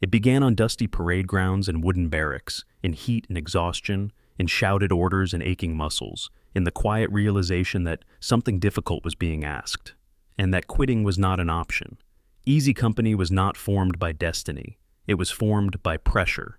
It began on dusty parade grounds and wooden barracks, in heat and exhaustion, in shouted orders and aching muscles, in the quiet realization that something difficult was being asked, and that quitting was not an option. Easy Company was not formed by destiny. It was formed by pressure.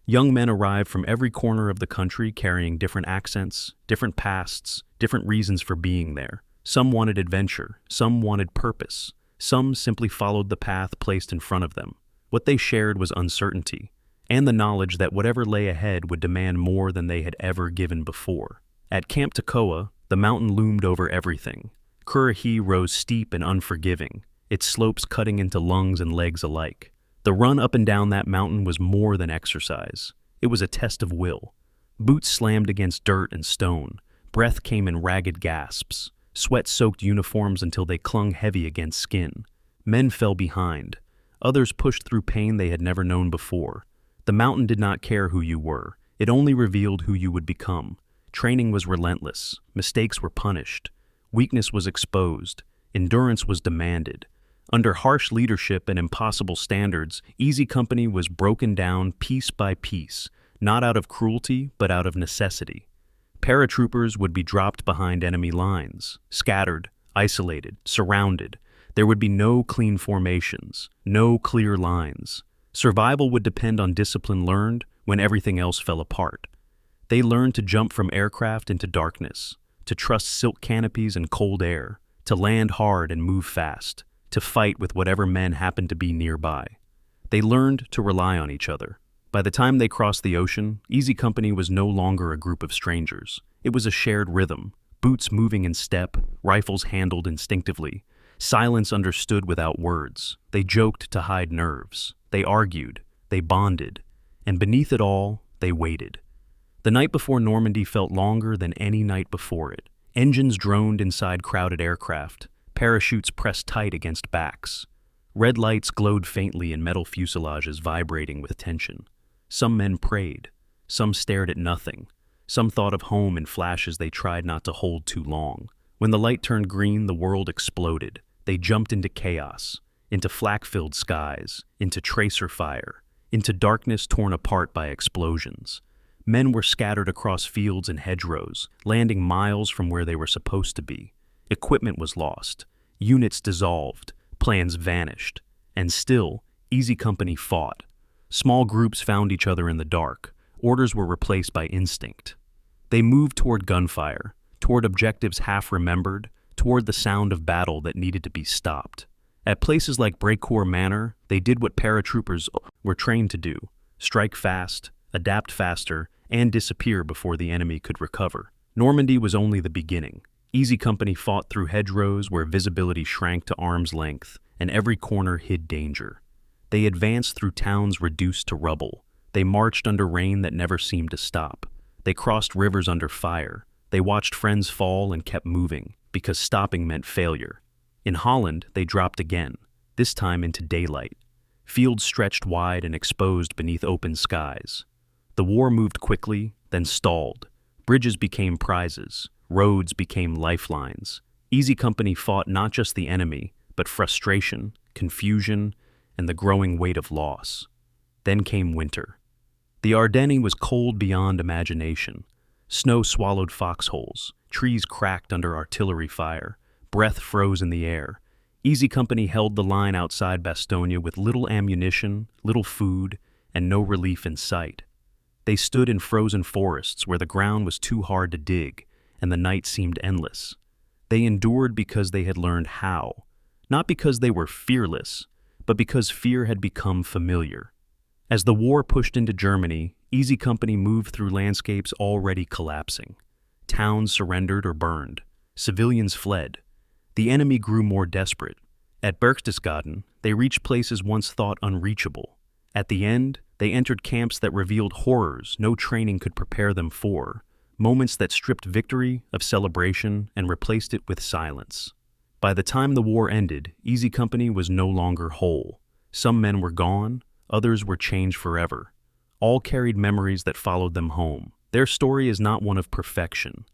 Young men arrived from every corner of the country carrying different accents, different pasts, different reasons for being there. Some wanted adventure, some wanted purpose, some simply followed the path placed in front of them. What they shared was uncertainty, and the knowledge that whatever lay ahead would demand more than they had ever given before. At Camp Toccoa, the mountain loomed over everything. Currahee rose steep and unforgiving, its slopes cutting into lungs and legs alike. The run up and down that mountain was more than exercise. It was a test of will. Boots slammed against dirt and stone. Breath came in ragged gasps. Sweat soaked uniforms until they clung heavy against skin. Men fell behind. Others pushed through pain they had never known before. The mountain did not care who you were. It only revealed who you would become. Training was relentless. Mistakes were punished. Weakness was exposed. Endurance was demanded. Under harsh leadership and impossible standards, Easy Company was broken down piece by piece, not out of cruelty, but out of necessity. Paratroopers would be dropped behind enemy lines, scattered, isolated, surrounded. There would be no clean formations, no clear lines. Survival would depend on discipline learned when everything else fell apart. They learned to jump from aircraft into darkness, to trust silk canopies and cold air, to land hard and move fast, to fight with whatever men happened to be nearby. They learned to rely on each other. By the time they crossed the ocean, Easy Company was no longer a group of strangers. It was a shared rhythm, boots moving in step, rifles handled instinctively, silence understood without words. They joked to hide nerves. They argued. They bonded. And beneath it all, they waited. The night before Normandy felt longer than any night before it. Engines droned inside crowded aircraft. Parachutes pressed tight against backs. Red lights glowed faintly in metal fuselages vibrating with tension. Some men prayed. Some stared at nothing. Some thought of home in flashes they tried not to hold too long. When the light turned green, the world exploded. They jumped into chaos, into flak-filled skies, into tracer fire, into darkness torn apart by explosions. Men were scattered across fields and hedgerows, landing miles from where they were supposed to be. Equipment was lost. Units dissolved. Plans vanished. And still, Easy Company fought. Small groups found each other in the dark. Orders were replaced by instinct. They moved toward gunfire, toward objectives half-remembered, toward the sound of battle that needed to be stopped. At places like Brecourt Manor, they did what paratroopers were trained to do: strike fast, adapt faster, and disappear before the enemy could recover. Normandy was only the beginning. Easy Company fought through hedgerows where visibility shrank to arm's length, and every corner hid danger. They advanced through towns reduced to rubble. They marched under rain that never seemed to stop. They crossed rivers under fire. They watched friends fall and kept moving, because stopping meant failure. In Holland, they dropped again, this time into daylight. Fields stretched wide and exposed beneath open skies. The war moved quickly, then stalled. Bridges became prizes. Roads became lifelines. Easy Company fought not just the enemy, but frustration, confusion, and the growing weight of loss. Then came winter. The Ardennes was cold beyond imagination. Snow swallowed foxholes. Trees cracked under artillery fire. Breath froze in the air. Easy Company held the line outside Bastogne with little ammunition, little food, and no relief in sight. They stood in frozen forests where the ground was too hard to dig, and the night seemed endless. They endured because they had learned how, not because they were fearless, but because fear had become familiar. As the war pushed into Germany, Easy Company moved through landscapes already collapsing. Towns surrendered or burned. Civilians fled. The enemy grew more desperate. At Berchtesgaden, they reached places once thought unreachable. At the end, they entered camps that revealed horrors no training could prepare them for, moments that stripped victory of celebration and replaced it with silence. By the time the war ended, Easy Company was no longer whole. Some men were gone, others were changed forever. All carried memories that followed them home. Their story is not one of perfection.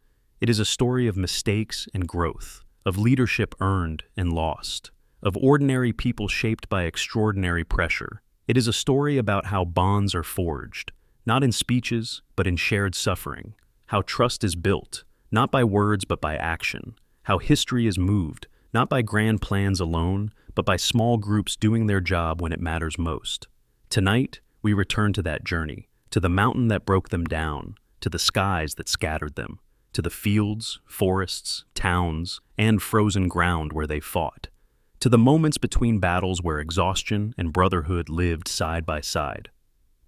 It is a story of mistakes and growth, of leadership earned and lost, of ordinary people shaped by extraordinary pressure. It is a story about how bonds are forged, not in speeches, but in shared suffering, how trust is built, not by words but by action, how history is moved, not by grand plans alone, but by small groups doing their job when it matters most. Tonight, we return to that journey, to the mountain that broke them down, to the skies that scattered them, to the fields, forests, towns, and frozen ground where they fought, to the moments between battles where exhaustion and brotherhood lived side by side.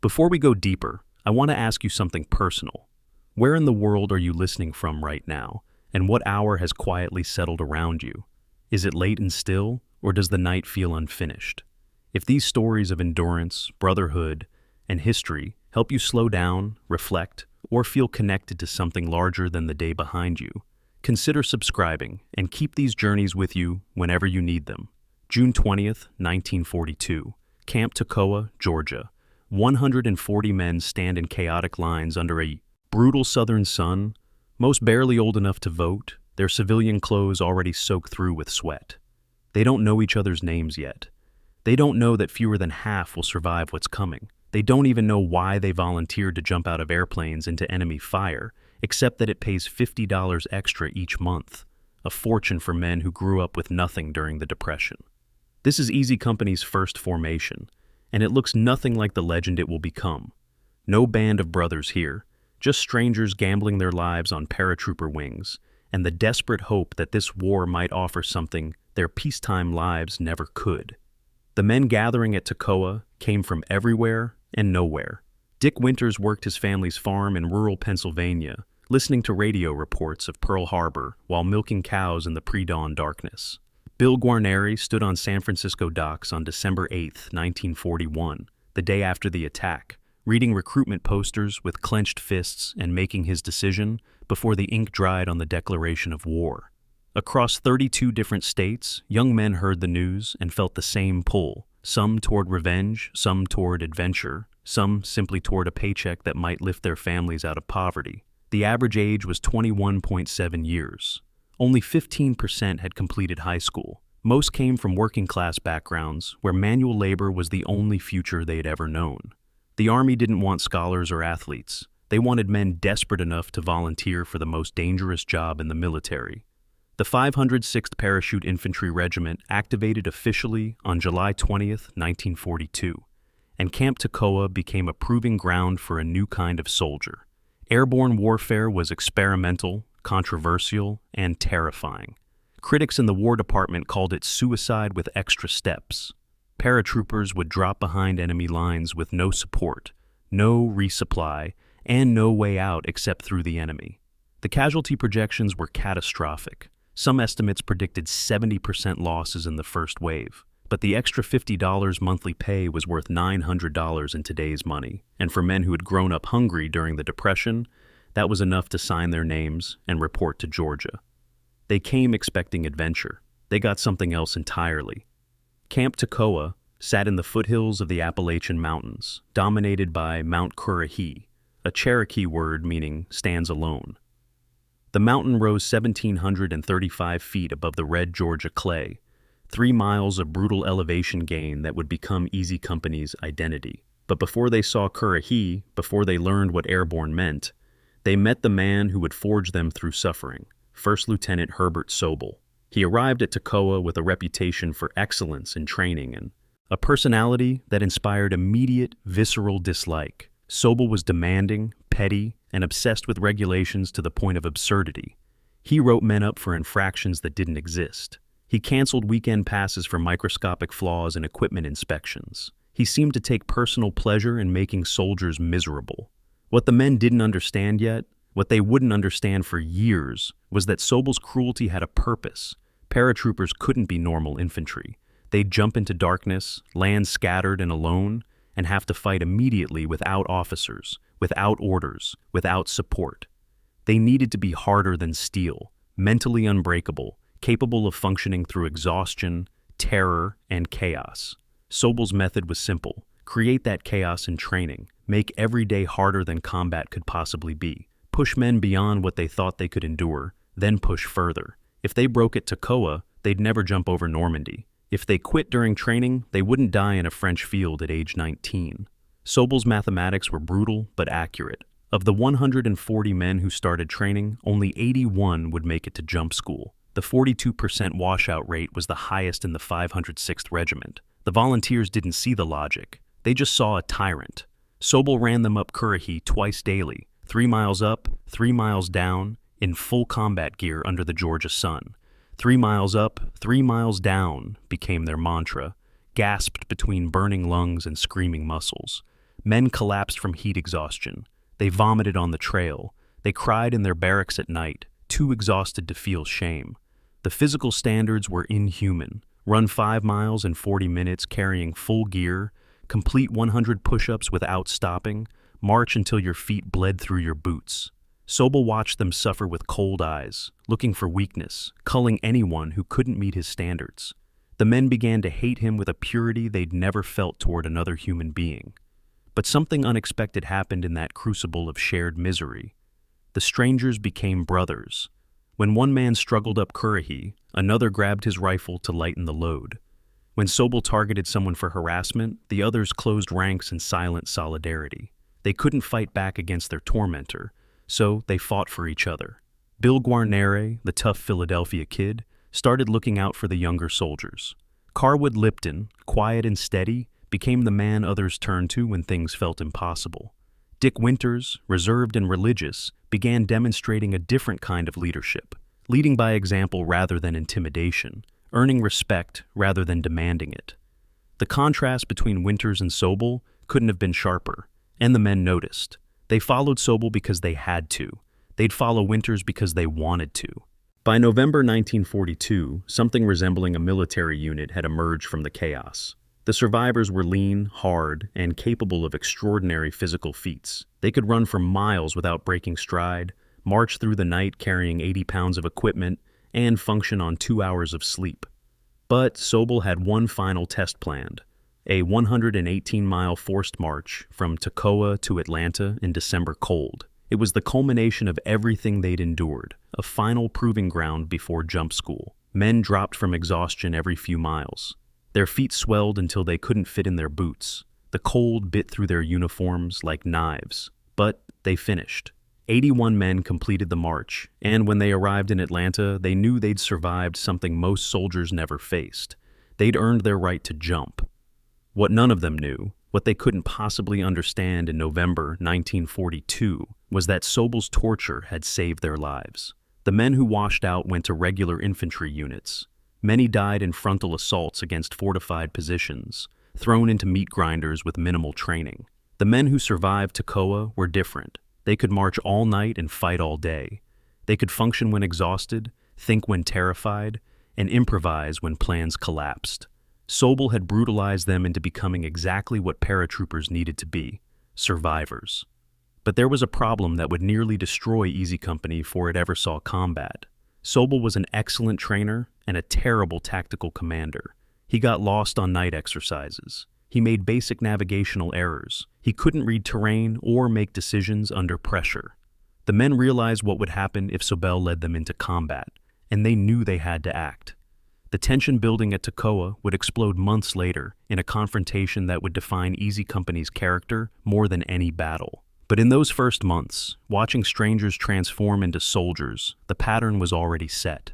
Before we go deeper, I want to ask you something personal. Where in the world are you listening from right now, and what hour has quietly settled around you? Is it late and still, or does the night feel unfinished? If these stories of endurance, brotherhood, and history help you slow down, reflect, or feel connected to something larger than the day behind you, consider subscribing and keep these journeys with you whenever you need them. June 20th, 1942, Camp Toccoa, Georgia. 140 men stand in chaotic lines under a brutal southern sun, most barely old enough to vote, their civilian clothes already soaked through with sweat. They don't know each other's names yet. They don't know that fewer than half will survive what's coming. They don't even know why they volunteered to jump out of airplanes into enemy fire, except that it pays $50 extra each month, a fortune for men who grew up with nothing during the Depression. This is Easy Company's first formation, and it looks nothing like the legend it will become. No band of brothers here, just strangers gambling their lives on paratrooper wings, and the desperate hope that this war might offer something their peacetime lives never could. The men gathering at Toccoa came from everywhere and nowhere. Dick Winters worked his family's farm in rural Pennsylvania, listening to radio reports of Pearl Harbor while milking cows in the pre-dawn darkness. Bill Guarneri stood on San Francisco docks on December 8, 1941, the day after the attack, reading recruitment posters with clenched fists and making his decision before the ink dried on the declaration of war. Across 32 different states, young men heard the news and felt the same pull, some toward revenge, some toward adventure, some simply toward a paycheck that might lift their families out of poverty. The average age was 21.7 years. Only 15% had completed high school. Most came from working-class backgrounds where manual labor was the only future they'd ever known. The Army didn't want scholars or athletes. They wanted men desperate enough to volunteer for the most dangerous job in the military. The 506th Parachute Infantry Regiment activated officially on July 20th, 1942, and Camp Toccoa became a proving ground for a new kind of soldier. Airborne warfare was experimental, controversial, and terrifying. Critics in the War Department called it suicide with extra steps. Paratroopers would drop behind enemy lines with no support, no resupply, and no way out except through the enemy. The casualty projections were catastrophic. Some estimates predicted 70% losses in the first wave, but the extra $50 monthly pay was worth $900 in today's money, and for men who had grown up hungry during the Depression, that was enough to sign their names and report to Georgia. They came expecting adventure. They got something else entirely. Camp Toccoa sat in the foothills of the Appalachian Mountains, dominated by Mount Currahee, a Cherokee word meaning stands alone. The mountain rose 1,735 feet above the red Georgia clay, 3 miles of brutal elevation gain that would become Easy Company's identity. But before they saw Currahee, before they learned what airborne meant, they met the man who would forge them through suffering, First Lieutenant Herbert Sobel. He arrived at Toccoa with a reputation for excellence in training and a personality that inspired immediate, visceral dislike. Sobel was demanding, petty, and obsessed with regulations to the point of absurdity. He wrote men up for infractions that didn't exist. He canceled weekend passes for microscopic flaws in equipment inspections. He seemed to take personal pleasure in making soldiers miserable. What the men didn't understand yet, what they wouldn't understand for years, was that Sobel's cruelty had a purpose. Paratroopers couldn't be normal infantry. They'd jump into darkness, land scattered and alone, and have to fight immediately without officers, without orders, without support. They needed to be harder than steel, mentally unbreakable, capable of functioning through exhaustion, terror, and chaos. Sobel's method was simple: create that chaos in training, make every day harder than combat could possibly be, push men beyond what they thought they could endure, then push further. If they broke at Toccoa, they'd never jump over Normandy. If they quit during training, they wouldn't die in a French field at age 19. Sobel's mathematics were brutal but accurate. Of the 140 men who started training, only 81 would make it to jump school. The 42% washout rate was the highest in the 506th Regiment. The volunteers didn't see the logic. They just saw a tyrant. Sobel ran them up Currahee twice daily, 3 miles up, 3 miles down, in full combat gear under the Georgia sun. 3 miles up, 3 miles down became their mantra, gasped between burning lungs and screaming muscles. Men collapsed from heat exhaustion. They vomited on the trail. They cried in their barracks at night, too exhausted to feel shame. The physical standards were inhuman. Run 5 miles in 40 minutes carrying full gear, complete 100 push-ups without stopping, march until your feet bled through your boots. Sobel watched them suffer with cold eyes, looking for weakness, culling anyone who couldn't meet his standards. The men began to hate him with a purity they'd never felt toward another human being. But something unexpected happened in that crucible of shared misery. The strangers became brothers. When one man struggled up Currahee, another grabbed his rifle to lighten the load. When Sobel targeted someone for harassment, the others closed ranks in silent solidarity. They couldn't fight back against their tormentor, so they fought for each other. Bill Guarnere, the tough Philadelphia kid, started looking out for the younger soldiers. Carwood Lipton, quiet and steady, became the man others turned to when things felt impossible. Dick Winters, reserved and religious, began demonstrating a different kind of leadership, leading by example rather than intimidation, earning respect rather than demanding it. The contrast between Winters and Sobel couldn't have been sharper, and the men noticed. They followed Sobel because they had to. They'd follow Winters because they wanted to. By November 1942, something resembling a military unit had emerged from the chaos. The survivors were lean, hard, and capable of extraordinary physical feats. They could run for miles without breaking stride, march through the night carrying 80 pounds of equipment, and function on 2 hours of sleep. But Sobel had one final test planned, a 118-mile forced march from Toccoa to Atlanta in December cold. It was the culmination of everything they'd endured, a final proving ground before jump school. Men dropped from exhaustion every few miles. Their feet swelled until they couldn't fit in their boots. The cold bit through their uniforms like knives. But they finished. 81 men completed the march, and when they arrived in Atlanta, they knew they'd survived something most soldiers never faced. They'd earned their right to jump. What none of them knew, what they couldn't possibly understand in November 1942, was that Sobel's torture had saved their lives. The men who washed out went to regular infantry units. Many died in frontal assaults against fortified positions, thrown into meat grinders with minimal training. The men who survived Toccoa were different. They could march all night and fight all day. They could function when exhausted, think when terrified, and improvise when plans collapsed. Sobel had brutalized them into becoming exactly what paratroopers needed to be, survivors. But there was a problem that would nearly destroy Easy Company before it ever saw combat. Sobel was an excellent trainer and a terrible tactical commander. He got lost on night exercises. He made basic navigational errors. He couldn't read terrain or make decisions under pressure. The men realized what would happen if Sobel led them into combat, and they knew they had to act. The tension building at Toccoa would explode months later in a confrontation that would define Easy Company's character more than any battle. But in those first months, watching strangers transform into soldiers, the pattern was already set.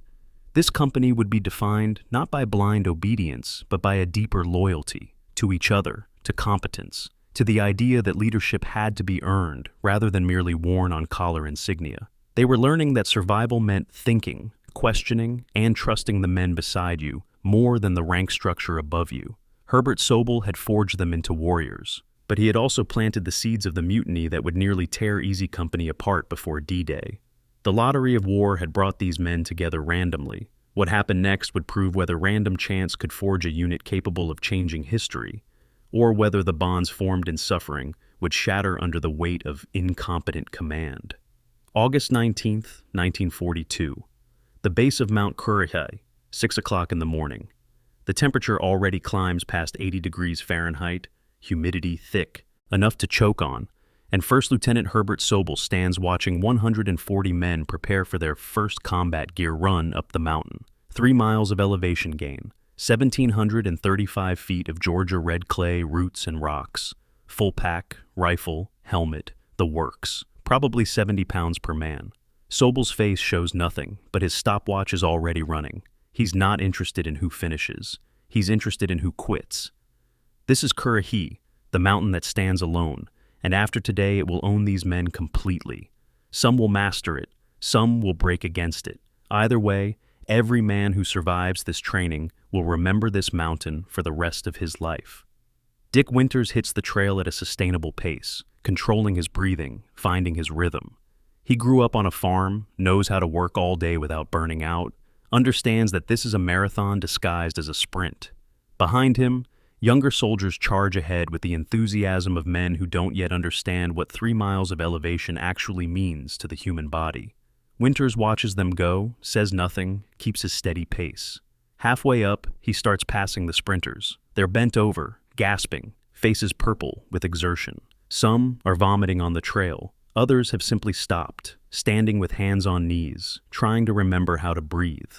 This company would be defined not by blind obedience, but by a deeper loyalty to each other, to competence, to the idea that leadership had to be earned rather than merely worn on collar insignia. They were learning that survival meant thinking, questioning, and trusting the men beside you more than the rank structure above you. Herbert Sobel had forged them into warriors, but he had also planted the seeds of the mutiny that would nearly tear Easy Company apart before D-Day. The lottery of war had brought these men together randomly. What happened next would prove whether random chance could forge a unit capable of changing history, or whether the bonds formed in suffering would shatter under the weight of incompetent command. August 19th, 1942. The base of Mount Currahee, 6 o'clock in the morning. The temperature already climbs past 80 degrees Fahrenheit, humidity thick, enough to choke on, and First Lieutenant Herbert Sobel stands watching 140 men prepare for their first combat gear run up the mountain. 3 miles of elevation gain, 1,735 feet of Georgia red clay, roots and rocks. Full pack, rifle, helmet, the works. Probably 70 pounds per man. Sobel's face shows nothing, but his stopwatch is already running. He's not interested in who finishes. He's interested in who quits. This is Currahee, the mountain that stands alone, and after today it will own these men completely. Some will master it, some will break against it. Either way, every man who survives this training will remember this mountain for the rest of his life. Dick Winters hits the trail at a sustainable pace, controlling his breathing, finding his rhythm. He grew up on a farm, knows how to work all day without burning out, understands that this is a marathon disguised as a sprint. Behind him, younger soldiers charge ahead with the enthusiasm of men who don't yet understand what 3 miles of elevation actually means to the human body. Winters watches them go, says nothing, keeps his steady pace. Halfway up, he starts passing the sprinters. They're bent over, gasping, faces purple with exertion. Some are vomiting on the trail. Others have simply stopped, standing with hands on knees, trying to remember how to breathe.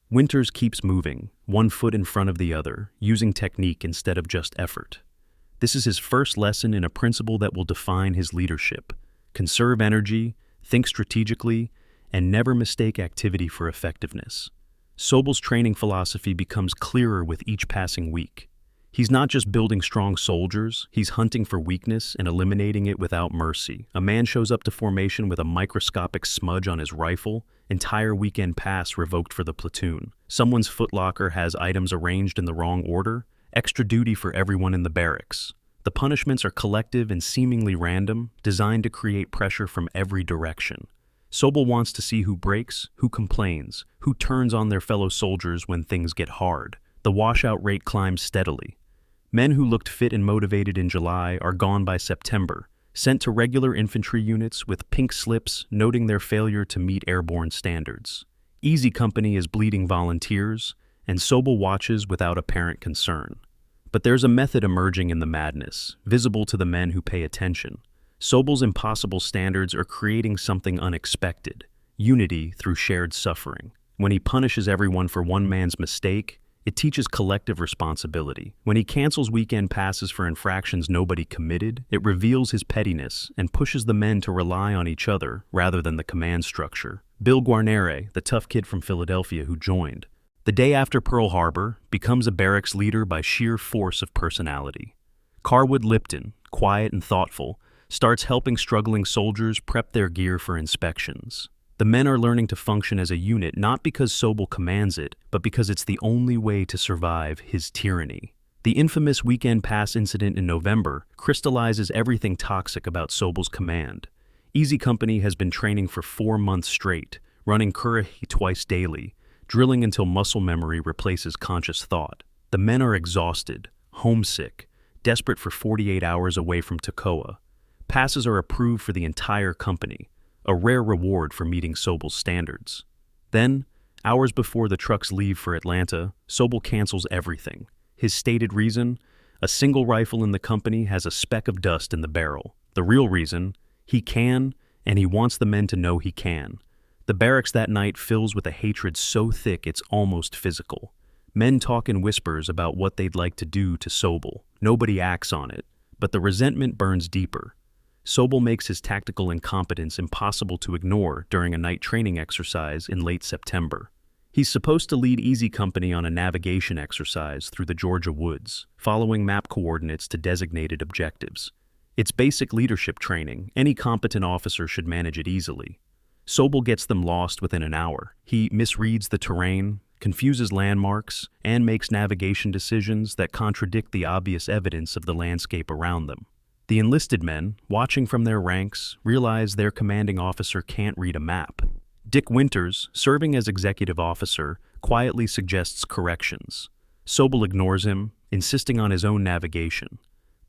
Winters keeps moving, one foot in front of the other, using technique instead of just effort. This is his first lesson in a principle that will define his leadership. Conserve energy, think strategically, and never mistake activity for effectiveness. Sobel's training philosophy becomes clearer with each passing week. He's not just building strong soldiers, he's hunting for weakness and eliminating it without mercy. A man shows up to formation with a microscopic smudge on his rifle, entire weekend pass revoked for the platoon. Someone's footlocker has items arranged in the wrong order, extra duty for everyone in the barracks. The punishments are collective and seemingly random, designed to create pressure from every direction. Sobel wants to see who breaks, who complains, who turns on their fellow soldiers when things get hard. The washout rate climbs steadily. Men who looked fit and motivated in July are gone by September, sent to regular infantry units with pink slips noting their failure to meet airborne standards. Easy Company is bleeding volunteers, and Sobel watches without apparent concern. But there's a method emerging in the madness, visible to the men who pay attention. Sobel's impossible standards are creating something unexpected, unity through shared suffering. When he punishes everyone for one man's mistake, it teaches collective responsibility. When he cancels weekend passes for infractions nobody committed, it reveals his pettiness and pushes the men to rely on each other rather than the command structure. Bill Guarnere, the tough kid from Philadelphia who joined, the day after Pearl Harbor, becomes a barracks leader by sheer force of personality. Carwood Lipton, quiet and thoughtful, starts helping struggling soldiers prep their gear for inspections. The men are learning to function as a unit not because Sobel commands it, but because it's the only way to survive his tyranny. The infamous weekend pass incident in November crystallizes everything toxic about Sobel's command. Easy Company has been training for 4 months straight, running Currahee twice daily, drilling until muscle memory replaces conscious thought. The men are exhausted, homesick, desperate for 48 hours away from Toccoa. Passes are approved for the entire company, a rare reward for meeting Sobel's standards. Then, hours before the trucks leave for Atlanta, Sobel cancels everything. His stated reason? A single rifle in the company has a speck of dust in the barrel. The real reason? He can, and he wants the men to know he can. The barracks that night fills with a hatred so thick it's almost physical. Men talk in whispers about what they'd like to do to Sobel. Nobody acts on it, but the resentment burns deeper. Sobel makes his tactical incompetence impossible to ignore during a night training exercise in late September. He's supposed to lead Easy Company on a navigation exercise through the Georgia woods, following map coordinates to designated objectives. It's basic leadership training. Any competent officer should manage it easily. Sobel gets them lost within an hour. He misreads the terrain, confuses landmarks, and makes navigation decisions that contradict the obvious evidence of the landscape around them. The enlisted men, watching from their ranks, realize their commanding officer can't read a map. Dick Winters, serving as executive officer, quietly suggests corrections. Sobel ignores him, insisting on his own navigation.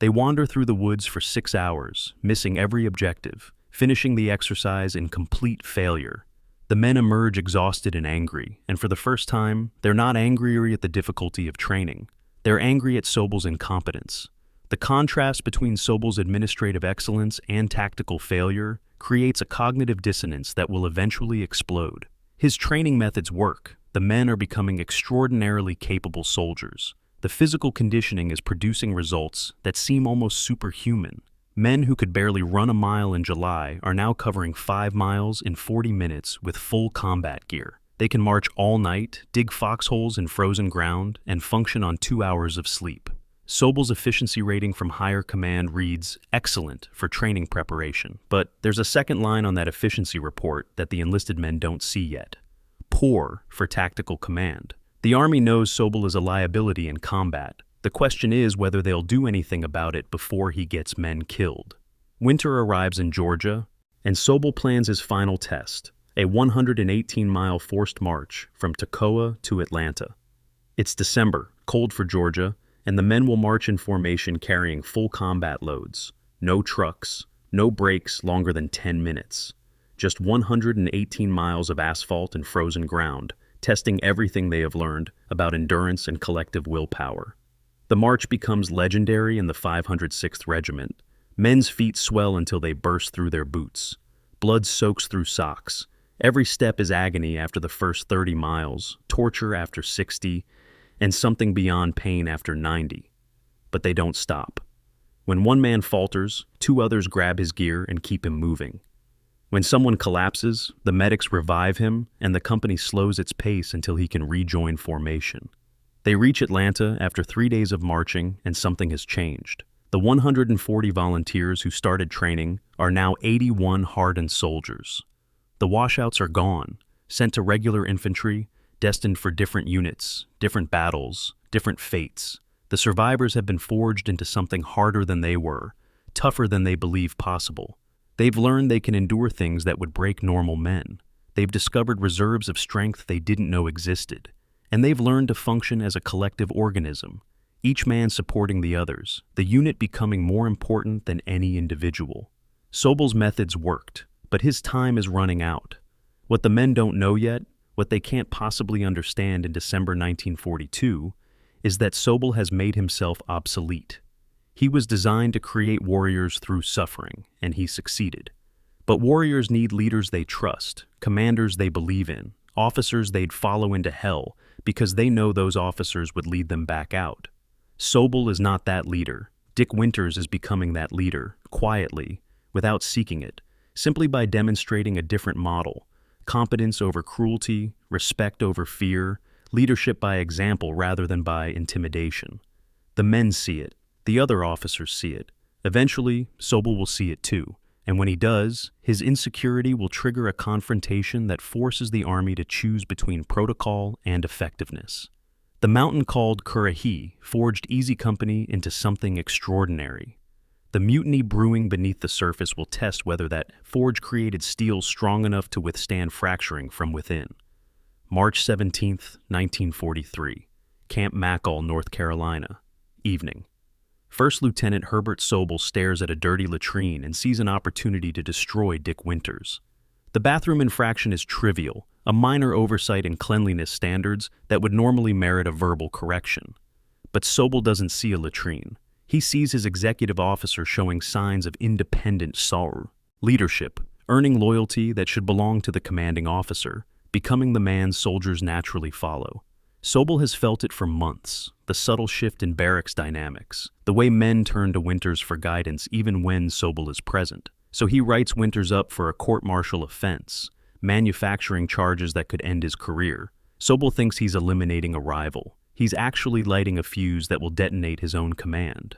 They wander through the woods for 6 hours, missing every objective, finishing the exercise in complete failure. The men emerge exhausted and angry, and for the first time, they're not angry at the difficulty of training. They're angry at Sobel's incompetence. The contrast between Sobel's administrative excellence and tactical failure creates a cognitive dissonance that will eventually explode. His training methods work. The The men are becoming extraordinarily capable soldiers. The physical conditioning is producing results that seem almost superhuman. Men who could barely run a mile in July are now covering 5 miles in 40 minutes with full combat gear. They can march all night, dig foxholes in frozen ground, and function on 2 hours of sleep. Sobel's efficiency rating from higher command reads, "excellent" for training preparation, but there's a second line on that efficiency report that the enlisted men don't see yet. "Poor" for tactical command. The Army knows Sobel is a liability in combat. The question is whether they'll do anything about it before he gets men killed. Winter arrives in Georgia, and Sobel plans his final test, a 118-mile forced march from Toccoa to Atlanta. It's December, cold for Georgia, and the men will march in formation carrying full combat loads. No trucks, no breaks longer than 10 minutes. Just 118 miles of asphalt and frozen ground, testing everything they have learned about endurance and collective willpower. The march becomes legendary in the 506th Regiment. Men's feet swell until they burst through their boots. Blood soaks through socks. Every step is agony after the first 30 miles, torture after 60, and something beyond pain after 90. But they don't stop. When one man falters, 2 others grab his gear and keep him moving. When someone collapses, the medics revive him, and the company slows its pace until he can rejoin formation. They reach Atlanta after 3 days of marching, and something has changed. The 140 volunteers who started training are now 81 hardened soldiers. The washouts are gone, sent to regular infantry, destined for different units, different battles, different fates. The survivors have been forged into something harder than they were, tougher than they believed possible. They've learned they can endure things that would break normal men. They've discovered reserves of strength they didn't know existed. And they've learned to function as a collective organism, each man supporting the others, the unit becoming more important than any individual. Sobel's methods worked, but his time is running out. What the men don't know yet, what they can't possibly understand in December 1942, is that Sobel has made himself obsolete. He was designed to create warriors through suffering, and he succeeded. But warriors need leaders they trust, commanders they believe in, officers they'd follow into hell because they know those officers would lead them back out. Sobel is not that leader. Dick Winters is becoming that leader, quietly, without seeking it, simply by demonstrating a different model: competence over cruelty, respect over fear, leadership by example rather than by intimidation. The men see it. The other officers see it. Eventually, Sobel will see it too. And when he does, his insecurity will trigger a confrontation that forces the Army to choose between protocol and effectiveness. The mountain called Currahee forged Easy Company into something extraordinary. The mutiny brewing beneath the surface will test whether that forge created steel strong enough to withstand fracturing from within. March 17, 1943, Camp Mackall, North Carolina, evening. First Lieutenant Herbert Sobel stares at a dirty latrine and sees an opportunity to destroy Dick Winters. The bathroom infraction is trivial, a minor oversight in cleanliness standards that would normally merit a verbal correction. But Sobel doesn't see a latrine. He sees his executive officer showing signs of independent sorrow, leadership, earning loyalty that should belong to the commanding officer, becoming the man soldiers naturally follow. Sobel has felt it for months, the subtle shift in barracks dynamics, the way men turn to Winters for guidance even when Sobel is present. So he writes Winters up for a court-martial offense, manufacturing charges that could end his career. Sobel thinks he's eliminating a rival. He's actually lighting a fuse that will detonate his own command.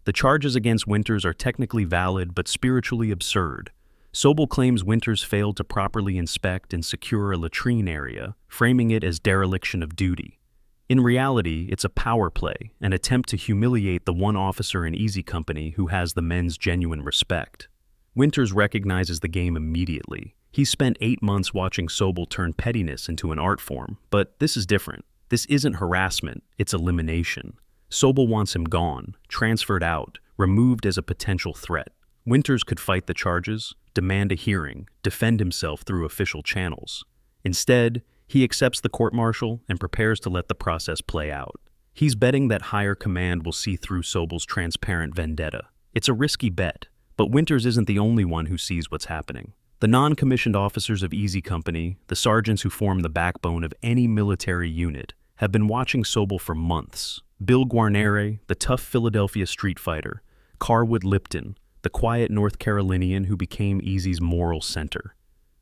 The charges against Winters are technically valid but spiritually absurd. Sobel claims Winters failed to properly inspect and secure a latrine area, framing it as dereliction of duty. In reality, it's a power play, an attempt to humiliate the one officer in Easy Company who has the men's genuine respect. Winters recognizes the game immediately. He spent 8 months watching Sobel turn pettiness into an art form, but this is different. This isn't harassment, it's elimination. Sobel wants him gone, transferred out, removed as a potential threat. Winters could fight the charges, demand a hearing, defend himself through official channels. Instead, he accepts the court-martial and prepares to let the process play out. He's betting that higher command will see through Sobel's transparent vendetta. It's a risky bet, but Winters isn't the only one who sees what's happening. The non-commissioned officers of Easy Company, the sergeants who form the backbone of any military unit, have been watching Sobel for months. Bill Guarnere, the tough Philadelphia street fighter, Carwood Lipton, the quiet North Carolinian who became Easy's moral center.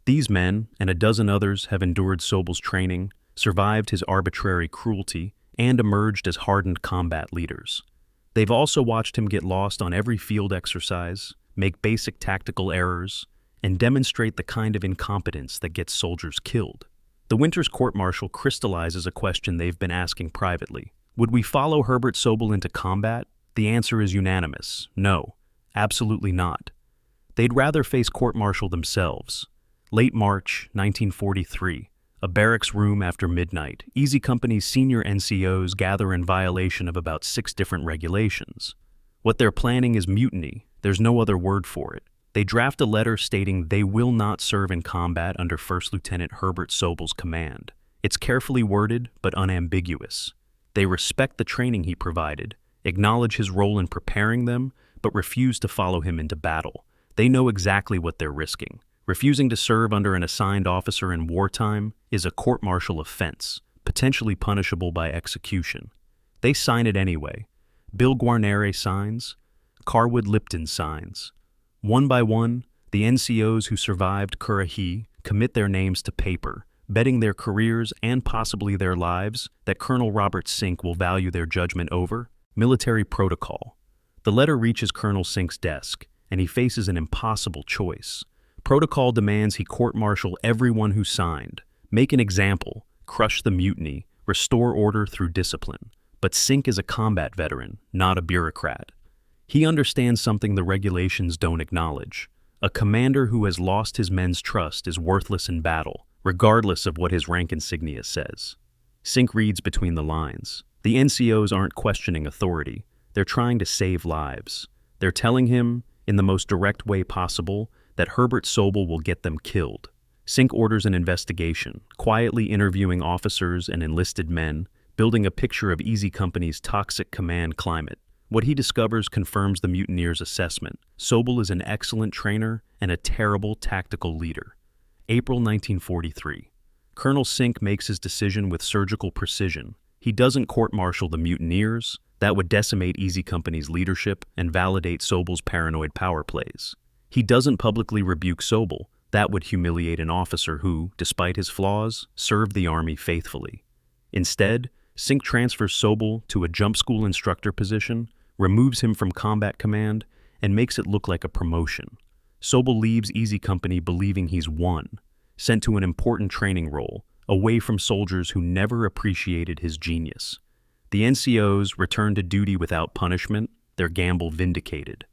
These men, and a dozen others, have endured Sobel's training, survived his arbitrary cruelty, and emerged as hardened combat leaders. They've also watched him get lost on every field exercise, make basic tactical errors, and demonstrate the kind of incompetence that gets soldiers killed. The winter's court-martial crystallizes a question they've been asking privately. Would we follow Herbert Sobel into combat? The answer is unanimous. No, absolutely not. They'd rather face court-martial themselves. Late March, 1943, a barracks room after midnight, Easy Company's senior NCOs gather in violation of about 6 different regulations. What they're planning is mutiny. There's no other word for it. They draft a letter stating they will not serve in combat under First Lieutenant Herbert Sobel's command. It's carefully worded, but unambiguous. They respect the training he provided, acknowledge his role in preparing them, but refuse to follow him into battle. They know exactly what they're risking. Refusing to serve under an assigned officer in wartime is a court-martial offense, potentially punishable by execution. They sign it anyway. Bill Guarnere signs. Carwood Lipton signs. One by one, the NCOs who survived Currahee commit their names to paper, betting their careers and possibly their lives that Colonel Robert Sink will value their judgment over. Military protocol. The letter reaches Colonel Sink's desk, and he faces an impossible choice. Protocol demands he court-martial everyone who signed, make an example, crush the mutiny, restore order through discipline. But Sink is a combat veteran, not a bureaucrat. He understands something the regulations don't acknowledge. A commander who has lost his men's trust is worthless in battle, regardless of what his rank insignia says. Sink reads between the lines. The NCOs aren't questioning authority. They're trying to save lives. They're telling him, in the most direct way possible, that Herbert Sobel will get them killed. Sink orders an investigation, quietly interviewing officers and enlisted men, building a picture of Easy Company's toxic command climate. What he discovers confirms the mutineers' assessment. Sobel is an excellent trainer and a terrible tactical leader. April 1943. Colonel Sink makes his decision with surgical precision. He doesn't court-martial the mutineers. That would decimate Easy Company's leadership and validate Sobel's paranoid power plays. He doesn't publicly rebuke Sobel. That would humiliate an officer who, despite his flaws, served the Army faithfully. Instead, Sink transfers Sobel to a jump school instructor position, removes him from combat command, and makes it look like a promotion. Sobel leaves Easy Company believing he's won, sent to an important training role, away from soldiers who never appreciated his genius. The NCOs return to duty without punishment, their gamble vindicated.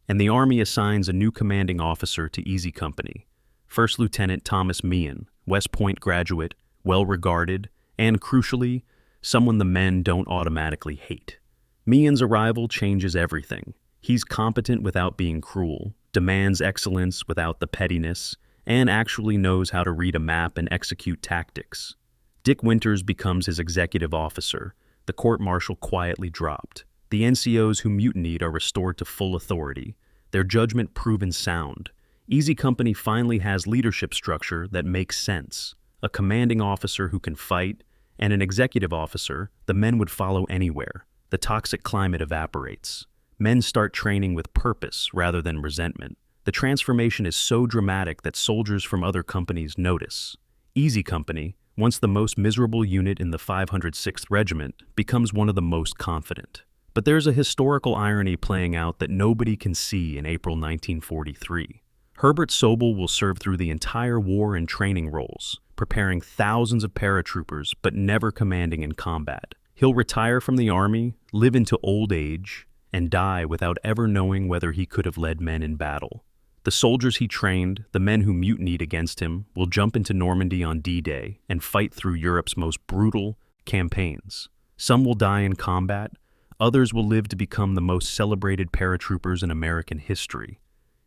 And the Army assigns a new commanding officer to Easy Company, First Lieutenant Thomas Meehan, West Point graduate, well-regarded, and, crucially, someone the men don't automatically hate. Meehan's arrival changes everything. He's competent without being cruel, demands excellence without the pettiness, and actually knows how to read a map and execute tactics. Dick Winters becomes his executive officer. The court-martial quietly dropped. The NCOs who mutinied are restored to full authority, their judgment proven sound. Easy Company finally has leadership structure that makes sense. A commanding officer who can fight, and an executive officer the men would follow anywhere. The toxic climate evaporates. Men start training with purpose rather than resentment. The transformation is so dramatic that soldiers from other companies notice. Easy Company, once the most miserable unit in the 506th Regiment, becomes one of the most confident. But there's a historical irony playing out that nobody can see in April 1943. Herbert Sobel will serve through the entire war in training roles, preparing thousands of paratroopers but never commanding in combat. He'll retire from the Army, live into old age, and die without ever knowing whether he could have led men in battle. The soldiers he trained, the men who mutinied against him, will jump into Normandy on D-Day and fight through Europe's most brutal campaigns. Some will die in combat, others will live to become the most celebrated paratroopers in American history.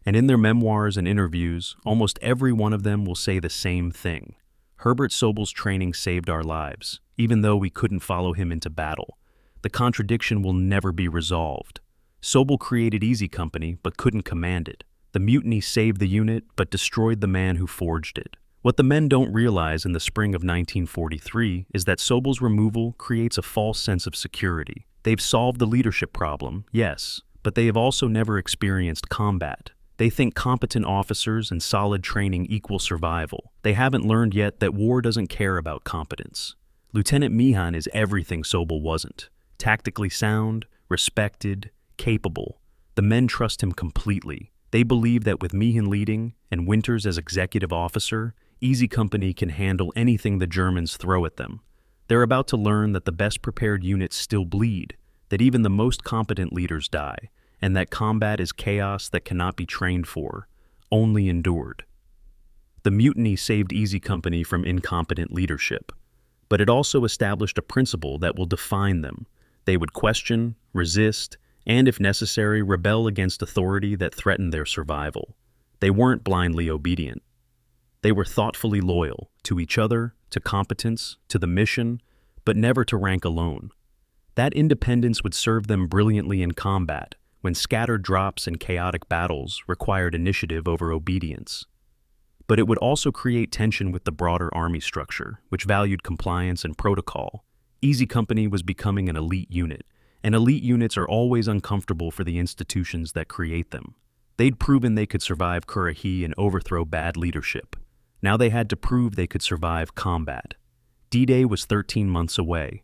And in their memoirs and interviews, almost every one of them will say the same thing. Herbert Sobel's training saved our lives, even though we couldn't follow him into battle. The contradiction will never be resolved. Sobel created Easy Company, but couldn't command it. The mutiny saved the unit, but destroyed the man who forged it. What the men don't realize in the spring of 1943 is that Sobel's removal creates a false sense of security. They've solved the leadership problem, yes, but they have also never experienced combat. They think competent officers and solid training equal survival. They haven't learned yet that war doesn't care about competence. Lieutenant Meehan is everything Sobel wasn't. Tactically sound, respected, capable. The men trust him completely. They believe that with Meehan leading and Winters as executive officer, Easy Company can handle anything the Germans throw at them. They're about to learn that the best prepared units still bleed, that even the most competent leaders die, and that combat is chaos that cannot be trained for, only endured. The mutiny saved Easy Company from incompetent leadership, but it also established a principle that will define them. They would question, resist, and if necessary, rebel against authority that threatened their survival. They weren't blindly obedient. They were thoughtfully loyal to each other, to competence, to the mission, but never to rank alone. That independence would serve them brilliantly in combat, when scattered drops and chaotic battles required initiative over obedience. But it would also create tension with the broader army structure, which valued compliance and protocol. Easy Company was becoming an elite unit, and elite units are always uncomfortable for the institutions that create them. They'd proven they could survive Currahee and overthrow bad leadership. Now they had to prove they could survive combat. D-Day was 13 months away.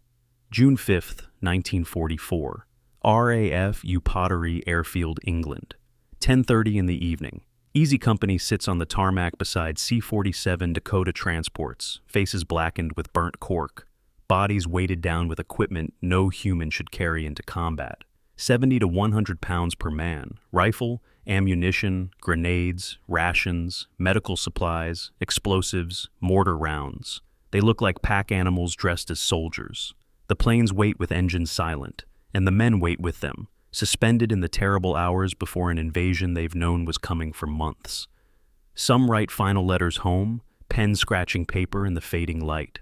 June 5th, 1944. RAF Upottery Airfield, England. 10:30 in the evening. Easy Company sits on the tarmac beside C-47 Dakota transports, faces blackened with burnt cork, bodies weighted down with equipment no human should carry into combat. 70 to 100 pounds per man, rifle, ammunition, grenades, rations, medical supplies, explosives, mortar rounds. They look like pack animals dressed as soldiers. The planes wait with engines silent, and the men wait with them, suspended in the terrible hours before an invasion they've known was coming for months. Some write final letters home, pen scratching paper in the fading light.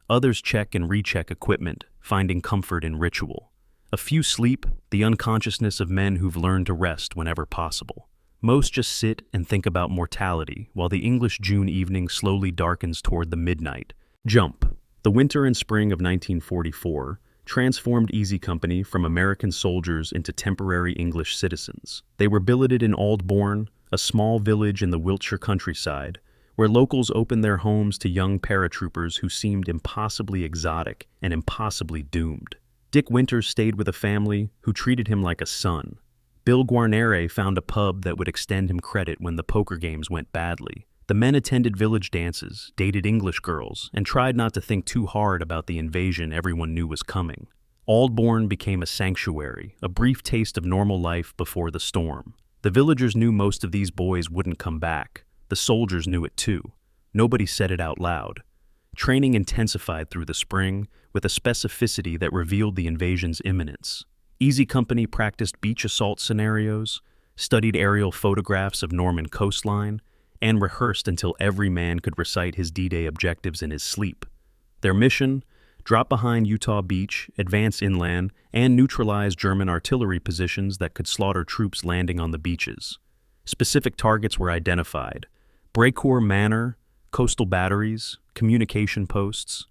Others check and recheck equipment, finding comfort in ritual. A few sleep, the unconsciousness of men who've learned to rest whenever possible. Most just sit and think about mortality while the English June evening slowly darkens toward the midnight. Jump. The winter and spring of 1944 transformed Easy Company from American soldiers into temporary English citizens. They were billeted in Aldbourne, a small village in the Wiltshire countryside, where locals opened their homes to young paratroopers who seemed impossibly exotic and impossibly doomed. Dick Winters stayed with a family who treated him like a son. Bill Guarnere found a pub that would extend him credit when the poker games went badly. The men attended village dances, dated English girls, and tried not to think too hard about the invasion everyone knew was coming. Aldbourne became a sanctuary, a brief taste of normal life before the storm. The villagers knew most of these boys wouldn't come back. The soldiers knew it too. Nobody said it out loud. Training intensified through the spring, with a specificity that revealed the invasion's imminence. Easy Company practiced beach assault scenarios, studied aerial photographs of Norman coastline, and rehearsed until every man could recite his D-Day objectives in his sleep. Their mission? Drop behind Utah Beach, advance inland, and neutralize German artillery positions that could slaughter troops landing on the beaches. Specific targets were identified: Brecourt Manor, coastal batteries, communication posts.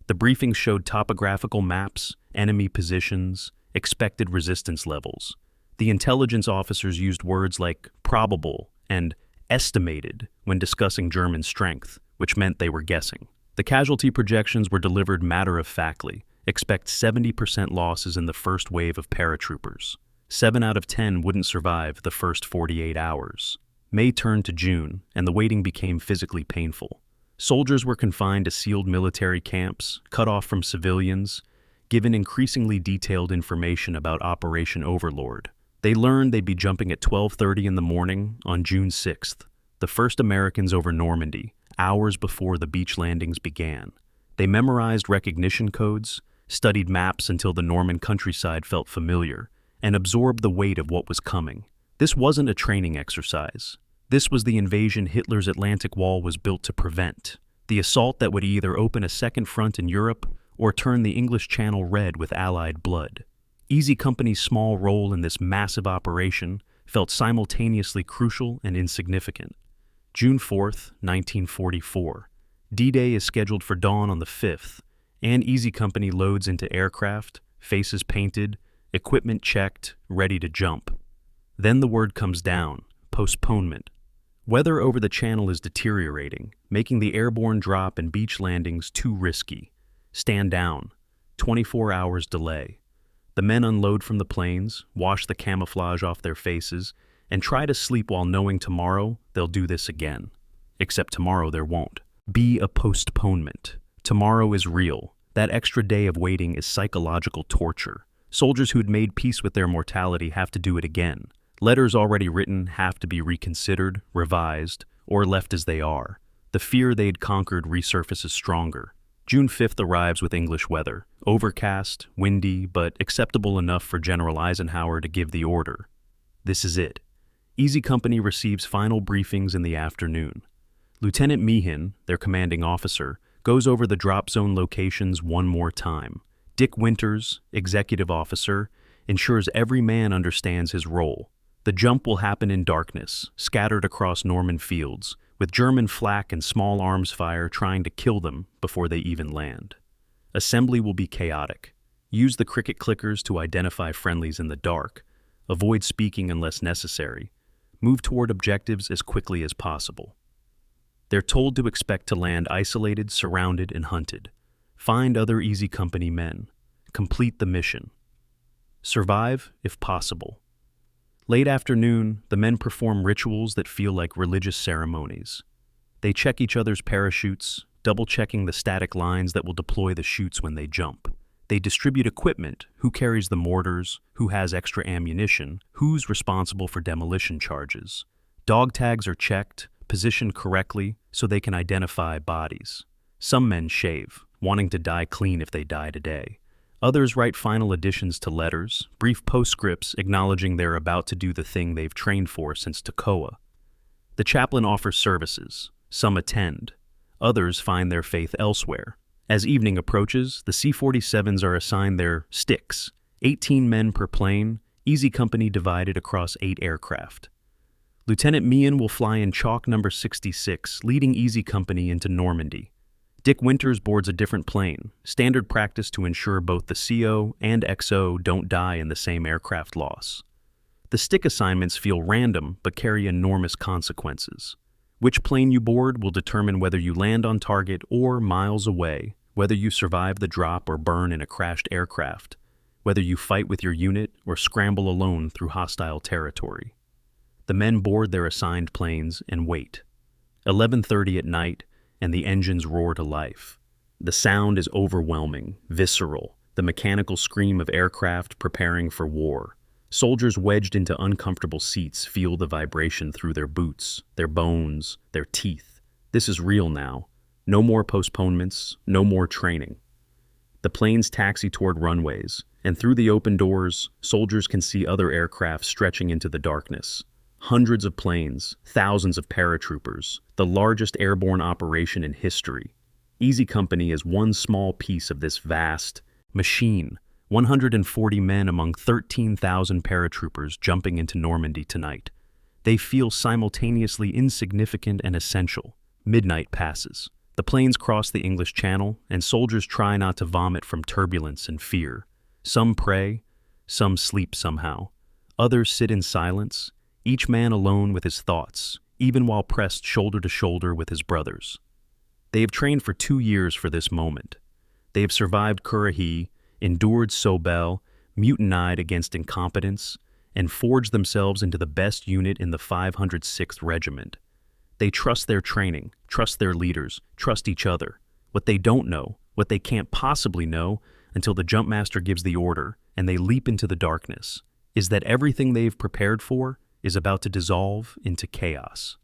The briefings showed topographical maps, enemy positions, expected resistance levels. The intelligence officers used words like probable and estimated when discussing German strength, which meant they were guessing. The casualty projections were delivered matter-of-factly. Expect 70% losses in the first wave of paratroopers. 7 out of 10 wouldn't survive the first 48 hours. May turned to June, and the waiting became physically painful. Soldiers were confined to sealed military camps, cut off from civilians, given increasingly detailed information about Operation Overlord. They learned they'd be jumping at 12:30 in the morning on June 6th, the first Americans over Normandy, hours before the beach landings began. They memorized recognition codes, studied maps until the Norman countryside felt familiar, and absorbed the weight of what was coming. This wasn't a training exercise. This was the invasion Hitler's Atlantic Wall was built to prevent, the assault that would either open a second front in Europe or turn the English Channel red with Allied blood. Easy Company's small role in this massive operation felt simultaneously crucial and insignificant. June 4th, 1944. D-Day is scheduled for dawn on the 5th, and Easy Company loads into aircraft, faces painted, equipment checked, ready to jump. Then the word comes down: postponement. Weather over the channel is deteriorating, making the airborne drop and beach landings too risky. Stand down. 24 hours delay. The men unload from the planes, wash the camouflage off their faces, and try to sleep while knowing tomorrow they'll do this again. Except tomorrow there won't. Be a postponement. Tomorrow is real. That extra day of waiting is psychological torture. Soldiers who had made peace with their mortality have to do it again. Letters already written have to be reconsidered, revised, or left as they are. The fear they'd conquered resurfaces stronger. June 5th arrives with English weather. Overcast, windy, but acceptable enough for General Eisenhower to give the order. This is it. Easy Company receives final briefings in the afternoon. Lieutenant Meehan, their commanding officer, goes over the drop zone locations one more time. Dick Winters, executive officer, ensures every man understands his role. The jump will happen in darkness, scattered across Norman fields, with German flak and small arms fire trying to kill them before they even land. Assembly will be chaotic. Use the cricket clickers to identify friendlies in the dark. Avoid speaking unless necessary. Move toward objectives as quickly as possible. They're told to expect to land isolated, surrounded, and hunted. Find other Easy Company men. Complete the mission. Survive if possible. Late afternoon, the men perform rituals that feel like religious ceremonies. They check each other's parachutes, double-checking the static lines that will deploy the chutes when they jump. They distribute equipment: who carries the mortars, who has extra ammunition, who's responsible for demolition charges. Dog tags are checked, positioned correctly so they can identify bodies. Some men shave, wanting to die clean if they die today. Others write final additions to letters, brief postscripts acknowledging they're about to do the thing they've trained for since Toccoa. The chaplain offers services. Some attend. Others find their faith elsewhere. As evening approaches, the C-47s are assigned their sticks, 18 men per plane, Easy Company divided across 8 aircraft. Lieutenant Meehan will fly in Chalk number 66, leading Easy Company into Normandy. Dick Winters boards a different plane, standard practice to ensure both the CO and XO don't die in the same aircraft loss. The stick assignments feel random but carry enormous consequences. Which plane you board will determine whether you land on target or miles away, whether you survive the drop or burn in a crashed aircraft, whether you fight with your unit or scramble alone through hostile territory. The men board their assigned planes and wait. 11:30 at night, and the engines roar to life. The sound is overwhelming, visceral, the mechanical scream of aircraft preparing for war. Soldiers wedged into uncomfortable seats feel the vibration through their boots, their bones, their teeth. This is real now. No more postponements, no more training. The planes taxi toward runways, and through the open doors, soldiers can see other aircraft stretching into the darkness. Hundreds of planes, thousands of paratroopers, the largest airborne operation in history. Easy Company is one small piece of this vast machine. 140 men among 13,000 paratroopers jumping into Normandy tonight. They feel simultaneously insignificant and essential. Midnight passes. The planes cross the English Channel, and soldiers try not to vomit from turbulence and fear. Some pray, some sleep somehow. Others sit in silence, each man alone with his thoughts, even while pressed shoulder to shoulder with his brothers. They have trained for 2 years for this moment. They have survived Currahee, endured Sobel, mutinied against incompetence, and forged themselves into the best unit in the 506th Regiment. They trust their training, trust their leaders, trust each other. What they don't know, what they can't possibly know until the jumpmaster gives the order and they leap into the darkness, is that everything they've prepared for is about to dissolve into chaos.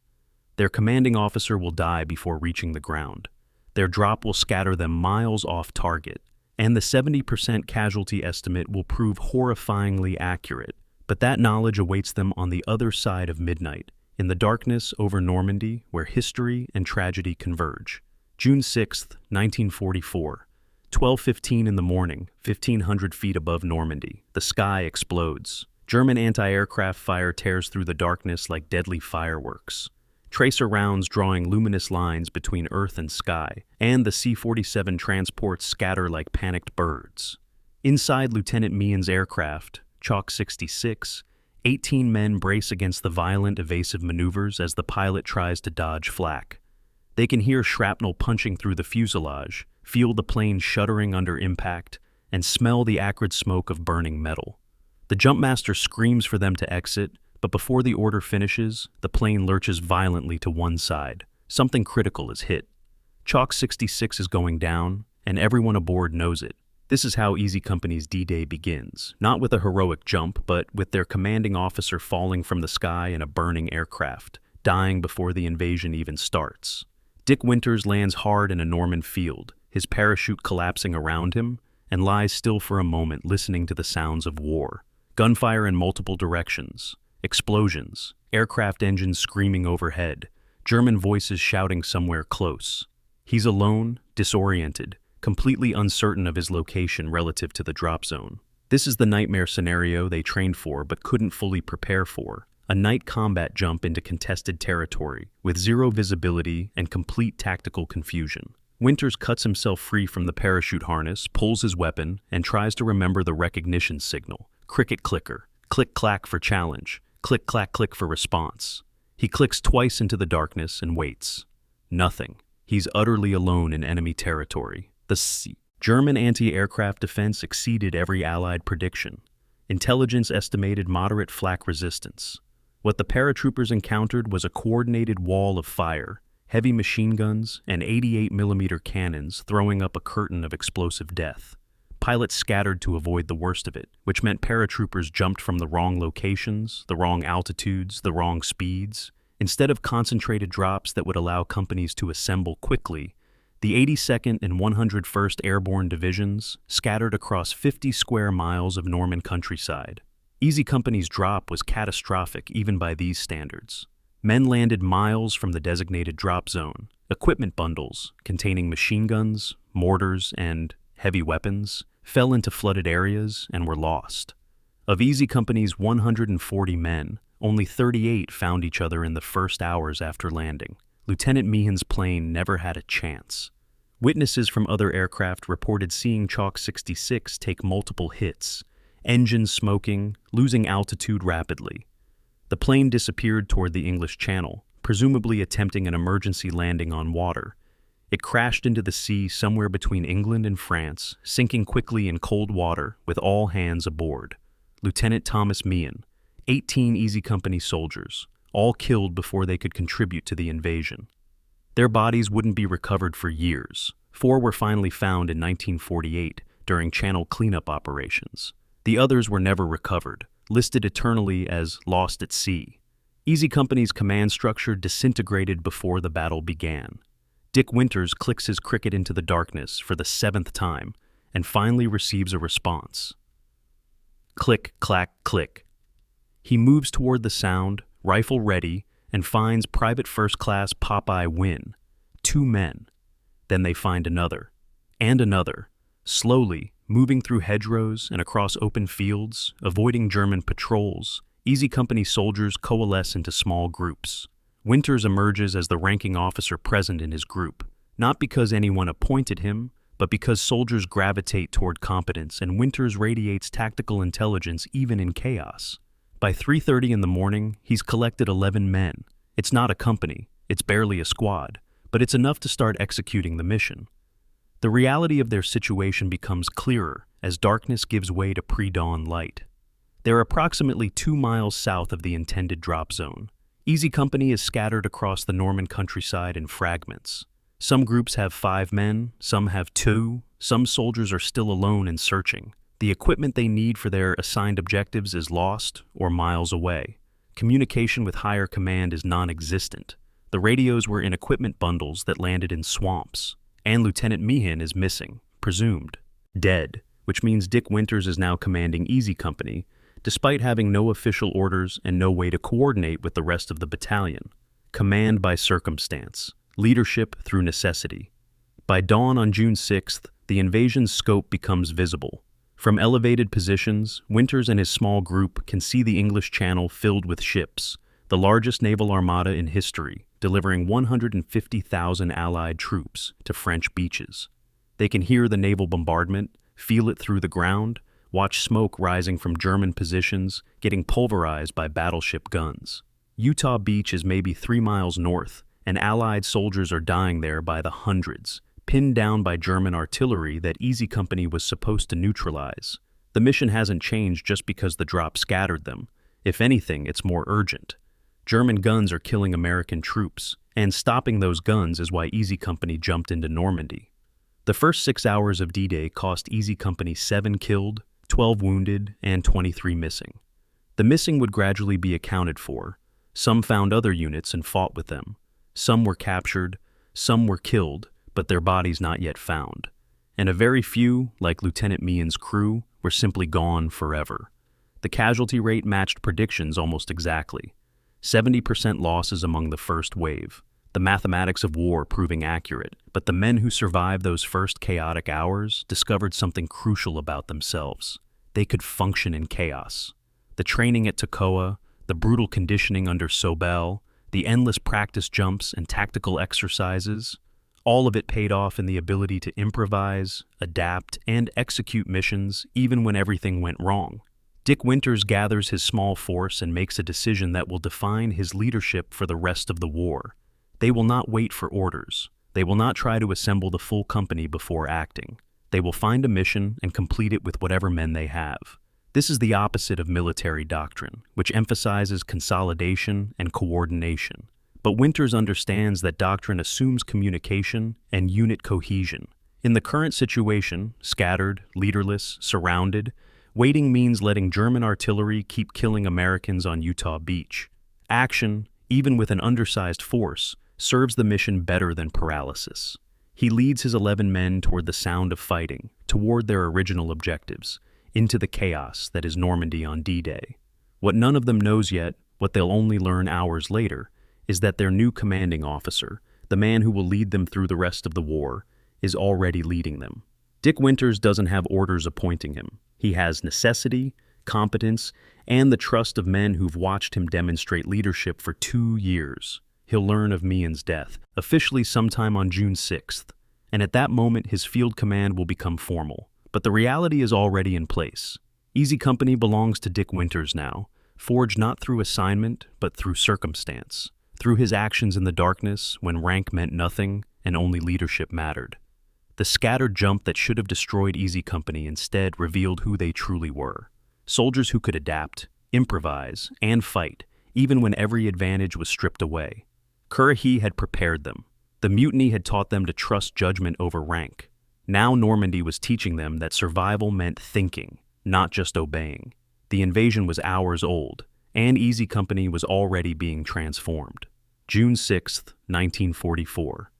Their commanding officer will die before reaching the ground. Their drop will scatter them miles off target, and the 70% casualty estimate will prove horrifyingly accurate. But that knowledge awaits them on the other side of midnight, in the darkness over Normandy, where history and tragedy converge. June 6th, 1944. 12:15 in the morning, 1,500 feet above Normandy. The sky explodes. German anti-aircraft fire tears through the darkness like deadly fireworks. Tracer rounds drawing luminous lines between earth and sky, and the C-47 transports scatter like panicked birds. Inside Lieutenant Meehan's aircraft, Chalk 66, 18 men brace against the violent, evasive maneuvers as the pilot tries to dodge flak. They can hear shrapnel punching through the fuselage, feel the plane shuddering under impact, and smell the acrid smoke of burning metal. The jumpmaster screams for them to exit, but before the order finishes, the plane lurches violently to one side. Something critical is hit. Chalk 66 is going down, and everyone aboard knows it. This is how Easy Company's D-Day begins, not with a heroic jump, but with their commanding officer falling from the sky in a burning aircraft, dying before the invasion even starts. Dick Winters lands hard in a Norman field, his parachute collapsing around him, and lies still for a moment listening to the sounds of war. Gunfire in multiple directions. Explosions, aircraft engines screaming overhead, German voices shouting somewhere close. He's alone, disoriented, completely uncertain of his location relative to the drop zone. This is the nightmare scenario they trained for but couldn't fully prepare for. A night combat jump into contested territory, with zero visibility and complete tactical confusion. Winters cuts himself free from the parachute harness, pulls his weapon, and tries to remember the recognition signal. Cricket clicker. Click-clack for challenge. Click-clack-click for response. He clicks twice into the darkness and waits. Nothing. He's utterly alone in enemy territory. The German anti-aircraft defense exceeded every Allied prediction. Intelligence estimated moderate flak resistance. What the paratroopers encountered was a coordinated wall of fire, heavy machine guns, and 88mm cannons throwing up a curtain of explosive death. Pilots scattered to avoid the worst of it, which meant paratroopers jumped from the wrong locations, the wrong altitudes, the wrong speeds. Instead of concentrated drops that would allow companies to assemble quickly, the 82nd and 101st Airborne Divisions scattered across 50 square miles of Norman countryside. Easy Company's drop was catastrophic even by these standards. Men landed miles from the designated drop zone. Equipment bundles, containing machine guns, mortars, and heavy weapons, fell into flooded areas and were lost. Of Easy Company's 140 men, only 38 found each other in the first hours after landing. Lieutenant Meehan's plane never had a chance. Witnesses from other aircraft reported seeing Chalk 66 take multiple hits, engines smoking, losing altitude rapidly. The plane disappeared toward the English Channel, presumably attempting an emergency landing on water. It crashed into the sea somewhere between England and France, sinking quickly in cold water with all hands aboard. Lieutenant Thomas Meehan, 18 Easy Company soldiers, all killed before they could contribute to the invasion. Their bodies wouldn't be recovered for years. 4 were finally found in 1948 during Channel cleanup operations. The others were never recovered, listed eternally as lost at sea. Easy Company's command structure disintegrated before the battle began. Dick Winters clicks his cricket into the darkness for the 7th time and finally receives a response. Click, clack, click. He moves toward the sound, rifle ready, and finds Private First Class Popeye Wynn. 2 men. Then they find another. And another. Slowly, moving through hedgerows and across open fields, avoiding German patrols, Easy Company soldiers coalesce into small groups. Winters emerges as the ranking officer present in his group, not because anyone appointed him, but because soldiers gravitate toward competence and Winters radiates tactical intelligence even in chaos. By 3:30 in the morning, he's collected 11 men. It's not a company, it's barely a squad, but it's enough to start executing the mission. The reality of their situation becomes clearer as darkness gives way to pre-dawn light. They're approximately 2 miles south of the intended drop zone. Easy Company is scattered across the Norman countryside in fragments. Some groups have 5 men, some have 2, some soldiers are still alone and searching. The equipment they need for their assigned objectives is lost or miles away. Communication with higher command is non-existent. The radios were in equipment bundles that landed in swamps. And Lieutenant Meehan is missing, presumed dead, which means Dick Winters is now commanding Easy Company, despite having no official orders and no way to coordinate with the rest of the battalion. Command by circumstance, leadership through necessity. By dawn on June 6th, the invasion's scope becomes visible. From elevated positions, Winters and his small group can see the English Channel filled with ships, the largest naval armada in history, delivering 150,000 Allied troops to French beaches. They can hear the naval bombardment, feel it through the ground, watch smoke rising from German positions, getting pulverized by battleship guns. Utah Beach is maybe 3 miles north, and Allied soldiers are dying there by the hundreds, pinned down by German artillery that Easy Company was supposed to neutralize. The mission hasn't changed just because the drop scattered them. If anything, it's more urgent. German guns are killing American troops, and stopping those guns is why Easy Company jumped into Normandy. The first 6 hours of D-Day cost Easy Company 7 killed, 12 wounded, and 23 missing. The missing would gradually be accounted for. Some found other units and fought with them. Some were captured, some were killed, but their bodies not yet found. And a very few, like Lieutenant Meehan's crew, were simply gone forever. The casualty rate matched predictions almost exactly. 70% losses among the first wave. The mathematics of war proving accurate, but the men who survived those first chaotic hours discovered something crucial about themselves. They could function in chaos. The training at Toccoa, the brutal conditioning under Sobel, the endless practice jumps and tactical exercises, all of it paid off in the ability to improvise, adapt, and execute missions even when everything went wrong. Dick Winters gathers his small force and makes a decision that will define his leadership for the rest of the war. They will not wait for orders. They will not try to assemble the full company before acting. They will find a mission and complete it with whatever men they have. This is the opposite of military doctrine, which emphasizes consolidation and coordination. But Winters understands that doctrine assumes communication and unit cohesion. In the current situation, scattered, leaderless, surrounded, waiting means letting German artillery keep killing Americans on Utah Beach. Action, even with an undersized force, serves the mission better than paralysis. He leads his 11 men toward the sound of fighting, toward their original objectives, into the chaos that is Normandy on D-Day. What none of them knows yet, what they'll only learn hours later, is that their new commanding officer, the man who will lead them through the rest of the war, is already leading them. Dick Winters doesn't have orders appointing him. He has necessity, competence, and the trust of men who've watched him demonstrate leadership for 2 years. He'll learn of Meehan's death, officially sometime on June 6th, and at that moment his field command will become formal. But the reality is already in place. Easy Company belongs to Dick Winters now, forged not through assignment, but through circumstance, through his actions in the darkness when rank meant nothing and only leadership mattered. The scattered jump that should have destroyed Easy Company instead revealed who they truly were. Soldiers who could adapt, improvise, and fight, even when every advantage was stripped away. Currahee had prepared them. The mutiny had taught them to trust judgment over rank. Now Normandy was teaching them that survival meant thinking, not just obeying. The invasion was hours old, and Easy Company was already being transformed. June 6th, 1944.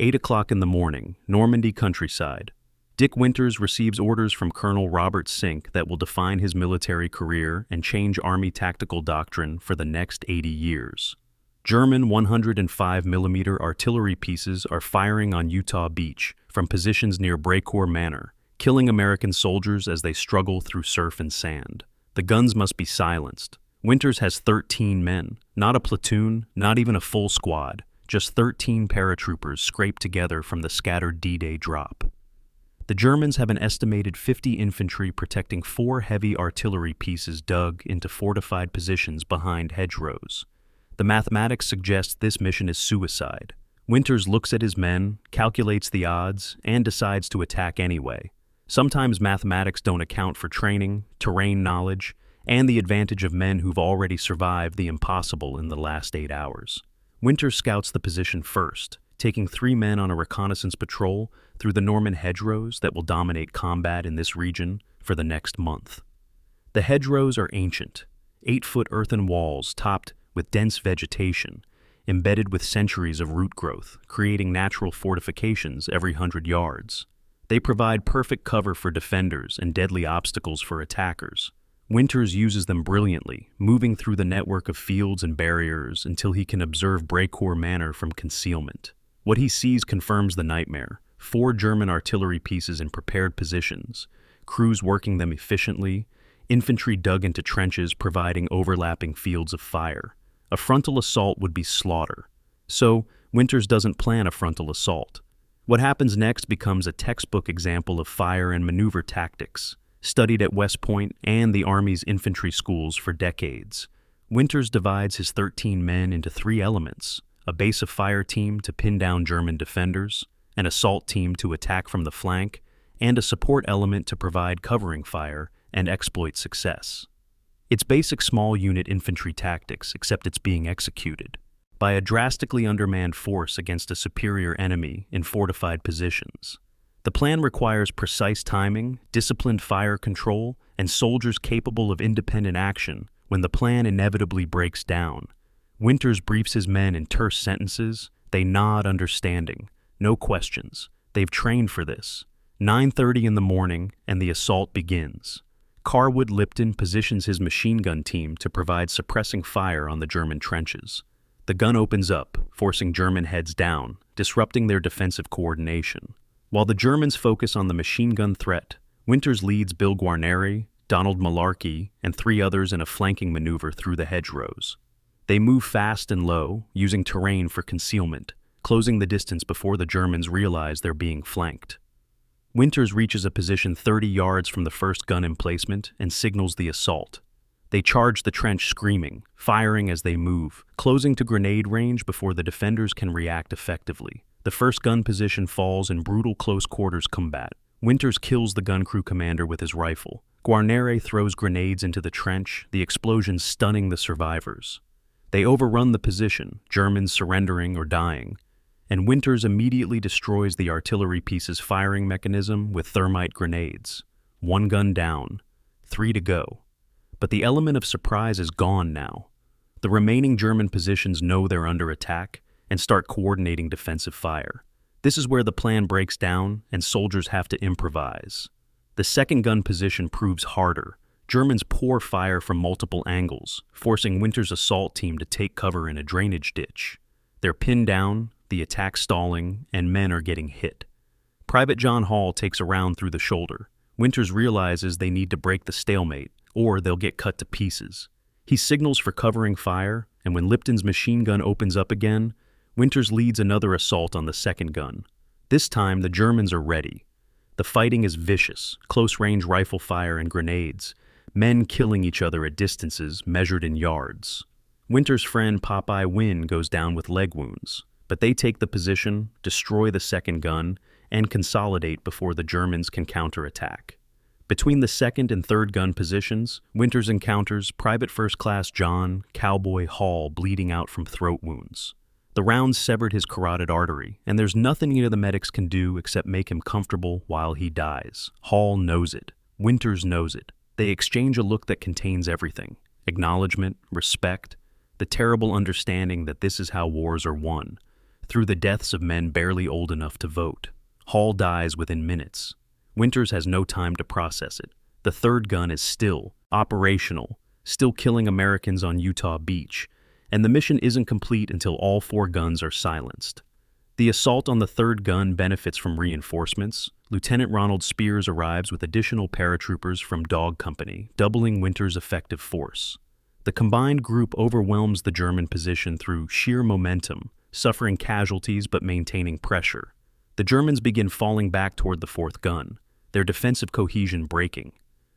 8 o'clock in the morning, Normandy countryside. Dick Winters receives orders from Colonel Robert Sink that will define his military career and change Army tactical doctrine for the next 80 years. German 105mm artillery pieces are firing on Utah Beach from positions near Brecourt Manor, killing American soldiers as they struggle through surf and sand. The guns must be silenced. Winters has 13 men, not a platoon, not even a full squad, just 13 paratroopers scraped together from the scattered D-Day drop. The Germans have an estimated 50 infantry protecting 4 heavy artillery pieces dug into fortified positions behind Hedgerows. The mathematics suggest this mission is suicide. Winters looks at his men, calculates the odds, and decides to attack anyway. Sometimes mathematics don't account for training, terrain knowledge, and the advantage of men who've already survived the impossible in the last 8 hours. Winters scouts the position first, taking 3 men on a reconnaissance patrol through the Norman hedgerows that will dominate combat in this region for the next month. The hedgerows are ancient, 8-foot earthen walls topped with dense vegetation, embedded with centuries of root growth, creating natural fortifications every 100 yards. They provide perfect cover for defenders and deadly obstacles for attackers. Winters uses them brilliantly, moving through the network of fields and barriers until he can observe Brecourt Manor from concealment. What he sees confirms the nightmare: 4 German artillery pieces in prepared positions, crews working them efficiently, infantry dug into trenches providing overlapping fields of fire. A frontal assault would be slaughter. So, Winters doesn't plan a frontal assault. What happens next becomes a textbook example of fire and maneuver tactics, studied at West Point and the Army's infantry schools for decades. Winters divides his 13 men into 3 elements: a base of fire team to pin down German defenders, an assault team to attack from the flank, and a support element to provide covering fire and exploit success. It's basic small unit infantry tactics, except it's being executed by a drastically undermanned force against a superior enemy in fortified positions. The plan requires precise timing, disciplined fire control, and soldiers capable of independent action when the plan inevitably breaks down. Winters briefs his men in terse sentences. They nod understanding. No questions. They've trained for this. 9:30 in the morning, and the assault begins. Carwood Lipton positions his machine gun team to provide suppressing fire on the German trenches. The gun opens up, forcing German heads down, disrupting their defensive coordination. While the Germans focus on the machine gun threat, Winters leads Bill Guarneri, Donald Malarkey, and 3 others in a flanking maneuver through the hedgerows. They move fast and low, using terrain for concealment, closing the distance before the Germans realize they're being flanked. Winters reaches a position 30 yards from the first gun emplacement and signals the assault. They charge the trench screaming, firing as they move, closing to grenade range before the defenders can react effectively. The first gun position falls in brutal close-quarters combat. Winters kills the gun crew commander with his rifle. Guarneri throws grenades into the trench, the explosions stunning the survivors. They overrun the position, Germans surrendering or dying, and Winters immediately destroys the artillery piece's firing mechanism with thermite grenades. 1 gun down, 3 to go. But the element of surprise is gone now. The remaining German positions know they're under attack and start coordinating defensive fire. This is where the plan breaks down and soldiers have to improvise. The second gun position proves harder. Germans pour fire from multiple angles, forcing Winters' assault team to take cover in a drainage ditch. They're pinned down, the attack stalling, and men are getting hit. Private John Hall takes a round through the shoulder. Winters realizes they need to break the stalemate, or they'll get cut to pieces. He signals for covering fire, and when Lipton's machine gun opens up again, Winters leads another assault on the second gun. This time, the Germans are ready. The fighting is vicious, close-range rifle fire and grenades, men killing each other at distances measured in yards. Winters' friend Popeye Wynn goes down with leg wounds, but they take the position, destroy the second gun, and consolidate before the Germans can counterattack. Between the second and third gun positions, Winters encounters Private First Class John Cowboy Hall bleeding out from throat wounds. The round severed his carotid artery, and there's nothing either the medics can do except make him comfortable while he dies. Hall knows it. Winters knows it. They exchange a look that contains everything: acknowledgement, respect, the terrible understanding that this is how wars are won, through the deaths of men barely old enough to vote. Hall dies within minutes. Winters has no time to process it. The third gun is still operational, still killing Americans on Utah Beach, and the mission isn't complete until all 4 guns are silenced. The assault on the third gun benefits from reinforcements. Lieutenant Ronald Spears arrives with additional paratroopers from Dog Company, doubling Winters' effective force. The combined group overwhelms the German position through sheer momentum, suffering casualties but maintaining pressure. The Germans begin falling back toward the fourth gun, their defensive cohesion breaking.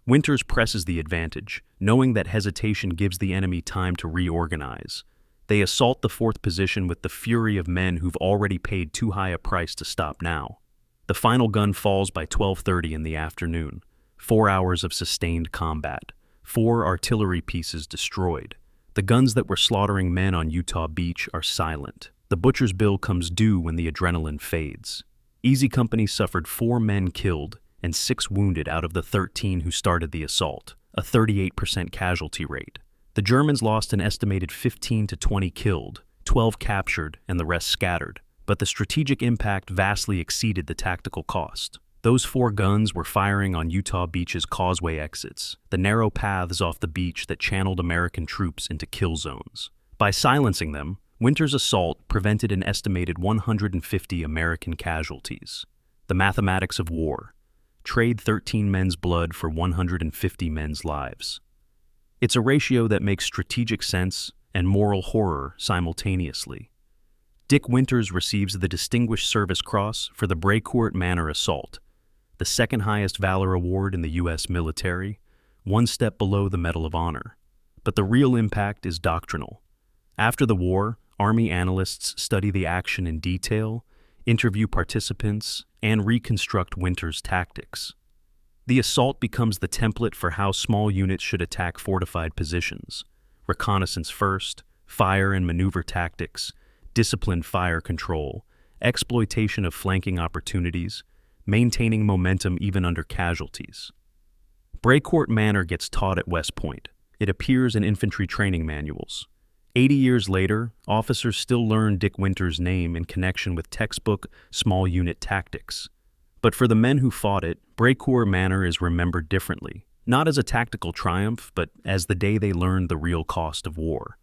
Winters presses the advantage, knowing that hesitation gives the enemy time to reorganize. They assault the fourth position with the fury of men who've already paid too high a price to stop now. The final gun falls by 12:30 in the afternoon. 4 hours of sustained combat. 4 artillery pieces destroyed. The guns that were slaughtering men on Utah Beach are silent. The butcher's bill comes due when the adrenaline fades. Easy Company suffered 4 men killed and 6 wounded out of the 13 who started the assault, a 38% casualty rate. The Germans lost an estimated 15 to 20 killed, 12 captured, and the rest scattered, but the strategic impact vastly exceeded the tactical cost. Those 4 guns were firing on Utah Beach's causeway exits, the narrow paths off the beach that channeled American troops into kill zones. By silencing them, Winters' assault prevented an estimated 150 American casualties. The mathematics of war. trade 13 men's blood for 150 men's lives. It's a ratio that makes strategic sense and moral horror simultaneously. Dick Winters receives the Distinguished Service Cross for the Brecourt Manor Assault, the second highest valor award in the U.S. military, one step below the Medal of Honor. But the real impact is doctrinal. After the war, Army analysts study the action in detail, interview participants, and reconstruct Winters' tactics. The assault becomes the template for how small units should attack fortified positions: reconnaissance first, fire and maneuver tactics, disciplined fire control, exploitation of flanking opportunities, maintaining momentum even under casualties. Brecourt Manor gets taught at West Point. It appears in infantry training manuals. 80 years later, officers still learn Dick Winters' name in connection with textbook small unit tactics. But for the men who fought it, Brecourt Manor is remembered differently, not as a tactical triumph, but as the day they learned the real cost of war.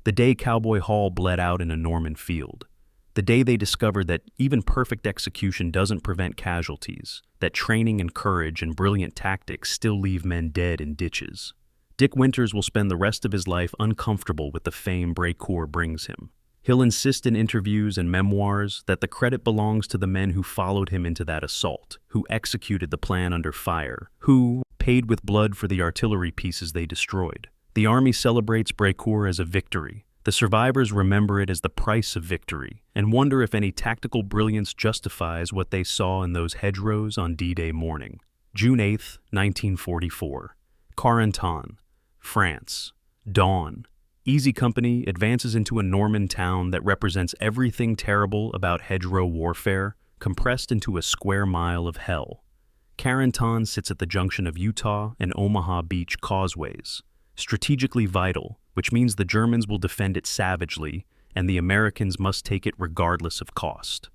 The day Cowboy Hall bled out in a Norman field. The day they discovered that even perfect execution doesn't prevent casualties, that training and courage and brilliant tactics still leave men dead in ditches. Dick Winters will spend the rest of his life uncomfortable with the fame Brecourt brings him. He'll insist in interviews and memoirs that the credit belongs to the men who followed him into that assault, who executed the plan under fire, who paid with blood for the artillery pieces they destroyed. The Army celebrates Brecourt as a victory. The survivors remember it as the price of victory and wonder if any tactical brilliance justifies what they saw in those hedgerows on D-Day morning. June 8, 1944. Carentan, France. Dawn. Easy Company advances into a Norman town that represents everything terrible about hedgerow warfare, compressed into a square mile of hell. Carentan sits at the junction of Utah and Omaha Beach causeways, strategically vital, which means the Germans will defend it savagely, and the Americans must take it regardless of cost.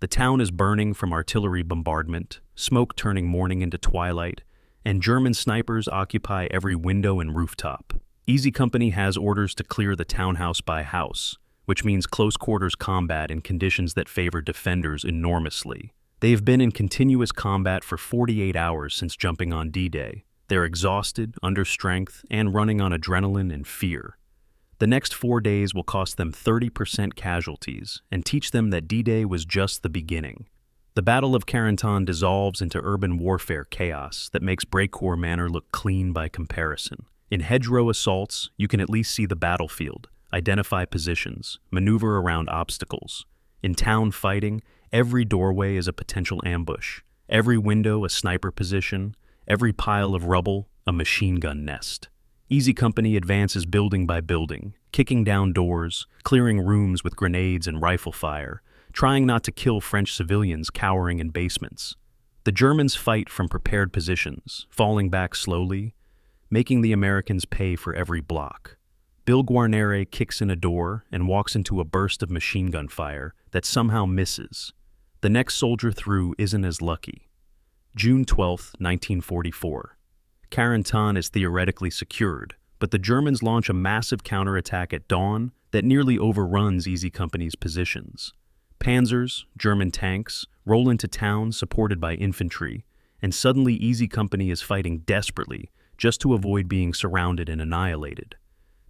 The town is burning from artillery bombardment, smoke turning morning into twilight, and German snipers occupy every window and rooftop. Easy Company has orders to clear the townhouse by house, which means close-quarters combat in conditions that favor defenders enormously. They have been in continuous combat for 48 hours since jumping on D-Day. They're exhausted, under strength, and running on adrenaline and fear. The next 4 days will cost them 30% casualties and teach them that D-Day was just the beginning. The Battle of Carentan dissolves into urban warfare chaos that makes Brecourt Manor look clean by comparison. In hedgerow assaults, you can at least see the battlefield, identify positions, maneuver around obstacles. In town fighting, every doorway is a potential ambush, every window a sniper position, every pile of rubble a machine gun nest. Easy Company advances building by building, kicking down doors, clearing rooms with grenades and rifle fire, trying not to kill French civilians cowering in basements. The Germans fight from prepared positions, falling back slowly, making the Americans pay for every block. Bill Guarnere kicks in a door and walks into a burst of machine gun fire that somehow misses. The next soldier through isn't as lucky. June 12, 1944. Carentan is theoretically secured, but the Germans launch a massive counterattack at dawn that nearly overruns Easy Company's positions. Panzers, German tanks, roll into town supported by infantry, and suddenly Easy Company is fighting desperately just to avoid being surrounded and annihilated.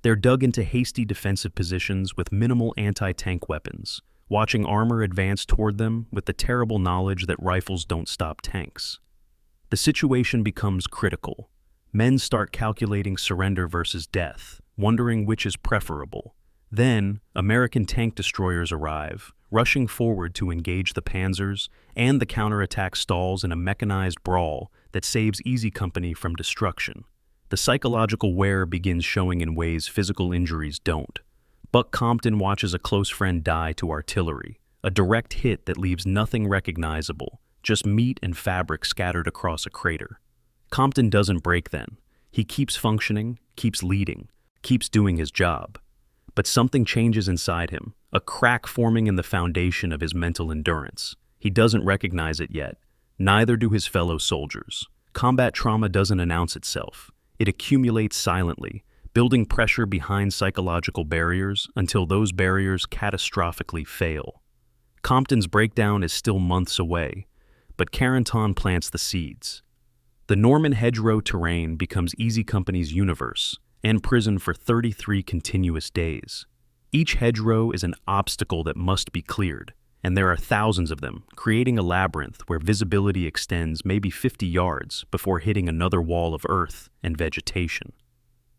They're dug into hasty defensive positions with minimal anti-tank weapons, watching armor advance toward them with the terrible knowledge that rifles don't stop tanks. The situation becomes critical. Men start calculating surrender versus death, wondering which is preferable. Then, American tank destroyers arrive, rushing forward to engage the panzers, and the counterattack stalls in a mechanized brawl that saves Easy Company from destruction. The psychological wear begins showing in ways physical injuries don't. Buck Compton watches a close friend die to artillery, a direct hit that leaves nothing recognizable, just meat and fabric scattered across a crater. Compton doesn't break then. He keeps functioning, keeps leading, keeps doing his job. But something changes inside him, a crack forming in the foundation of his mental endurance. He doesn't recognize it yet. Neither do his fellow soldiers. Combat trauma doesn't announce itself. It accumulates silently, building pressure behind psychological barriers until those barriers catastrophically fail. Compton's breakdown is still months away, but Carentan plants the seeds. The Norman hedgerow terrain becomes Easy Company's universe and prison for 33 continuous days. Each hedgerow is an obstacle that must be cleared, and there are thousands of them, creating a labyrinth where visibility extends maybe 50 yards before hitting another wall of earth and vegetation.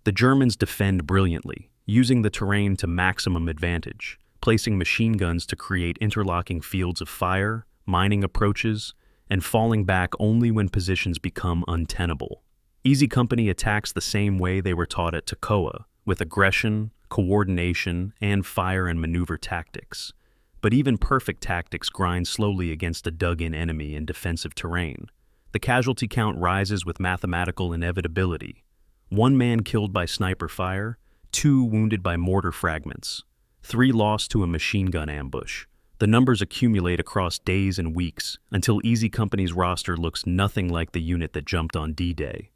The Germans defend brilliantly, using the terrain to maximum advantage, placing machine guns to create interlocking fields of fire, mining approaches, and falling back only when positions become untenable. Easy Company attacks the same way they were taught at Toccoa, with aggression, coordination, and fire and maneuver tactics. But even perfect tactics grind slowly against a dug-in enemy in defensive terrain. The casualty count rises with mathematical inevitability. 1 man killed by sniper fire, 2 wounded by mortar fragments, 3 lost to a machine gun ambush. The numbers accumulate across days and weeks until Easy Company's roster looks nothing like the unit that jumped on D-Day.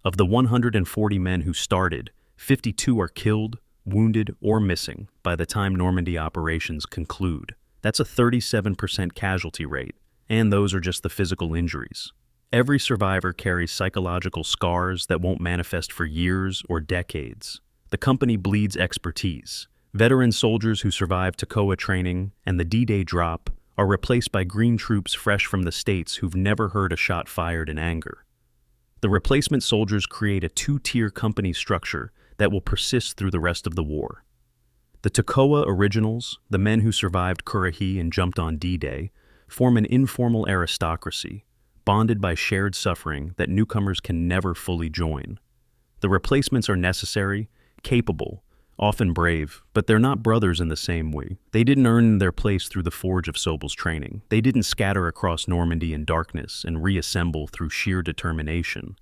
Of the 140 men who started, 52 are killed, wounded, or missing by the time Normandy operations conclude. That's a 37% casualty rate, and those are just the physical injuries. Every survivor carries psychological scars that won't manifest for years or decades. The company bleeds expertise. Veteran soldiers who survived Toccoa training and the D-Day drop are replaced by green troops fresh from the States who've never heard a shot fired in anger. The replacement soldiers create a 2-tier company structure that will persist through the rest of the war. The Toccoa originals, the men who survived Currahee and jumped on D-Day, form an informal aristocracy, bonded by shared suffering that newcomers can never fully join. The replacements are necessary, capable, often brave, but they're not brothers in the same way. They didn't earn their place through the forge of Sobel's training. They didn't scatter across Normandy in darkness and reassemble through sheer determination.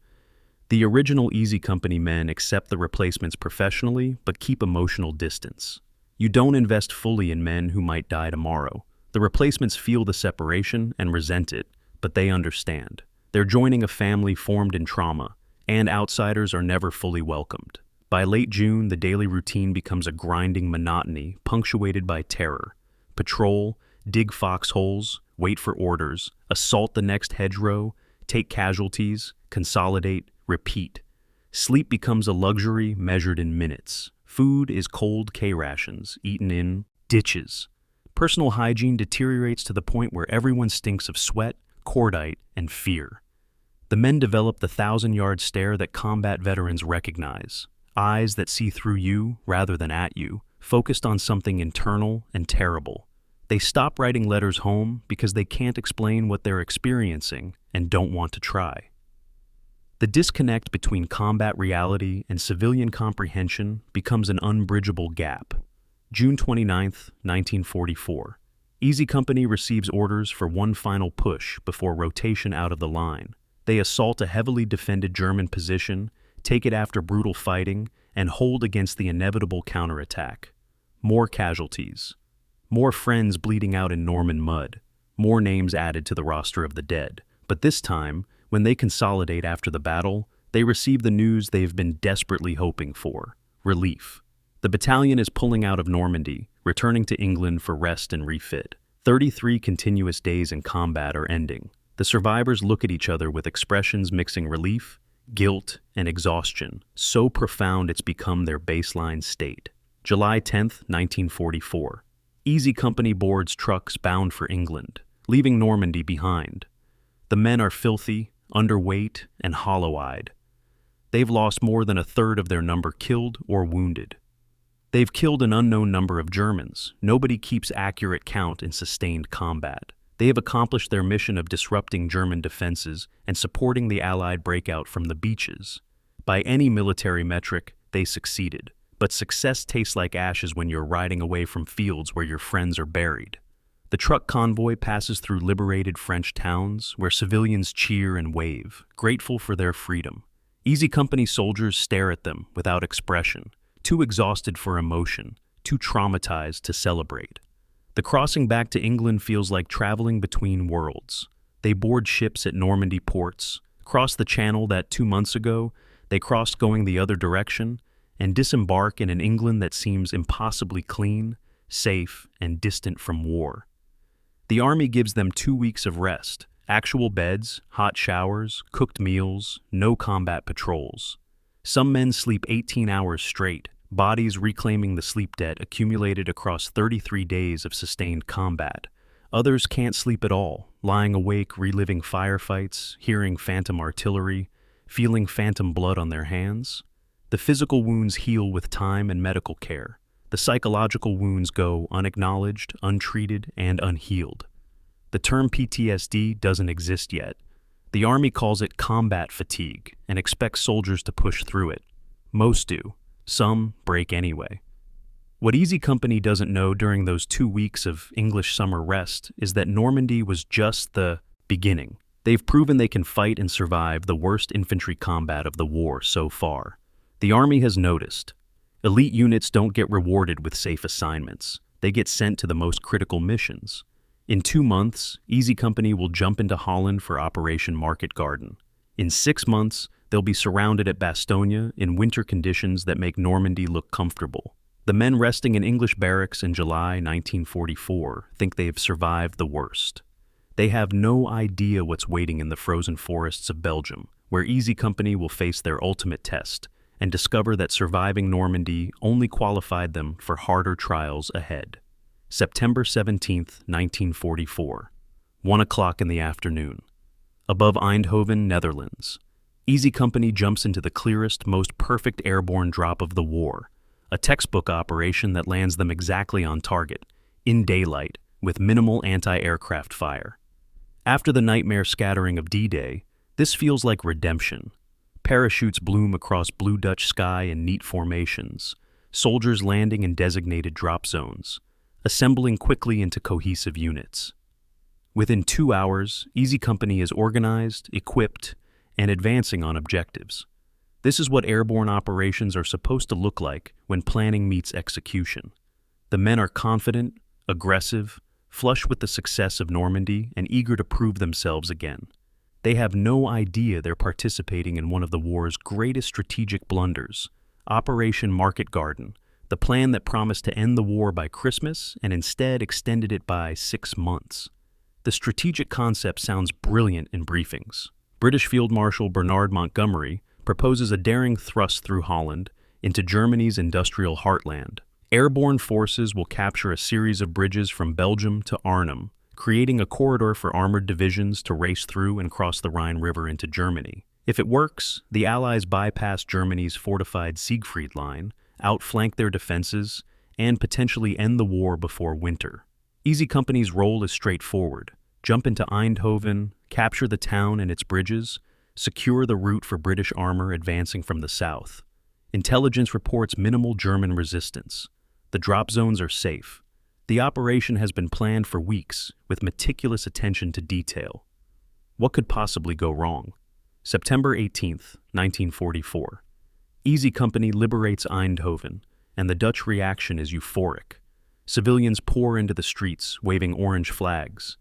The original Easy Company men accept the replacements professionally, but keep emotional distance. You don't invest fully in men who might die tomorrow. The replacements feel the separation and resent it, but they understand. They're joining a family formed in trauma, and outsiders are never fully welcomed. By late June, the daily routine becomes a grinding monotony punctuated by terror. Patrol, dig foxholes, wait for orders, assault the next hedgerow, take casualties, consolidate, repeat. Sleep becomes a luxury measured in minutes. Food is cold K-rations, eaten in ditches. Personal hygiene deteriorates to the point where everyone stinks of sweat, cordite, and fear. The men develop the 1,000-yard stare that combat veterans recognize. Eyes that see through you rather than at you, focused on something internal and terrible. They stop writing letters home because they can't explain what they're experiencing and don't want to try. The disconnect between combat reality and civilian comprehension becomes an unbridgeable gap. June 29, 1944. Easy Company receives orders for one final push before rotation out of the line. They assault a heavily defended German position, take it after brutal fighting, and hold against the inevitable counterattack. More casualties. More friends bleeding out in Norman mud. More names added to the roster of the dead. But this time, when they consolidate after the battle, they receive the news they've been desperately hoping for: relief. The battalion is pulling out of Normandy, returning to England for rest and refit. 33 continuous days in combat are ending. The survivors look at each other with expressions mixing relief, guilt, and exhaustion, so profound it's become their baseline state. July 10, 1944. Easy Company boards trucks bound for England, leaving Normandy behind. The men are filthy, underweight, and hollow-eyed. They've lost more than a third of their number killed or wounded. They've killed an unknown number of Germans. Nobody keeps accurate count in sustained combat. They have accomplished their mission of disrupting German defenses and supporting the Allied breakout from the beaches. By any military metric, they succeeded. But success tastes like ashes when you're riding away from fields where your friends are buried. The truck convoy passes through liberated French towns where civilians cheer and wave, grateful for their freedom. Easy Company soldiers stare at them without expression, too exhausted for emotion, too traumatized to celebrate. The crossing back to England feels like traveling between worlds. They board ships at Normandy ports, cross the channel that 2 months ago they crossed going the other direction, and disembark in an England that seems impossibly clean, safe, and distant from war. The army gives them 2 weeks of rest, Actual beds, hot showers, cooked meals, no combat patrols. Some men sleep 18 hours straight, bodies reclaiming the sleep debt accumulated across 33 days of sustained combat. Others can't sleep at all, lying awake reliving firefights, hearing phantom artillery, feeling phantom blood on their hands. The physical wounds heal with time and medical care. The psychological wounds go unacknowledged, untreated, and unhealed. The term PTSD doesn't exist yet. The Army calls it combat fatigue and expects soldiers to push through it. Most do. Some break anyway. What Easy Company doesn't know during those 2 weeks of English summer rest is that Normandy was just the beginning. They've proven they can fight and survive the worst infantry combat of the war so far. The Army has noticed. Elite units don't get rewarded with safe assignments. They get sent to the most critical missions. In 2 months, Easy Company will jump into Holland for Operation Market Garden. In 6 months, they'll be surrounded at Bastogne in winter conditions that make Normandy look comfortable. The men resting in English barracks in July 1944 think they have survived the worst. They have no idea what's waiting in the frozen forests of Belgium, where Easy Company will face their ultimate test and discover that surviving Normandy only qualified them for harder trials ahead. September 17, 1944, 1 o'clock in the afternoon. Above Eindhoven, Netherlands, Easy Company jumps into the clearest, most perfect airborne drop of the war, a textbook operation that lands them exactly on target, in daylight, with minimal anti-aircraft fire. After the nightmare scattering of D-Day, this feels like redemption. Parachutes bloom across blue Dutch sky in neat formations, soldiers landing in designated drop zones, assembling quickly into cohesive units. Within 2 hours, Easy Company is organized, equipped, and advancing on objectives. This is what airborne operations are supposed to look like when planning meets execution. The men are confident, aggressive, flush with the success of Normandy, and eager to prove themselves again. They have no idea they're participating in one of the war's greatest strategic blunders, Operation Market Garden, the plan that promised to end the war by Christmas and instead extended it by 6 months. The strategic concept sounds brilliant in briefings. British Field Marshal Bernard Montgomery proposes a daring thrust through Holland into Germany's industrial heartland. Airborne forces will capture a series of bridges from Belgium to Arnhem, creating a corridor for armored divisions to race through and cross the Rhine River into Germany. If it works, the Allies bypass Germany's fortified Siegfried Line, outflank their defenses, and potentially end the war before winter. Easy Company's role is straightforward. Jump into Eindhoven, capture the town and its bridges, secure the route for British armor advancing from the south. Intelligence reports minimal German resistance. The drop zones are safe. The operation has been planned for weeks, with meticulous attention to detail. What could possibly go wrong? September 18, 1944. Easy Company liberates Eindhoven, and the Dutch reaction is euphoric. Civilians pour into the streets, waving orange flags,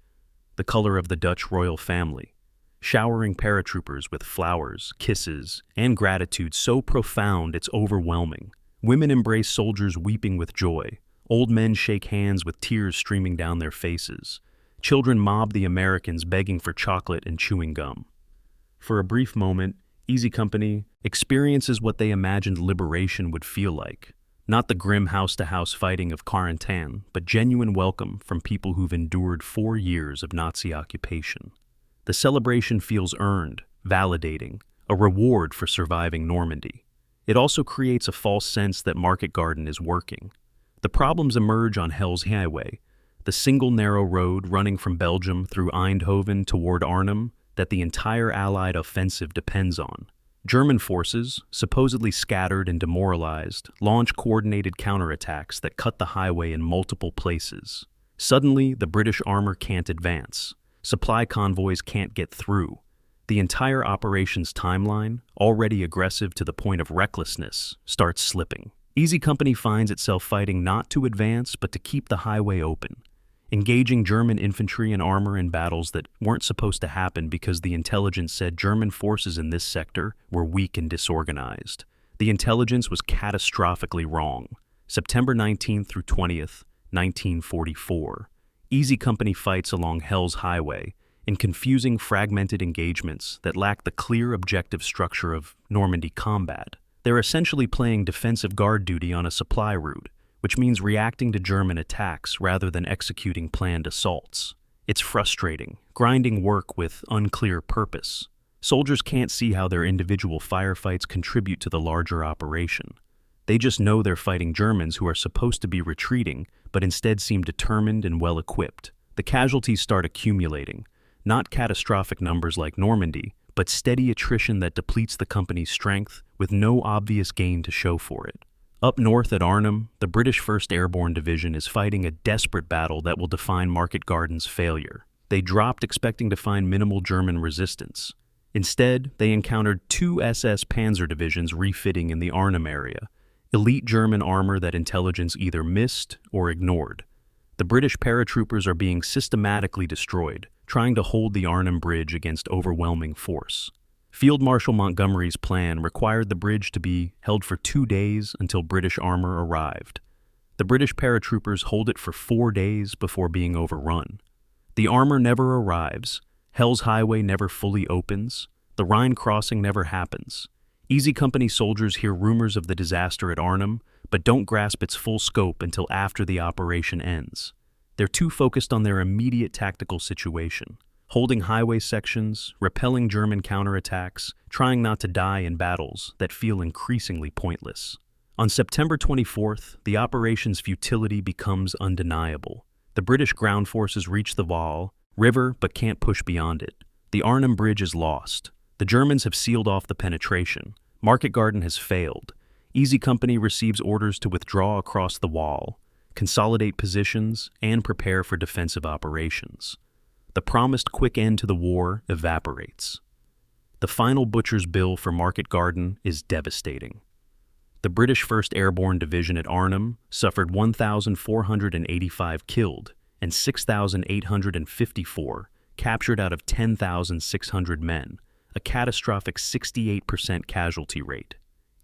the color of the Dutch royal family, showering paratroopers with flowers, kisses, and gratitude so profound it's overwhelming. Women embrace soldiers weeping with joy. Old men shake hands with tears streaming down their faces. Children mob the Americans begging for chocolate and chewing gum. For a brief moment, Easy Company experiences what they imagined liberation would feel like. Not the grim house-to-house fighting of Carentan, but genuine welcome from people who've endured 4 years of Nazi occupation. The celebration feels earned, validating, a reward for surviving Normandy. It also creates a false sense that Market Garden is working. The problems emerge on Hell's Highway, the single narrow road running from Belgium through Eindhoven toward Arnhem that the entire Allied offensive depends on. German forces, supposedly scattered and demoralized, launch coordinated counterattacks that cut the highway in multiple places. Suddenly, the British armor can't advance. Supply convoys can't get through. The entire operation's timeline, already aggressive to the point of recklessness, starts slipping. Easy Company finds itself fighting not to advance, but to keep the highway open, engaging German infantry and armor in battles that weren't supposed to happen because the intelligence said German forces in this sector were weak and disorganized. The intelligence was catastrophically wrong. September 19th through 20th, 1944. Easy Company fights along Hell's Highway, in confusing, fragmented engagements that lack the clear objective structure of Normandy combat. They're essentially playing defensive guard duty on a supply route, which means reacting to German attacks rather than executing planned assaults. It's frustrating, grinding work with unclear purpose. Soldiers can't see how their individual firefights contribute to the larger operation. They just know they're fighting Germans who are supposed to be retreating, but instead seem determined and well-equipped. The casualties start accumulating, not catastrophic numbers like Normandy, but steady attrition that depletes the company's strength with no obvious gain to show for it. Up north at Arnhem, the British 1st Airborne Division is fighting a desperate battle that will define Market Garden's failure. They dropped expecting to find minimal German resistance. Instead, they encountered two SS Panzer divisions refitting in the Arnhem area, elite German armor that intelligence either missed or ignored. The British paratroopers are being systematically destroyed, trying to hold the Arnhem Bridge against overwhelming force. Field Marshal Montgomery's plan required the bridge to be held for 2 days until British armor arrived. The British paratroopers hold it for 4 days before being overrun. The armor never arrives, Hell's Highway never fully opens, the Rhine crossing never happens. Easy Company soldiers hear rumors of the disaster at Arnhem, but don't grasp its full scope until after the operation ends. They're too focused on their immediate tactical situation, holding highway sections, repelling German counterattacks, trying not to die in battles that feel increasingly pointless. On September 24th, the operation's futility becomes undeniable. The British ground forces reach the Waal River but can't push beyond it. The Arnhem Bridge is lost. The Germans have sealed off the penetration. Market Garden has failed. Easy Company receives orders to withdraw across the Waal, consolidate positions, and prepare for defensive operations. The promised quick end to the war evaporates. The final butcher's bill for Market Garden is devastating. The British 1st Airborne Division at Arnhem suffered 1,485 killed and 6,854 captured out of 10,600 men, a catastrophic 68% casualty rate.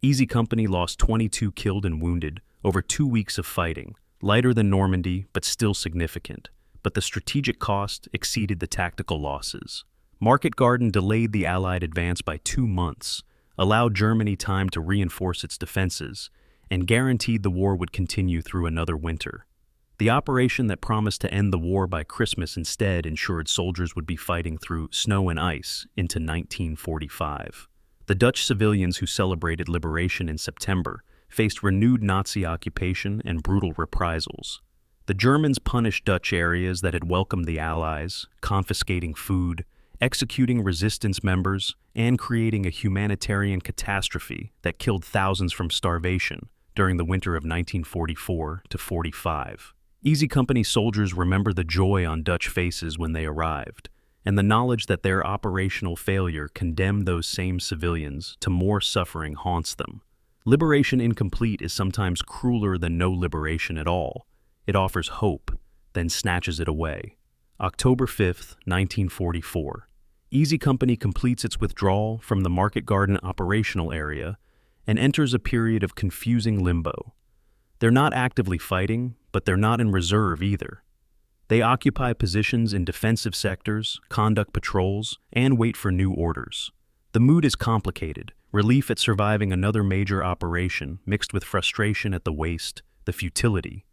Easy Company lost 22 killed and wounded over 2 weeks of fighting, lighter than Normandy but still significant. But the strategic cost exceeded the tactical losses. Market Garden delayed the Allied advance by 2 months, allowed Germany time to reinforce its defenses, and guaranteed the war would continue through another winter. The operation that promised to end the war by Christmas instead ensured soldiers would be fighting through snow and ice into 1945. The Dutch civilians who celebrated liberation in September faced renewed Nazi occupation and brutal reprisals. The Germans punished Dutch areas that had welcomed the Allies, confiscating food, executing resistance members, and creating a humanitarian catastrophe that killed thousands from starvation during the winter of 1944 to 45. Easy Company soldiers remember the joy on Dutch faces when they arrived, and the knowledge that their operational failure condemned those same civilians to more suffering haunts them. Liberation incomplete is sometimes crueler than no liberation at all. It offers hope, then snatches it away. October 5th, 1944. Easy Company completes its withdrawal from the Market Garden operational area and enters a period of confusing limbo. They're not actively fighting, but they're not in reserve either. They occupy positions in defensive sectors, conduct patrols, and wait for new orders. The mood is complicated, relief at surviving another major operation mixed with frustration at the waste, the futility,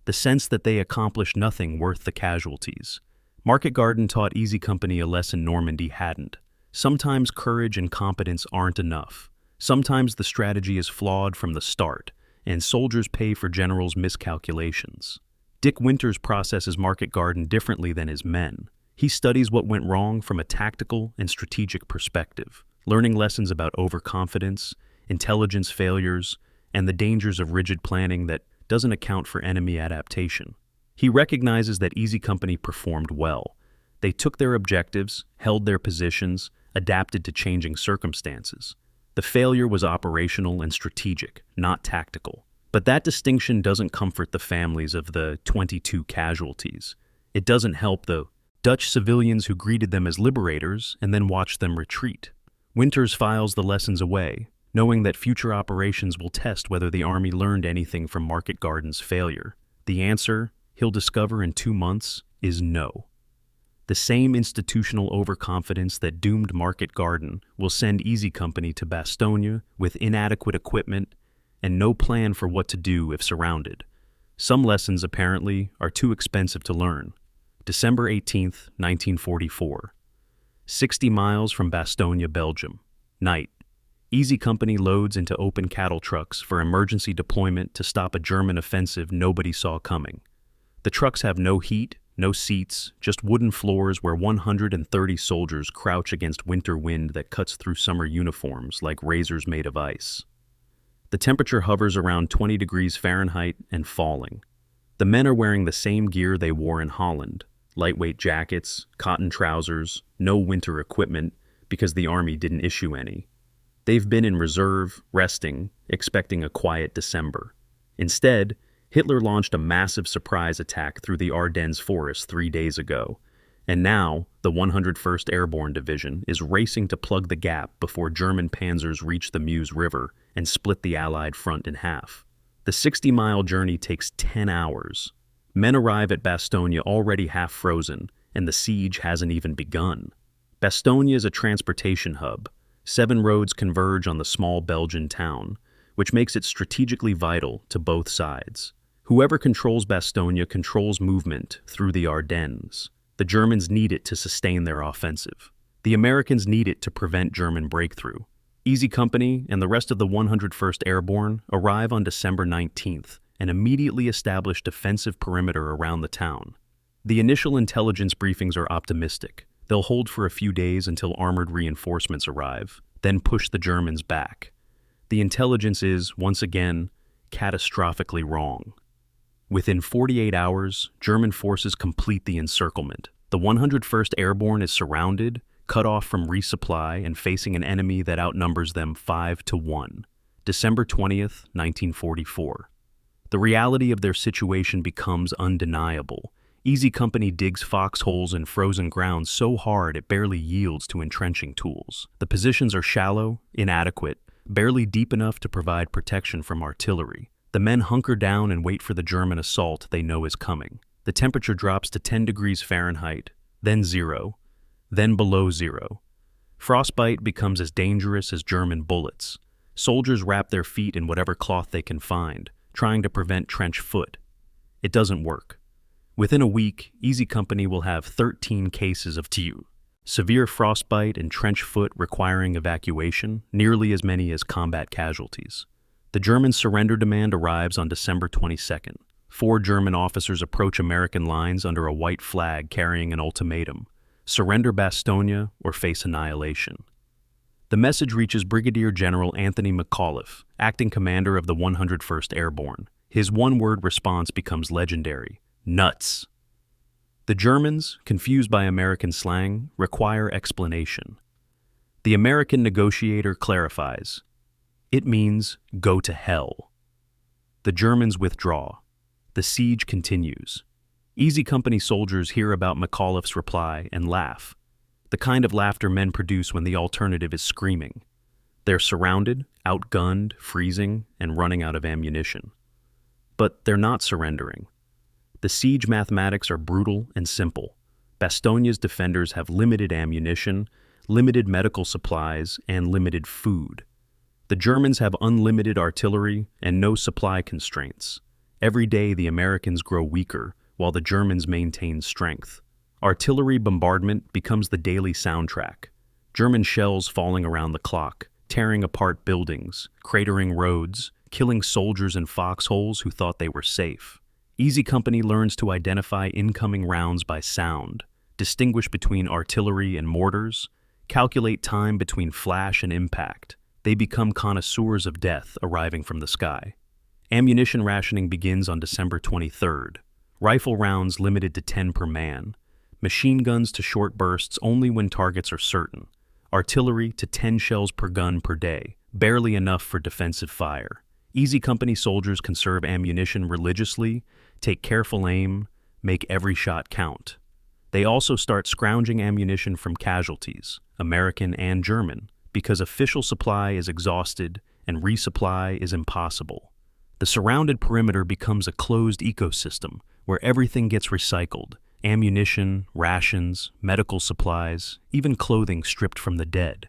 the sense that they accomplished nothing worth the casualties. Market Garden taught Easy Company a lesson Normandy hadn't. Sometimes courage and competence aren't enough. Sometimes the strategy is flawed from the start, and soldiers pay for generals' miscalculations. Dick Winters processes Market Garden differently than his men. He studies what went wrong from a tactical and strategic perspective, learning lessons about overconfidence, intelligence failures, and the dangers of rigid planning that doesn't account for enemy adaptation. He recognizes that Easy Company performed well. They took their objectives, held their positions, adapted to changing circumstances. The failure was operational and strategic, not tactical. But that distinction doesn't comfort the families of the 22 casualties. It doesn't help the Dutch civilians who greeted them as liberators and then watched them retreat. Winters files the lessons away, knowing that future operations will test whether the Army learned anything from Market Garden's failure. The answer, he'll discover in 2 months, is no. The same institutional overconfidence that doomed Market Garden will send Easy Company to Bastogne with inadequate equipment and no plan for what to do if surrounded. Some lessons, apparently, are too expensive to learn. December 18th, 1944. 60 miles from Bastogne, Belgium. Night. Easy Company loads into open cattle trucks for emergency deployment to stop a German offensive nobody saw coming. The trucks have no heat, no seats, just wooden floors where 130 soldiers crouch against winter wind that cuts through summer uniforms like razors made of ice. The temperature hovers around 20 degrees Fahrenheit and falling. The men are wearing the same gear they wore in Holland: lightweight jackets, cotton trousers, no winter equipment because the army didn't issue any. They've been in reserve, resting, expecting a quiet December. Instead, Hitler launched a massive surprise attack through the Ardennes forest 3 days ago, and now the 101st Airborne Division is racing to plug the gap before German panzers reach the Meuse River and split the Allied front in half. The 60-mile journey takes 10 hours. Men arrive at Bastogne already half frozen, and the siege hasn't even begun. Bastogne is a transportation hub. 7 roads converge on the small Belgian town, which makes it strategically vital to both sides. Whoever controls Bastogne controls movement through the Ardennes. The Germans need it to sustain their offensive. The Americans need it to prevent German breakthrough. Easy Company and the rest of the 101st Airborne arrive on December 19th and immediately establish defensive perimeter around the town. The initial intelligence briefings are optimistic. They'll hold for a few days until armored reinforcements arrive, then push the Germans back. The intelligence is, once again, catastrophically wrong. Within 48 hours, German forces complete the encirclement. The 101st Airborne is surrounded, cut off from resupply, and facing an enemy that outnumbers them 5-1. December 20th, 1944. The reality of their situation becomes undeniable. Easy Company digs foxholes in frozen ground so hard it barely yields to entrenching tools. The positions are shallow, inadequate, barely deep enough to provide protection from artillery. The men hunker down and wait for the German assault they know is coming. The temperature drops to 10 degrees Fahrenheit, then 0, then below 0. Frostbite becomes as dangerous as German bullets. Soldiers wrap their feet in whatever cloth they can find, trying to prevent trench foot. It doesn't work. Within a week, Easy Company will have 13 cases of TU. Severe frostbite and trench foot requiring evacuation, nearly as many as combat casualties. The German surrender demand arrives on December 22nd. 4 German officers approach American lines under a white flag carrying an ultimatum: surrender Bastogne or face annihilation. The message reaches Brigadier General Anthony McAuliffe, acting commander of the 101st Airborne. His one-word response becomes legendary: nuts. The Germans, confused by American slang, require explanation. The American negotiator clarifies: it means go to hell. The Germans withdraw. The siege continues. Easy Company soldiers hear about McAuliffe's reply and laugh, the kind of laughter men produce when the alternative is screaming. They're surrounded, outgunned, freezing, and running out of ammunition. But they're not surrendering. The siege mathematics are brutal and simple. Bastogne's defenders have limited ammunition, limited medical supplies, and limited food. The Germans have unlimited artillery and no supply constraints. Every day the Americans grow weaker, while the Germans maintain strength. Artillery bombardment becomes the daily soundtrack. German shells falling around the clock, tearing apart buildings, cratering roads, killing soldiers in foxholes who thought they were safe. Easy Company learns to identify incoming rounds by sound, distinguish between artillery and mortars, calculate time between flash and impact. They become connoisseurs of death arriving from the sky. Ammunition rationing begins on December 23rd. Rifle rounds limited to 10 per man. Machine guns to short bursts only when targets are certain. Artillery to 10 shells per gun per day, barely enough for defensive fire. Easy Company soldiers conserve ammunition religiously, take careful aim, make every shot count. They also start scrounging ammunition from casualties, American and German, because official supply is exhausted and resupply is impossible. The surrounded perimeter becomes a closed ecosystem where everything gets recycled, ammunition, rations, medical supplies, even clothing stripped from the dead.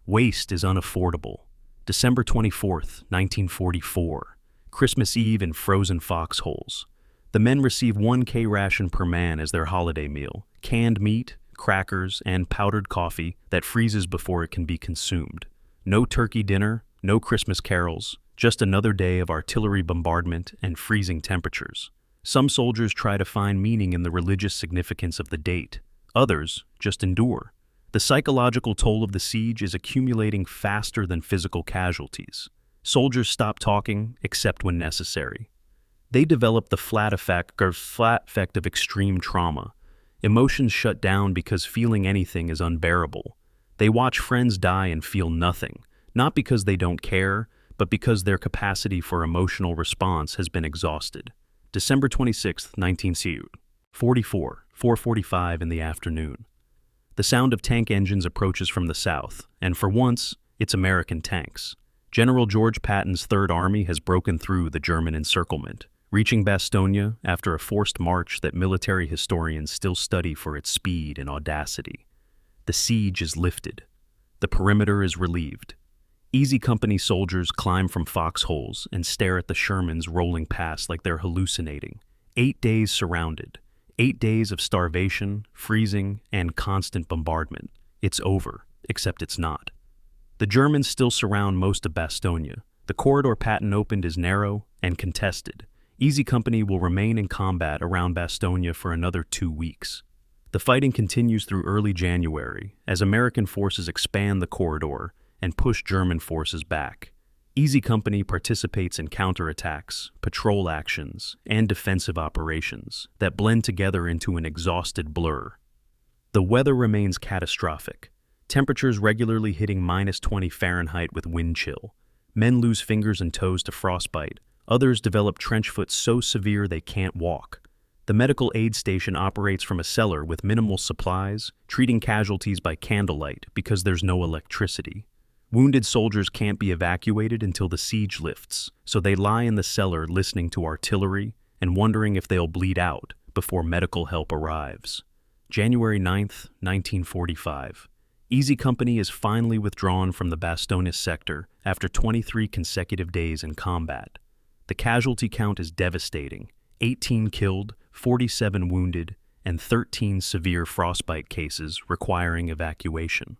Waste is unaffordable. December 24th, 1944. Christmas Eve in frozen foxholes. The men receive 1K ration per man as their holiday meal, canned meat, crackers, and powdered coffee that freezes before it can be consumed. No turkey dinner, no Christmas carols, just another day of artillery bombardment and freezing temperatures. Some soldiers try to find meaning in the religious significance of the date. Others just endure. The psychological toll of the siege is accumulating faster than physical casualties. Soldiers stop talking except when necessary. They develop the flat effect of extreme trauma. Emotions shut down because feeling anything is unbearable. They watch friends die and feel nothing, not because they don't care, but because their capacity for emotional response has been exhausted. December 26, 1944, 4:45 in the afternoon. The sound of tank engines approaches from the south, and for once, it's American tanks. General George Patton's Third Army has broken through the German encirclement, reaching Bastogne after a forced march that military historians still study for its speed and audacity. The siege is lifted. The perimeter is relieved. Easy Company soldiers climb from foxholes and stare at the Shermans rolling past like they're hallucinating. 8 days surrounded. 8 days of starvation, freezing, and constant bombardment. It's over, except it's not. The Germans still surround most of Bastogne. The corridor Patton opened is narrow and contested. Easy Company will remain in combat around Bastogne for another 2 weeks. The fighting continues through early January as American forces expand the corridor and push German forces back. Easy Company participates in counterattacks, patrol actions, and defensive operations that blend together into an exhausted blur. The weather remains catastrophic. Temperatures regularly hitting -20 Fahrenheit with wind chill. Men lose fingers and toes to frostbite. Others develop trench foot so severe they can't walk. The medical aid station operates from a cellar with minimal supplies, treating casualties by candlelight because there's no electricity. Wounded soldiers can't be evacuated until the siege lifts, so they lie in the cellar listening to artillery and wondering if they'll bleed out before medical help arrives. January 9th, 1945. Easy Company is finally withdrawn from the Bastogne sector after 23 consecutive days in combat. The casualty count is devastating: 18 killed, 47 wounded, and 13 severe frostbite cases requiring evacuation.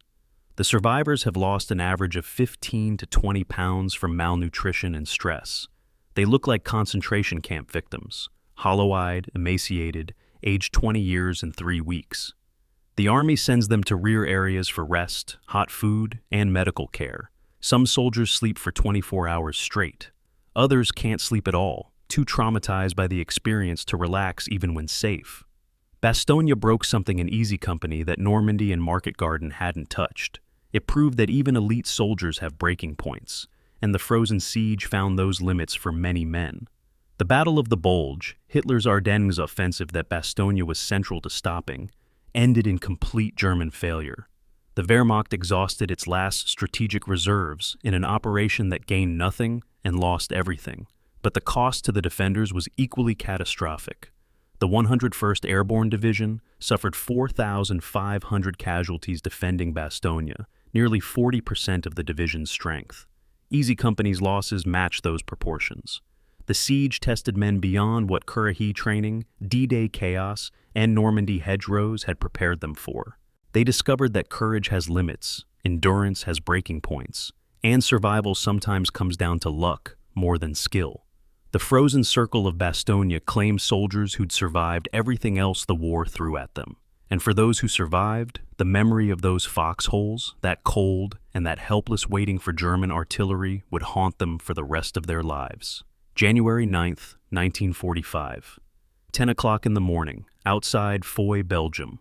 The survivors have lost an average of 15 to 20 pounds from malnutrition and stress. They look like concentration camp victims, hollow-eyed, emaciated, aged 20 years and 3 weeks. The Army sends them to rear areas for rest, hot food, and medical care. Some soldiers sleep for 24 hours straight. Others can't sleep at all, too traumatized by the experience to relax even when safe. Bastogne broke something in Easy Company that Normandy and Market Garden hadn't touched. It proved that even elite soldiers have breaking points, and the frozen siege found those limits for many men. The Battle of the Bulge, Hitler's Ardennes offensive that Bastogne was central to stopping, ended in complete German failure. The Wehrmacht exhausted its last strategic reserves in an operation that gained nothing and lost everything. But the cost to the defenders was equally catastrophic. The 101st Airborne Division suffered 4,500 casualties defending Bastogne, nearly 40% of the division's strength. Easy Company's losses matched those proportions. The siege tested men beyond what Currahee training, D-Day chaos, and Normandy hedgerows had prepared them for. They discovered that courage has limits, endurance has breaking points, and survival sometimes comes down to luck more than skill. The frozen circle of Bastogne claimed soldiers who'd survived everything else the war threw at them. And for those who survived, the memory of those foxholes, that cold, and that helpless waiting for German artillery would haunt them for the rest of their lives. January 9th, 1945. 10 o'clock in the morning, outside Foy, Belgium.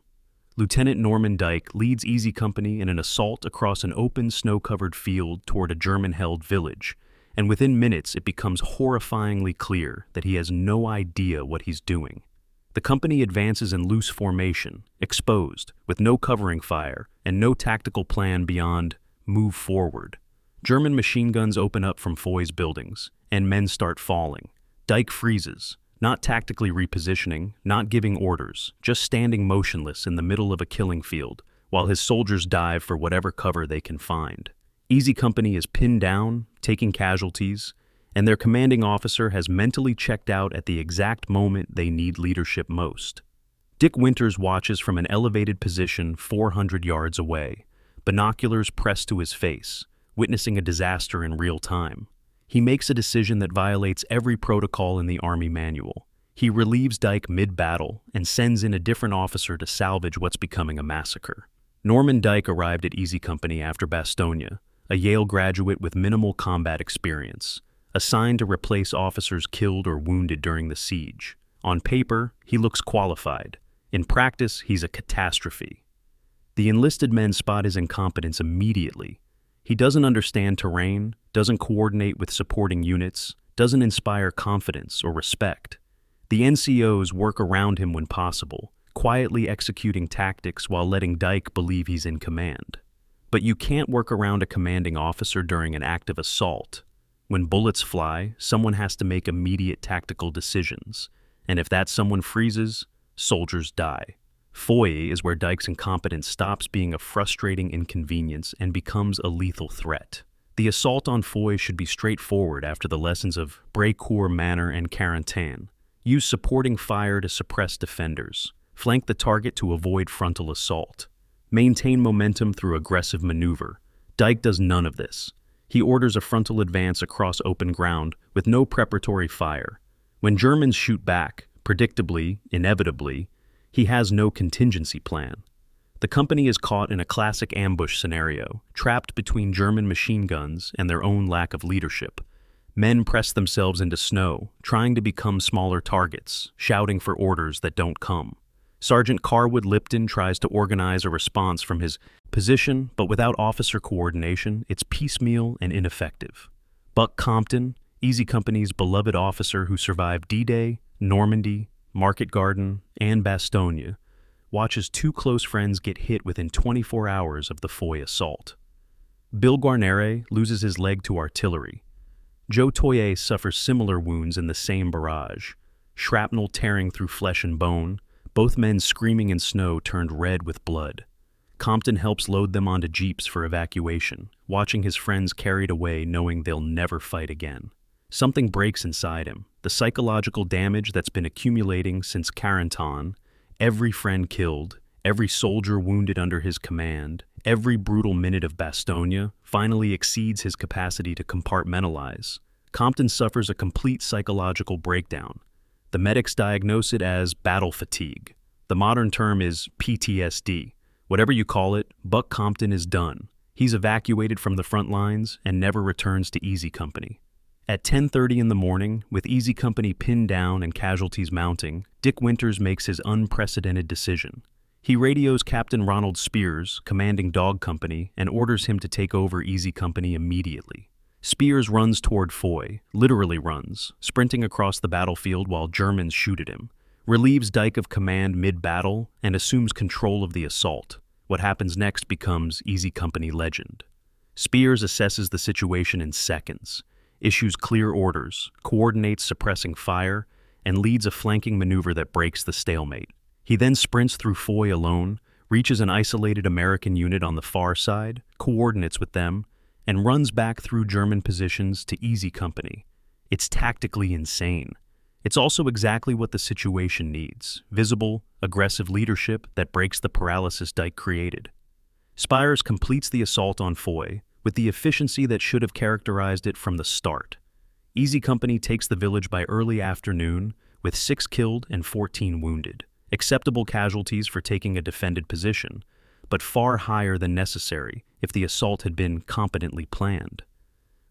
Lieutenant Norman Dyke leads Easy Company in an assault across an open, snow-covered field toward a German-held village, and within minutes it becomes horrifyingly clear that he has no idea what he's doing. The company advances in loose formation, exposed, with no covering fire, and no tactical plan beyond move forward. German machine guns open up from Foy's buildings, and men start falling. Dyke freezes, not tactically repositioning, not giving orders, just standing motionless in the middle of a killing field, while his soldiers dive for whatever cover they can find. Easy Company is pinned down, taking casualties, and their commanding officer has mentally checked out at the exact moment they need leadership most. Dick Winters watches from an elevated position 400 yards away, binoculars pressed to his face, witnessing a disaster in real time. He makes a decision that violates every protocol in the Army manual. He relieves Dyke mid-battle and sends in a different officer to salvage what's becoming a massacre. Norman Dyke arrived at Easy Company after Bastogne, a Yale graduate with minimal combat experience, assigned to replace officers killed or wounded during the siege. On paper, he looks qualified. In practice, he's a catastrophe. The enlisted men spot his incompetence immediately. He doesn't understand terrain, doesn't coordinate with supporting units, doesn't inspire confidence or respect. The NCOs work around him when possible, quietly executing tactics while letting Dyke believe he's in command. But you can't work around a commanding officer during an active assault. When bullets fly, someone has to make immediate tactical decisions, and if that someone freezes, soldiers die. Foy is where Dyke's incompetence stops being a frustrating inconvenience and becomes a lethal threat. The assault on Foy should be straightforward after the lessons of Brécourt Manor and Carentan. Use supporting fire to suppress defenders. Flank the target to avoid frontal assault. Maintain momentum through aggressive maneuver. Dyke does none of this. He orders a frontal advance across open ground with no preparatory fire. When Germans shoot back, predictably, inevitably, he has no contingency plan. The company is caught in a classic ambush scenario, trapped between German machine guns and their own lack of leadership. Men press themselves into snow, trying to become smaller targets, shouting for orders that don't come. Sergeant Carwood Lipton tries to organize a response from his position, but without officer coordination, it's piecemeal and ineffective. Buck Compton, Easy Company's beloved officer who survived D-Day, Normandy, Market Garden, and Bastogne, watches two close friends get hit within 24 hours of the Foy assault. Bill Guarnere loses his leg to artillery. Joe Toye suffers similar wounds in the same barrage, shrapnel tearing through flesh and bone, both men screaming in snow turned red with blood. Compton helps load them onto jeeps for evacuation, watching his friends carried away knowing they'll never fight again. Something breaks inside him. The psychological damage that's been accumulating since Carentan, every friend killed, every soldier wounded under his command, every brutal minute of Bastogne finally exceeds his capacity to compartmentalize. Compton suffers a complete psychological breakdown. The medics diagnose it as battle fatigue. The modern term is PTSD. Whatever you call it, Buck Compton is done. He's evacuated from the front lines and never returns to Easy Company. At 10:30 in the morning, with Easy Company pinned down and casualties mounting, Dick Winters makes his unprecedented decision. He radios Captain Ronald Spears, commanding Dog Company, and orders him to take over Easy Company immediately. Spears runs toward Foy, literally runs, sprinting across the battlefield while Germans shoot at him, relieves Dyke of command mid-battle, and assumes control of the assault. What happens next becomes Easy Company legend. Spears assesses the situation in seconds, issues clear orders, coordinates suppressing fire, and leads a flanking maneuver that breaks the stalemate. He then sprints through Foy alone, reaches an isolated American unit on the far side, coordinates with them, and runs back through German positions to Easy Company. It's tactically insane. It's also exactly what the situation needs: visible, aggressive leadership that breaks the paralysis Dyke created. Spears completes the assault on Foy with the efficiency that should have characterized it from the start. Easy Company takes the village by early afternoon, with 6 killed and 14 wounded. Acceptable casualties for taking a defended position, but far higher than necessary if the assault had been competently planned.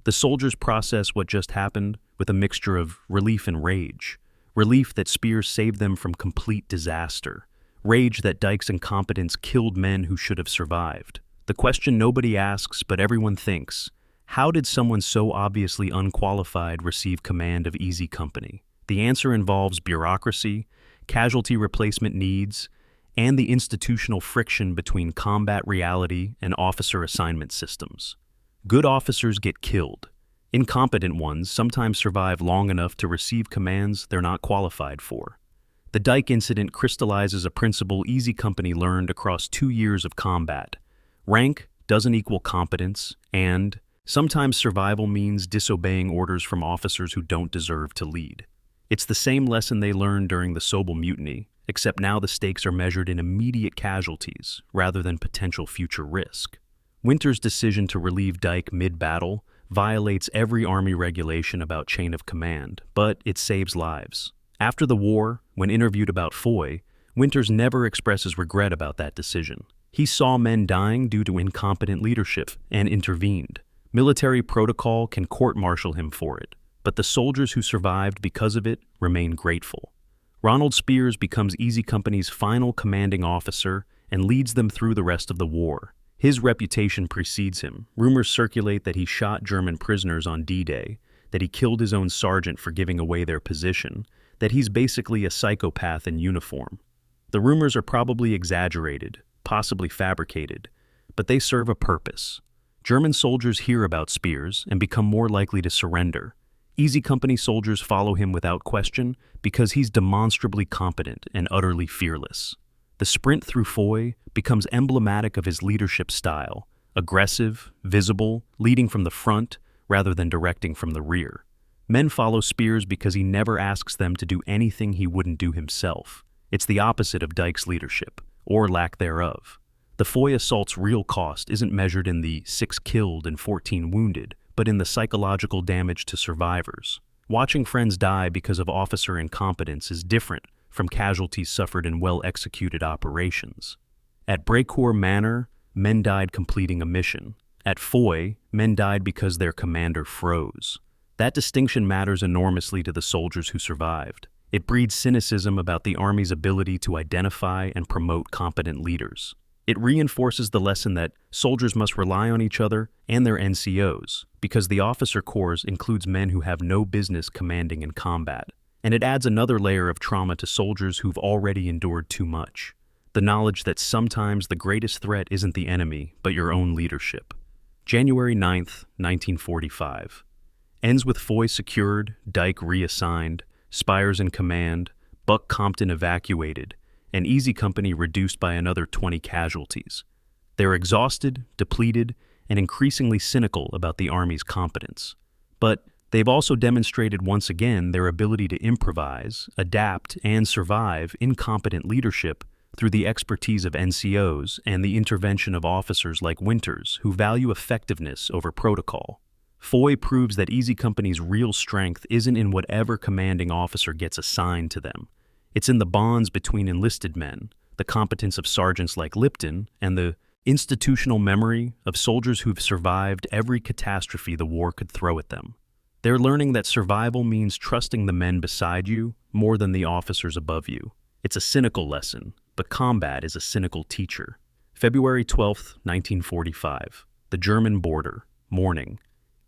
The soldiers process what just happened with a mixture of relief and rage. Relief that Spears saved them from complete disaster. Rage that Dyke's incompetence killed men who should have survived. The question nobody asks but everyone thinks: how did someone so obviously unqualified receive command of Easy Company? The answer involves bureaucracy, casualty replacement needs, and the institutional friction between combat reality and officer assignment systems. Good officers get killed. Incompetent ones sometimes survive long enough to receive commands they're not qualified for. The Dyke incident crystallizes a principle Easy Company learned across 2 years of combat. Rank doesn't equal competence, and sometimes survival means disobeying orders from officers who don't deserve to lead. It's the same lesson they learned during the Sobel Mutiny, except now the stakes are measured in immediate casualties rather than potential future risk. Winter's decision to relieve Dyke mid-battle violates every Army regulation about chain of command, but it saves lives. After the war, when interviewed about Foy, Winters never expresses regret about that decision. He saw men dying due to incompetent leadership and intervened. Military protocol can court-martial him for it, but the soldiers who survived because of it remain grateful. Ronald Spears becomes Easy Company's final commanding officer and leads them through the rest of the war. His reputation precedes him. Rumors circulate that he shot German prisoners on D-Day, that he killed his own sergeant for giving away their position, that he's basically a psychopath in uniform. The rumors are probably exaggerated, possibly fabricated, but they serve a purpose. German soldiers hear about Spears and become more likely to surrender. Easy Company soldiers follow him without question because he's demonstrably competent and utterly fearless. The sprint through Foy becomes emblematic of his leadership style, aggressive, visible, leading from the front rather than directing from the rear. Men follow Spears because he never asks them to do anything he wouldn't do himself. It's the opposite of Dyke's leadership, or lack thereof. The Foy assault's real cost isn't measured in the 6 killed and 14 wounded, but in the psychological damage to survivors. Watching friends die because of officer incompetence is different from casualties suffered in well-executed operations. At Brecourt Manor, men died completing a mission. At Foy, men died because their commander froze. That distinction matters enormously to the soldiers who survived. It breeds cynicism about the Army's ability to identify and promote competent leaders. It reinforces the lesson that soldiers must rely on each other and their NCOs, because the officer corps includes men who have no business commanding in combat. And it adds another layer of trauma to soldiers who've already endured too much. The knowledge that sometimes the greatest threat isn't the enemy, but your own leadership. January 9th, 1945. Ends with Foy secured, Dyke reassigned, Spires in command, Buck Compton evacuated, and Easy Company reduced by another 20 casualties. They're exhausted, depleted, and increasingly cynical about the Army's competence. But they've also demonstrated once again their ability to improvise, adapt, and survive incompetent leadership through the expertise of NCOs and the intervention of officers like Winters, who value effectiveness over protocol. Foy proves that Easy Company's real strength isn't in whatever commanding officer gets assigned to them. It's in the bonds between enlisted men, the competence of sergeants like Lipton, and the institutional memory of soldiers who've survived every catastrophe the war could throw at them. They're learning that survival means trusting the men beside you more than the officers above you. It's a cynical lesson, but combat is a cynical teacher. February 12th, 1945. The German border. Morning.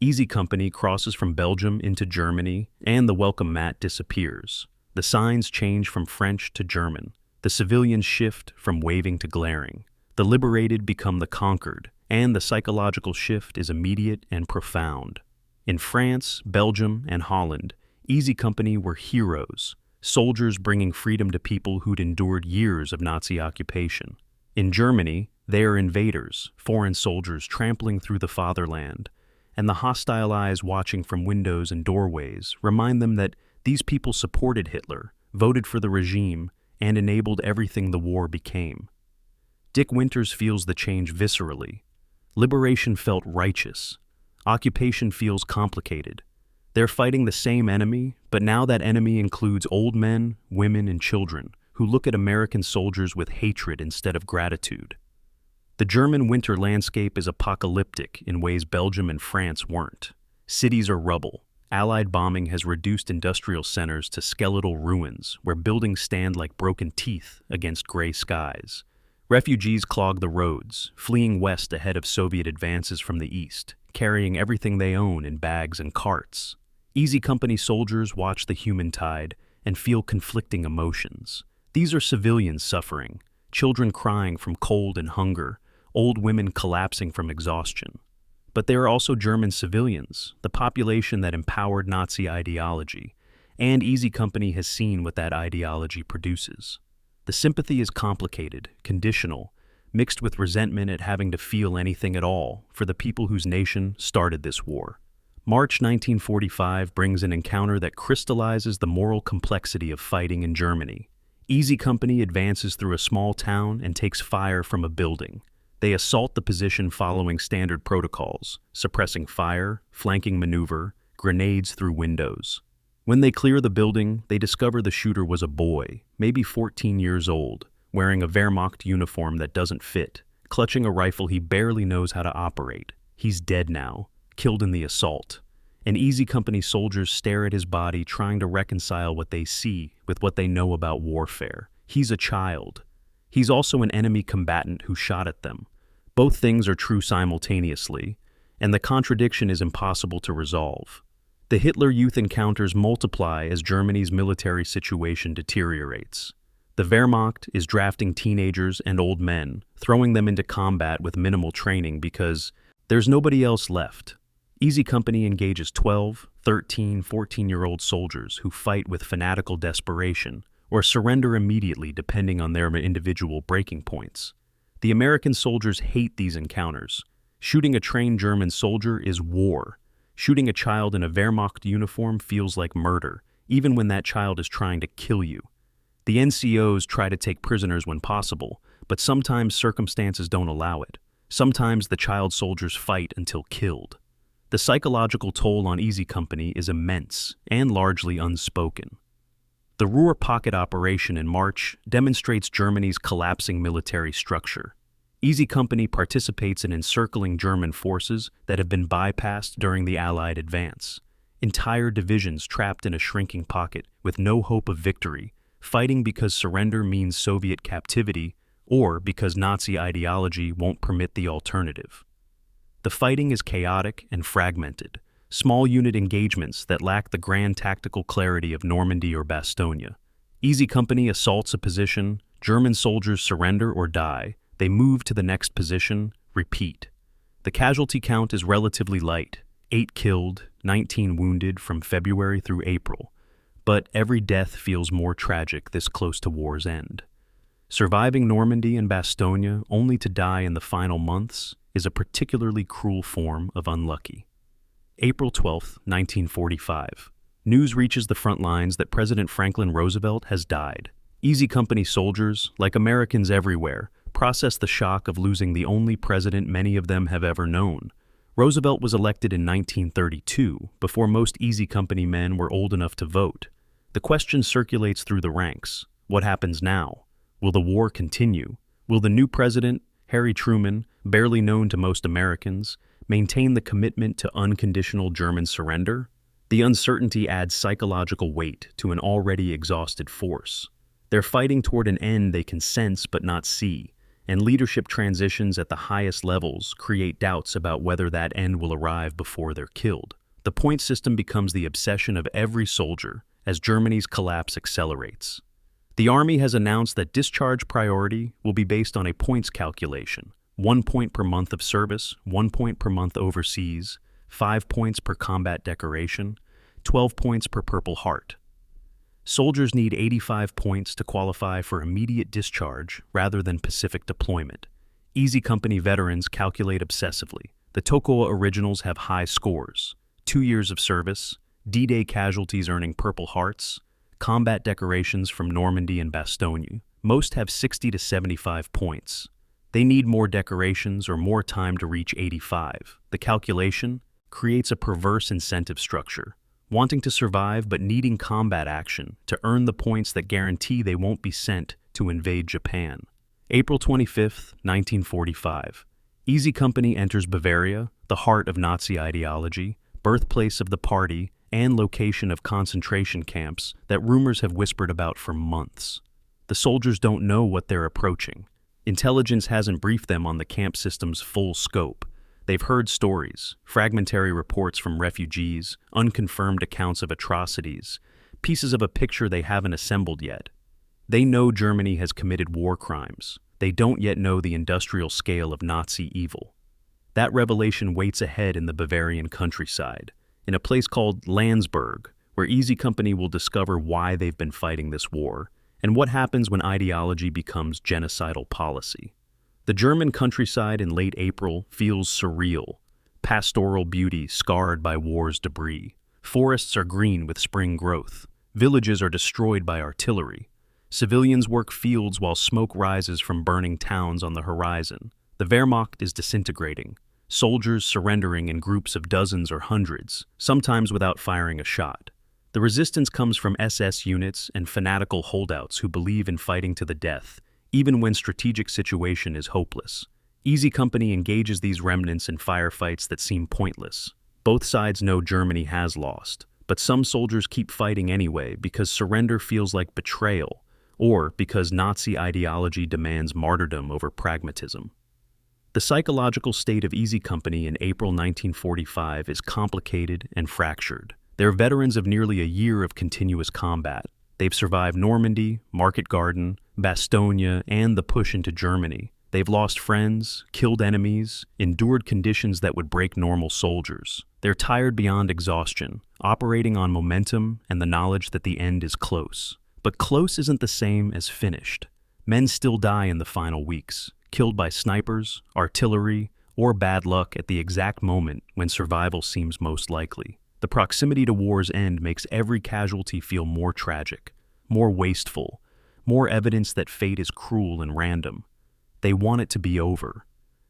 Easy Company crosses from Belgium into Germany, and the welcome mat disappears. The signs change from French to German. The civilians shift from waving to glaring. The liberated become the conquered, and the psychological shift is immediate and profound. In France, Belgium, and Holland, Easy Company were heroes, soldiers bringing freedom to people who'd endured years of Nazi occupation. In Germany, they are invaders, foreign soldiers trampling through the fatherland, and the hostile eyes watching from windows and doorways remind them that these people supported Hitler, voted for the regime, and enabled everything the war became. Dick Winters feels the change viscerally. Liberation felt righteous. Occupation feels complicated. They're fighting the same enemy, but now that enemy includes old men, women, and children who look at American soldiers with hatred instead of gratitude. The German winter landscape is apocalyptic in ways Belgium and France weren't. Cities are rubble. Allied bombing has reduced industrial centers to skeletal ruins, where buildings stand like broken teeth against gray skies. Refugees clog the roads, fleeing west ahead of Soviet advances from the east, carrying everything they own in bags and carts. Easy Company soldiers watch the human tide and feel conflicting emotions. These are civilians suffering, children crying from cold and hunger, old women collapsing from exhaustion. But there are also German civilians, the population that empowered Nazi ideology, and Easy Company has seen what that ideology produces. The sympathy is complicated, conditional, mixed with resentment at having to feel anything at all for the people whose nation started this war. March 1945 brings an encounter that crystallizes the moral complexity of fighting in Germany. Easy Company advances through a small town and takes fire from a building. They assault the position following standard protocols, suppressing fire, flanking maneuver, grenades through windows. When they clear the building, they discover the shooter was a boy, maybe 14 years old, wearing a Wehrmacht uniform that doesn't fit, clutching a rifle he barely knows how to operate. He's dead now, killed in the assault. And Easy Company soldiers stare at his body, trying to reconcile what they see with what they know about warfare. He's a child. He's also an enemy combatant who shot at them. Both things are true simultaneously, and the contradiction is impossible to resolve. The Hitler Youth encounters multiply as Germany's military situation deteriorates. The Wehrmacht is drafting teenagers and old men, throwing them into combat with minimal training because there's nobody else left. Easy Company engages 12, 13, 14-year-old soldiers who fight with fanatical desperation or surrender immediately depending on their individual breaking points. The American soldiers hate these encounters. Shooting a trained German soldier is war. Shooting a child in a Wehrmacht uniform feels like murder, even when that child is trying to kill you. The NCOs try to take prisoners when possible, but sometimes circumstances don't allow it. Sometimes the child soldiers fight until killed. The psychological toll on Easy Company is immense and largely unspoken. The Ruhr Pocket operation in March demonstrates Germany's collapsing military structure. Easy Company participates in encircling German forces that have been bypassed during the Allied advance. Entire divisions trapped in a shrinking pocket with no hope of victory, fighting because surrender means Soviet captivity or because Nazi ideology won't permit the alternative. The fighting is chaotic and fragmented, small unit engagements that lack the grand tactical clarity of Normandy or Bastogne. Easy Company assaults a position, German soldiers surrender or die, they move to the next position, repeat. The casualty count is relatively light, 8 killed, 19 wounded from February through April, but every death feels more tragic this close to war's end. Surviving Normandy and Bastogne only to die in the final months is a particularly cruel form of unlucky. April 12, 1945. News reaches the front lines that President Franklin Roosevelt has died. Easy Company soldiers, like Americans everywhere, process the shock of losing the only president many of them have ever known. Roosevelt was elected in 1932, before most Easy Company men were old enough to vote. The question circulates through the ranks. What happens now? Will the war continue? Will the new president, Harry Truman, barely known to most Americans, maintain the commitment to unconditional German surrender? The uncertainty adds psychological weight to an already exhausted force. They're fighting toward an end they can sense but not see, and leadership transitions at the highest levels create doubts about whether that end will arrive before they're killed. The point system becomes the obsession of every soldier as Germany's collapse accelerates. The Army has announced that discharge priority will be based on a points calculation: 1 point per month of service, 1 point per month overseas, 5 points per combat decoration, 12 points per Purple Heart. Soldiers need 85 points to qualify for immediate discharge rather than Pacific deployment. Easy Company veterans calculate obsessively. The Toccoa originals have high scores: 2 years of service, D-Day casualties earning Purple Hearts, combat decorations from Normandy and Bastogne. Most have 60 to 75 points. They need more decorations or more time to reach 85. The calculation creates a perverse incentive structure. Wanting to survive but needing combat action to earn the points that guarantee they won't be sent to invade Japan. April 25, 1945. Easy Company enters Bavaria, the heart of Nazi ideology, birthplace of the party, and location of concentration camps that rumors have whispered about for months. The soldiers don't know what they're approaching. Intelligence hasn't briefed them on the camp system's full scope. They've heard stories, fragmentary reports from refugees, unconfirmed accounts of atrocities, pieces of a picture they haven't assembled yet. They know Germany has committed war crimes. They don't yet know the industrial scale of Nazi evil. That revelation waits ahead in the Bavarian countryside, in a place called Landsberg, where Easy Company will discover why they've been fighting this war, and what happens when ideology becomes genocidal policy. The German countryside in late April feels surreal, pastoral beauty scarred by war's debris. Forests are green with spring growth. Villages are destroyed by artillery. Civilians work fields while smoke rises from burning towns on the horizon. The Wehrmacht is disintegrating, soldiers surrendering in groups of dozens or hundreds, sometimes without firing a shot. The resistance comes from SS units and fanatical holdouts who believe in fighting to the death, even when strategic situation is hopeless. Easy Company engages these remnants in firefights that seem pointless. Both sides know Germany has lost, but some soldiers keep fighting anyway because surrender feels like betrayal, or because Nazi ideology demands martyrdom over pragmatism. The psychological state of Easy Company in April 1945 is complicated and fractured. They're veterans of nearly a year of continuous combat. They've survived Normandy, Market Garden, Bastogne, and the push into Germany. They've lost friends, killed enemies, endured conditions that would break normal soldiers. They're tired beyond exhaustion, operating on momentum and the knowledge that the end is close. But close isn't the same as finished. Men still die in the final weeks, killed by snipers, artillery, or bad luck at the exact moment when survival seems most likely. The proximity to war's end makes every casualty feel more tragic, more wasteful, more evidence that fate is cruel and random. They want it to be over.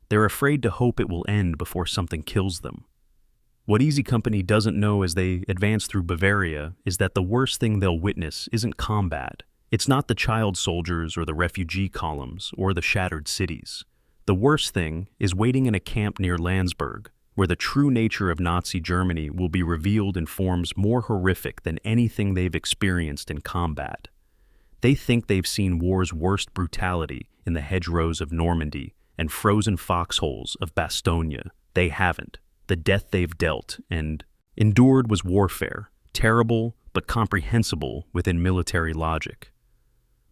They're afraid to hope it will end before something kills them. What Easy Company doesn't know as they advance through Bavaria is that the worst thing they'll witness isn't combat. It's not the child soldiers or the refugee columns or the shattered cities. The worst thing is waiting in a camp near Landsberg, where the true nature of Nazi Germany will be revealed in forms more horrific than anything they've experienced in combat. They think they've seen war's worst brutality in the hedgerows of Normandy and frozen foxholes of Bastogne. They haven't. The death they've dealt and endured was warfare, terrible but comprehensible within military logic.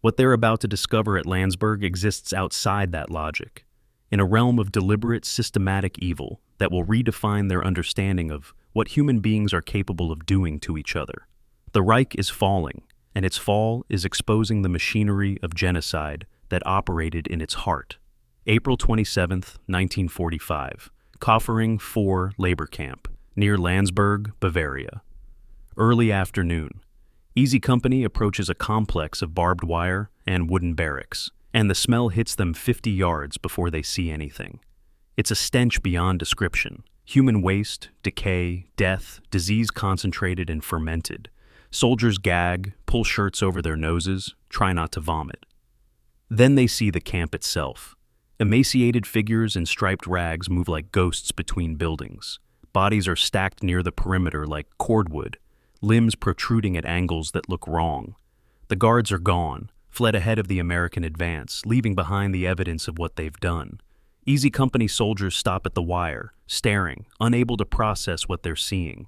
What they're about to discover at Landsberg exists outside that logic, in a realm of deliberate, systematic evil that will redefine their understanding of what human beings are capable of doing to each other. The Reich is falling, and its fall is exposing the machinery of genocide that operated in its heart. April 27, 1945. Kaufering 4 labor camp, near Landsberg, Bavaria. Early afternoon. Easy Company approaches a complex of barbed wire and wooden barracks, and the smell hits them 50 yards before they see anything. It's a stench beyond description. Human waste, decay, death, disease concentrated and fermented. Soldiers gag, pull shirts over their noses, try not to vomit. Then they see the camp itself. Emaciated figures in striped rags move like ghosts between buildings. Bodies are stacked near the perimeter like cordwood, limbs protruding at angles that look wrong. The guards are gone, fled ahead of the American advance, leaving behind the evidence of what they've done. Easy Company soldiers stop at the wire, staring, unable to process what they're seeing.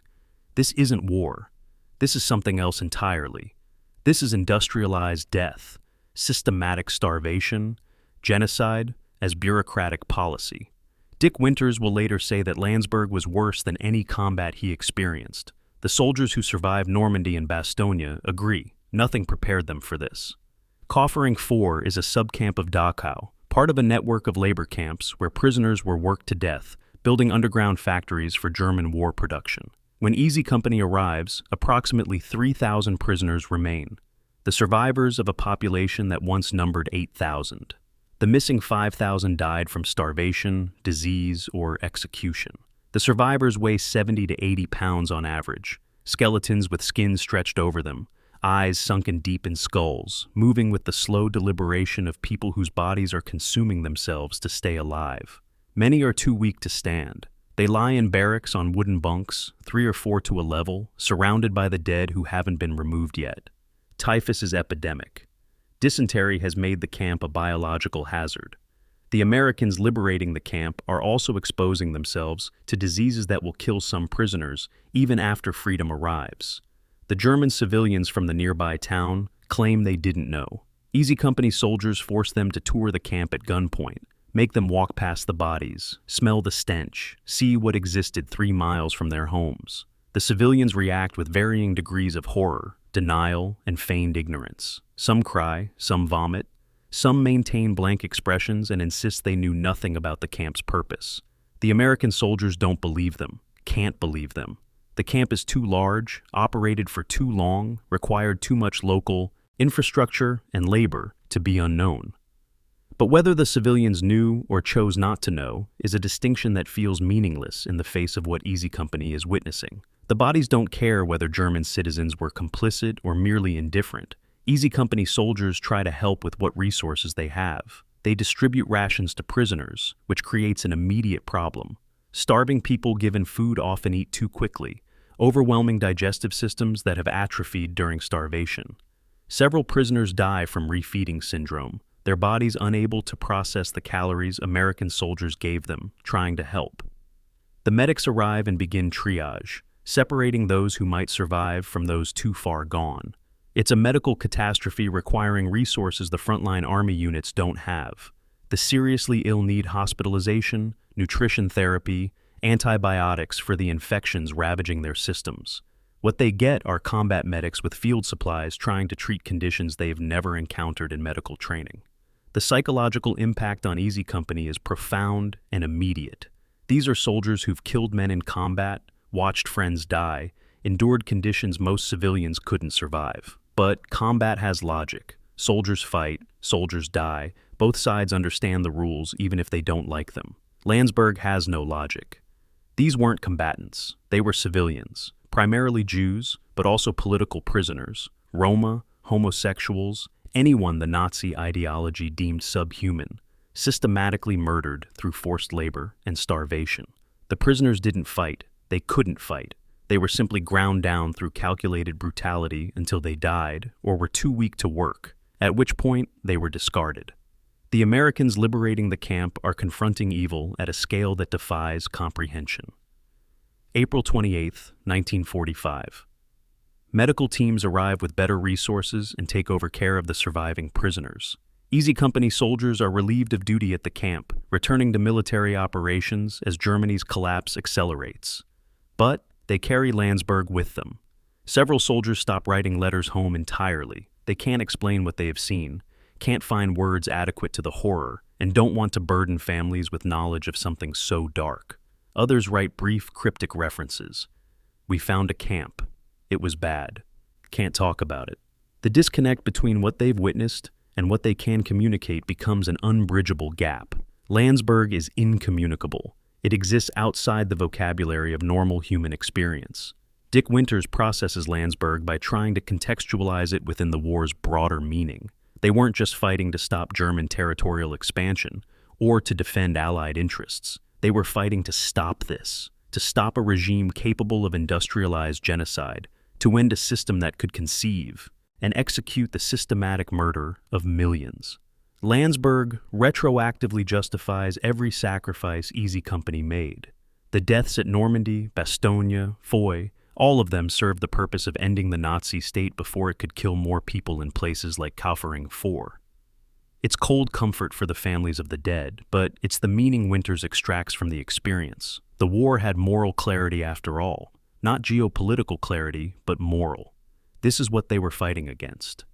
This isn't war. This is something else entirely. This is industrialized death, systematic starvation, genocide, as bureaucratic policy. Dick Winters will later say that Landsberg was worse than any combat he experienced. The soldiers who survived Normandy and Bastogne agree. Nothing prepared them for this. Kaufering 4 is a subcamp of Dachau, part of a network of labor camps where prisoners were worked to death, building underground factories for German war production. When Easy Company arrives, approximately 3,000 prisoners remain, the survivors of a population that once numbered 8,000. The missing 5,000 died from starvation, disease, or execution. The survivors weigh 70 to 80 pounds on average, skeletons with skin stretched over them, eyes sunken deep in skulls, moving with the slow deliberation of people whose bodies are consuming themselves to stay alive. Many are too weak to stand. They lie in barracks on wooden bunks, 3 or 4 to a level, surrounded by the dead who haven't been removed yet. Typhus is epidemic. Dysentery has made the camp a biological hazard. The Americans liberating the camp are also exposing themselves to diseases that will kill some prisoners even after freedom arrives. The German civilians from the nearby town claim they didn't know. Easy Company soldiers force them to tour the camp at gunpoint, make them walk past the bodies, smell the stench, see what existed 3 miles from their homes. The civilians react with varying degrees of horror, denial, and feigned ignorance. Some cry, some vomit, some maintain blank expressions and insist they knew nothing about the camp's purpose. The American soldiers don't believe them, can't believe them. The camp is too large, operated for too long, required too much local infrastructure and labor to be unknown. But whether the civilians knew or chose not to know is a distinction that feels meaningless in the face of what Easy Company is witnessing. The bodies don't care whether German citizens were complicit or merely indifferent. Easy Company soldiers try to help with what resources they have. They distribute rations to prisoners, which creates an immediate problem. Starving people given food often eat too quickly, overwhelming digestive systems that have atrophied during starvation. Several prisoners die from refeeding syndrome, their bodies unable to process the calories American soldiers gave them, trying to help. The medics arrive and begin triage, separating those who might survive from those too far gone. It's a medical catastrophe requiring resources the frontline army units don't have. The seriously ill need hospitalization, nutrition therapy, antibiotics for the infections ravaging their systems. What they get are combat medics with field supplies trying to treat conditions they've never encountered in medical training. The psychological impact on Easy Company is profound and immediate. These are soldiers who've killed men in combat, watched friends die, endured conditions most civilians couldn't survive. But combat has logic. Soldiers fight, soldiers die. Both sides understand the rules even if they don't like them. Landsberg has no logic. These weren't combatants. They were civilians, primarily Jews, but also political prisoners, Roma, homosexuals, anyone the Nazi ideology deemed subhuman, systematically murdered through forced labor and starvation. The prisoners didn't fight. They couldn't fight. They were simply ground down through calculated brutality until they died or were too weak to work, at which point they were discarded. The Americans liberating the camp are confronting evil at a scale that defies comprehension. April 28, 1945. Medical teams arrive with better resources and take over care of the surviving prisoners. Easy Company soldiers are relieved of duty at the camp, returning to military operations as Germany's collapse accelerates. But they carry Landsberg with them. Several soldiers stop writing letters home entirely. They can't explain what they have seen, can't find words adequate to the horror, and don't want to burden families with knowledge of something so dark. Others write brief, cryptic references. We found a camp. It was bad. Can't talk about it. The disconnect between what they've witnessed and what they can communicate becomes an unbridgeable gap. Landsberg is incommunicable. It exists outside the vocabulary of normal human experience. Dick Winters processes Landsberg by trying to contextualize it within the war's broader meaning. They weren't just fighting to stop German territorial expansion or to defend Allied interests. They were fighting to stop this, to stop a regime capable of industrialized genocide, to end a system that could conceive and execute the systematic murder of millions. Landsberg retroactively justifies every sacrifice Easy Company made. The deaths at Normandy, Bastogne, Foy, all of them served the purpose of ending the Nazi state before it could kill more people in places like Kaufering 4. It's cold comfort for the families of the dead, but it's the meaning Winters extracts from the experience. The war had moral clarity after all. Not geopolitical clarity, but moral. This is what they were fighting against.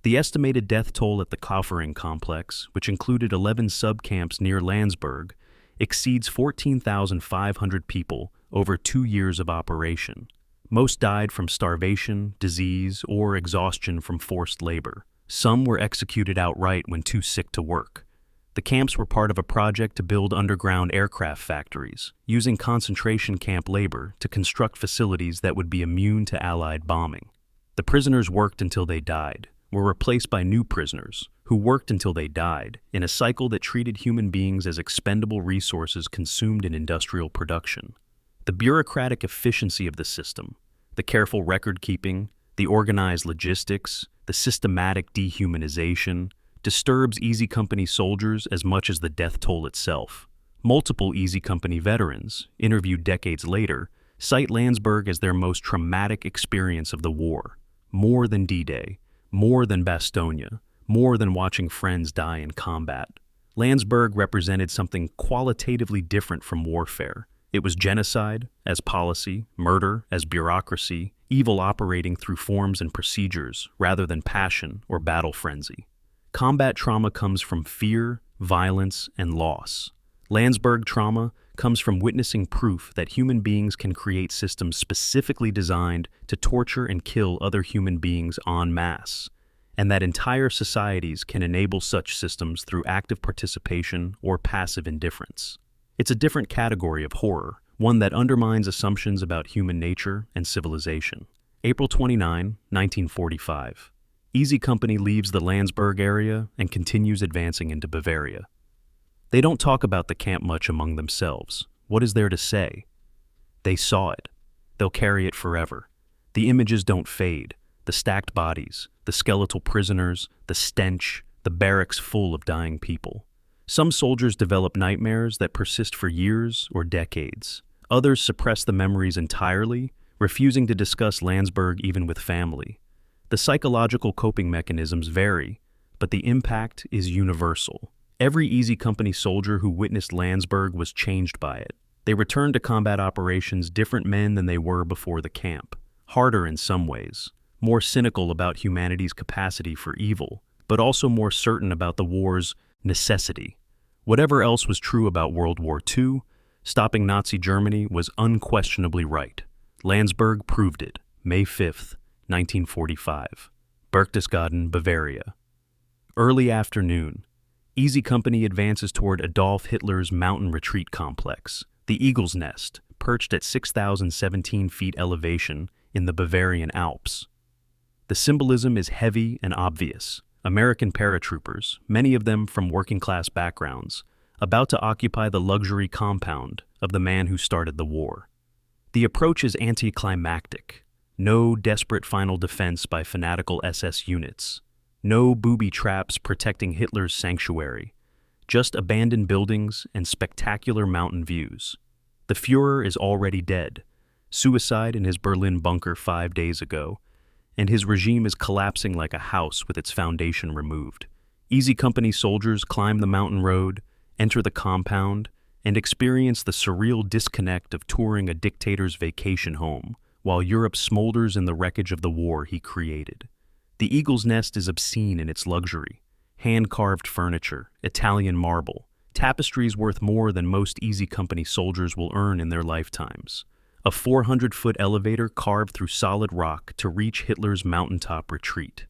The estimated death toll at the Kaufering complex, which included 11 subcamps near Landsberg, exceeds 14,500 people over 2 years of operation. Most died from starvation, disease, or exhaustion from forced labor. Some were executed outright when too sick to work. The camps were part of a project to build underground aircraft factories, using concentration camp labor to construct facilities that would be immune to Allied bombing. The prisoners worked until they died, were replaced by new prisoners, who worked until they died, in a cycle that treated human beings as expendable resources consumed in industrial production. The bureaucratic efficiency of the system, the careful record-keeping, the organized logistics, the systematic dehumanization, disturbs Easy Company soldiers as much as the death toll itself. Multiple Easy Company veterans, interviewed decades later, cite Landsberg as their most traumatic experience of the war. More than D-Day, more than Bastogne, more than watching friends die in combat. Landsberg represented something qualitatively different from warfare. It was genocide as policy, murder as bureaucracy, evil operating through forms and procedures rather than passion or battle frenzy. Combat trauma comes from fear, violence, and loss. Landsberg trauma comes from witnessing proof that human beings can create systems specifically designed to torture and kill other human beings en masse, and that entire societies can enable such systems through active participation or passive indifference. It's a different category of horror, one that undermines assumptions about human nature and civilization. April 29, 1945. Easy Company leaves the Landsberg area and continues advancing into Bavaria. They don't talk about the camp much among themselves. What is there to say? They saw it. They'll carry it forever. The images don't fade. The stacked bodies, the skeletal prisoners, the stench, the barracks full of dying people. Some soldiers develop nightmares that persist for years or decades. Others suppress the memories entirely, refusing to discuss Landsberg even with family. The psychological coping mechanisms vary, but the impact is universal. Every Easy Company soldier who witnessed Landsberg was changed by it. They returned to combat operations different men than they were before the camp. Harder in some ways, more cynical about humanity's capacity for evil, but also more certain about the war's necessity. Whatever else was true about World War II, stopping Nazi Germany was unquestionably right. Landsberg proved it, May 5, 1945. Berchtesgaden, Bavaria. Early afternoon. Easy Company advances toward Adolf Hitler's mountain retreat complex, the Eagle's Nest, perched at 6,017 feet elevation in the Bavarian Alps. The symbolism is heavy and obvious. American paratroopers, many of them from working-class backgrounds, about to occupy the luxury compound of the man who started the war. The approach is anticlimactic. No desperate final defense by fanatical SS units. No booby traps protecting Hitler's sanctuary, just abandoned buildings and spectacular mountain views. The Führer is already dead, suicide in his Berlin bunker 5 days ago, and his regime is collapsing like a house with its foundation removed. Easy Company soldiers climb the mountain road, enter the compound, and experience the surreal disconnect of touring a dictator's vacation home, while Europe smolders in the wreckage of the war he created. The Eagle's Nest is obscene in its luxury. Hand-carved furniture, Italian marble, tapestries worth more than most Easy Company soldiers will earn in their lifetimes. A 400-foot elevator carved through solid rock to reach Hitler's mountaintop retreat.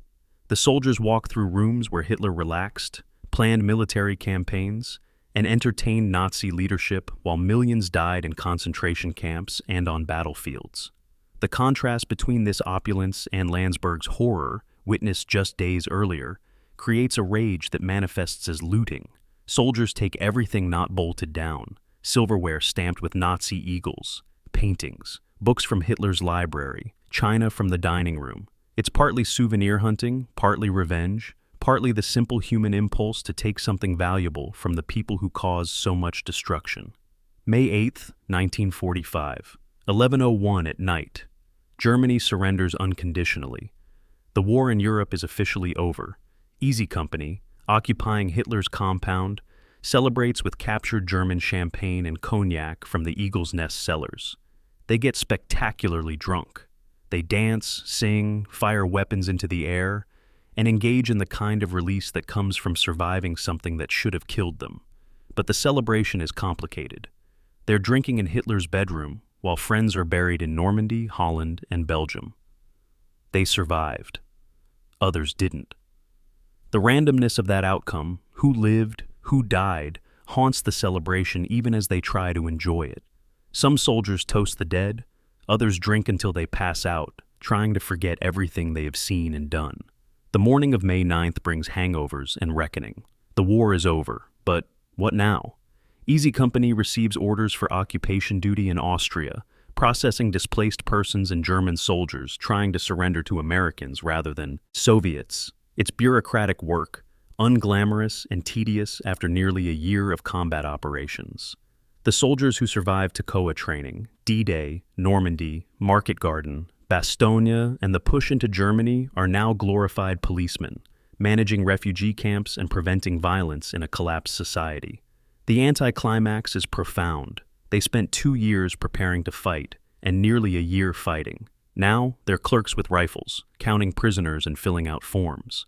The soldiers walk through rooms where Hitler relaxed, planned military campaigns, and entertained Nazi leadership while millions died in concentration camps and on battlefields. The contrast between this opulence and Landsberg's horror, witnessed just days earlier, creates a rage that manifests as looting. Soldiers take everything not bolted down, silverware stamped with Nazi eagles, paintings, books from Hitler's library, china from the dining room. It's partly souvenir hunting, partly revenge, partly the simple human impulse to take something valuable from the people who caused so much destruction. May 8, 1945, 11:01 at night. Germany surrenders unconditionally. The war in Europe is officially over. Easy Company, occupying Hitler's compound, celebrates with captured German champagne and cognac from the Eagle's Nest cellars. They get spectacularly drunk. They dance, sing, fire weapons into the air, and engage in the kind of release that comes from surviving something that should have killed them. But the celebration is complicated. They're drinking in Hitler's bedroom, while friends are buried in Normandy, Holland, and Belgium. They survived. Others didn't. The randomness of that outcome, who lived, who died, haunts the celebration even as they try to enjoy it. Some soldiers toast the dead, others drink until they pass out, trying to forget everything they have seen and done. The morning of May 9th brings hangovers and reckoning. The war is over, but what now? Easy Company receives orders for occupation duty in Austria, processing displaced persons and German soldiers trying to surrender to Americans rather than Soviets. It's bureaucratic work, unglamorous and tedious after nearly a year of combat operations. The soldiers who survived Toccoa training, D-Day, Normandy, Market Garden, Bastogne, and the push into Germany are now glorified policemen, managing refugee camps and preventing violence in a collapsed society. The anticlimax is profound. They spent 2 years preparing to fight, and nearly a year fighting. Now, they're clerks with rifles, counting prisoners and filling out forms.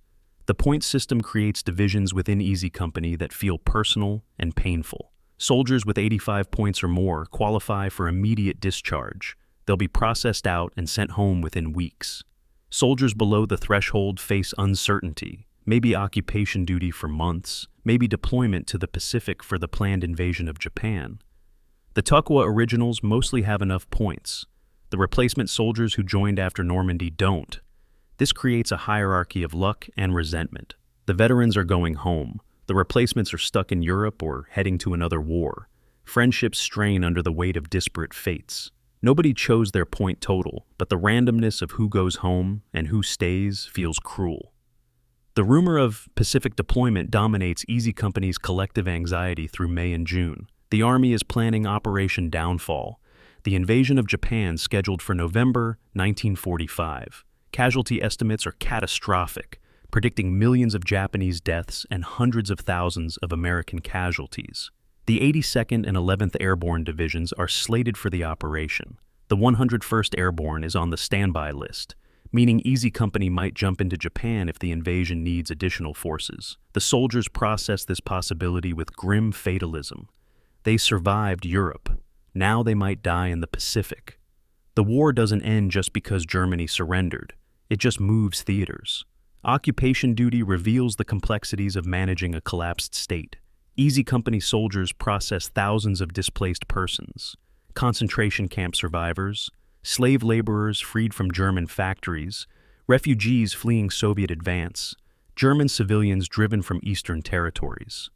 The point system creates divisions within Easy Company that feel personal and painful. Soldiers with 85 points or more qualify for immediate discharge. They'll be processed out and sent home within weeks. Soldiers below the threshold face uncertainty, maybe occupation duty for months, maybe deployment to the Pacific for the planned invasion of Japan. The Toccoa originals mostly have enough points. The replacement soldiers who joined after Normandy don't. This creates a hierarchy of luck and resentment. The veterans are going home. The replacements are stuck in Europe or heading to another war. Friendships strain under the weight of disparate fates. Nobody chose their point total, but the randomness of who goes home and who stays feels cruel. The rumor of Pacific deployment dominates Easy Company's collective anxiety through May and June. The Army is planning Operation Downfall, the invasion of Japan scheduled for November 1945. Casualty estimates are catastrophic, predicting millions of Japanese deaths and hundreds of thousands of American casualties. The 82nd and 11th Airborne Divisions are slated for the operation. The 101st Airborne is on the standby list, meaning Easy Company might jump into Japan if the invasion needs additional forces. The soldiers process this possibility with grim fatalism. They survived Europe. Now they might die in the Pacific. The war doesn't end just because Germany surrendered. It just moves theaters. Occupation duty reveals the complexities of managing a collapsed state. Easy Company soldiers process thousands of displaced persons, concentration camp survivors, slave laborers freed from German factories, refugees fleeing Soviet advance, German civilians driven from eastern territories.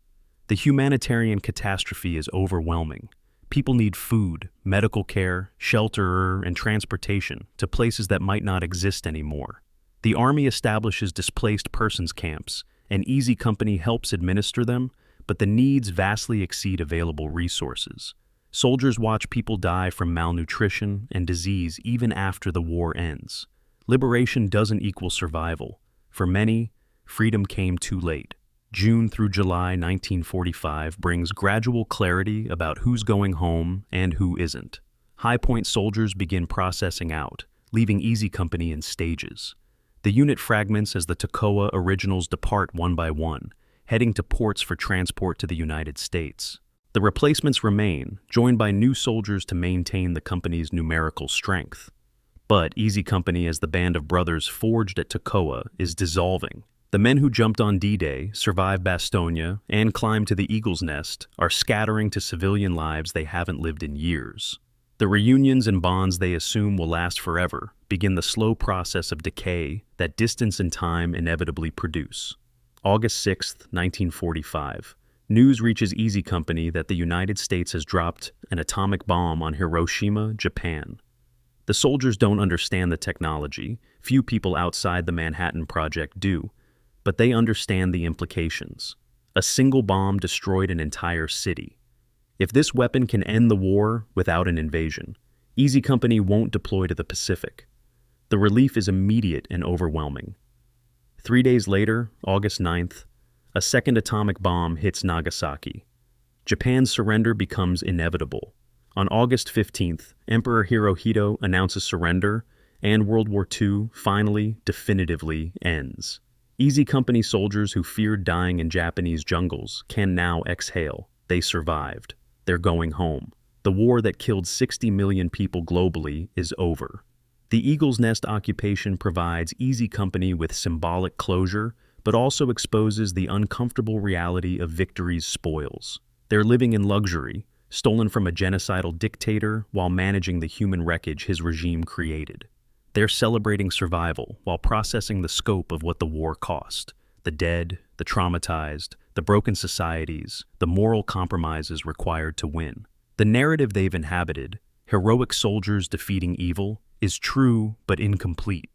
The humanitarian catastrophe is overwhelming. People need food, medical care, shelter, and transportation to places that might not exist anymore. The Army establishes displaced persons camps, and Easy Company helps administer them, but the needs vastly exceed available resources. Soldiers watch people die from malnutrition and disease even after the war ends. Liberation doesn't equal survival. For many, freedom came too late. June through July 1945 brings gradual clarity about who's going home and who isn't. High-point soldiers begin processing out, leaving Easy Company in stages. The unit fragments as the Toccoa originals depart one by one, heading to ports for transport to the United States. The replacements remain, joined by new soldiers to maintain the company's numerical strength. But Easy Company, as the band of brothers forged at Toccoa, is dissolving. The men who jumped on D-Day, survived Bastogne, and climbed to the Eagle's Nest are scattering to civilian lives they haven't lived in years. The reunions and bonds they assume will last forever begin the slow process of decay that distance and time inevitably produce. August 6, 1945. News reaches Easy Company that the United States has dropped an atomic bomb on Hiroshima, Japan. The soldiers don't understand the technology. Few people outside the Manhattan Project do. But they understand the implications. A single bomb destroyed an entire city. If this weapon can end the war without an invasion, Easy Company won't deploy to the Pacific. The relief is immediate and overwhelming. 3 days later, August 9th, a second atomic bomb hits Nagasaki. Japan's surrender becomes inevitable. On August 15th, Emperor Hirohito announces surrender, and World War II finally, definitively ends. Easy Company soldiers who feared dying in Japanese jungles can now exhale. They survived. They're going home. The war that killed 60 million people globally is over. The Eagle's Nest occupation provides Easy Company with symbolic closure, but also exposes the uncomfortable reality of victory's spoils. They're living in luxury, stolen from a genocidal dictator while managing the human wreckage his regime created. They're celebrating survival while processing the scope of what the war cost. The dead, the traumatized, the broken societies, the moral compromises required to win. The narrative they've inhabited, heroic soldiers defeating evil, is true but incomplete.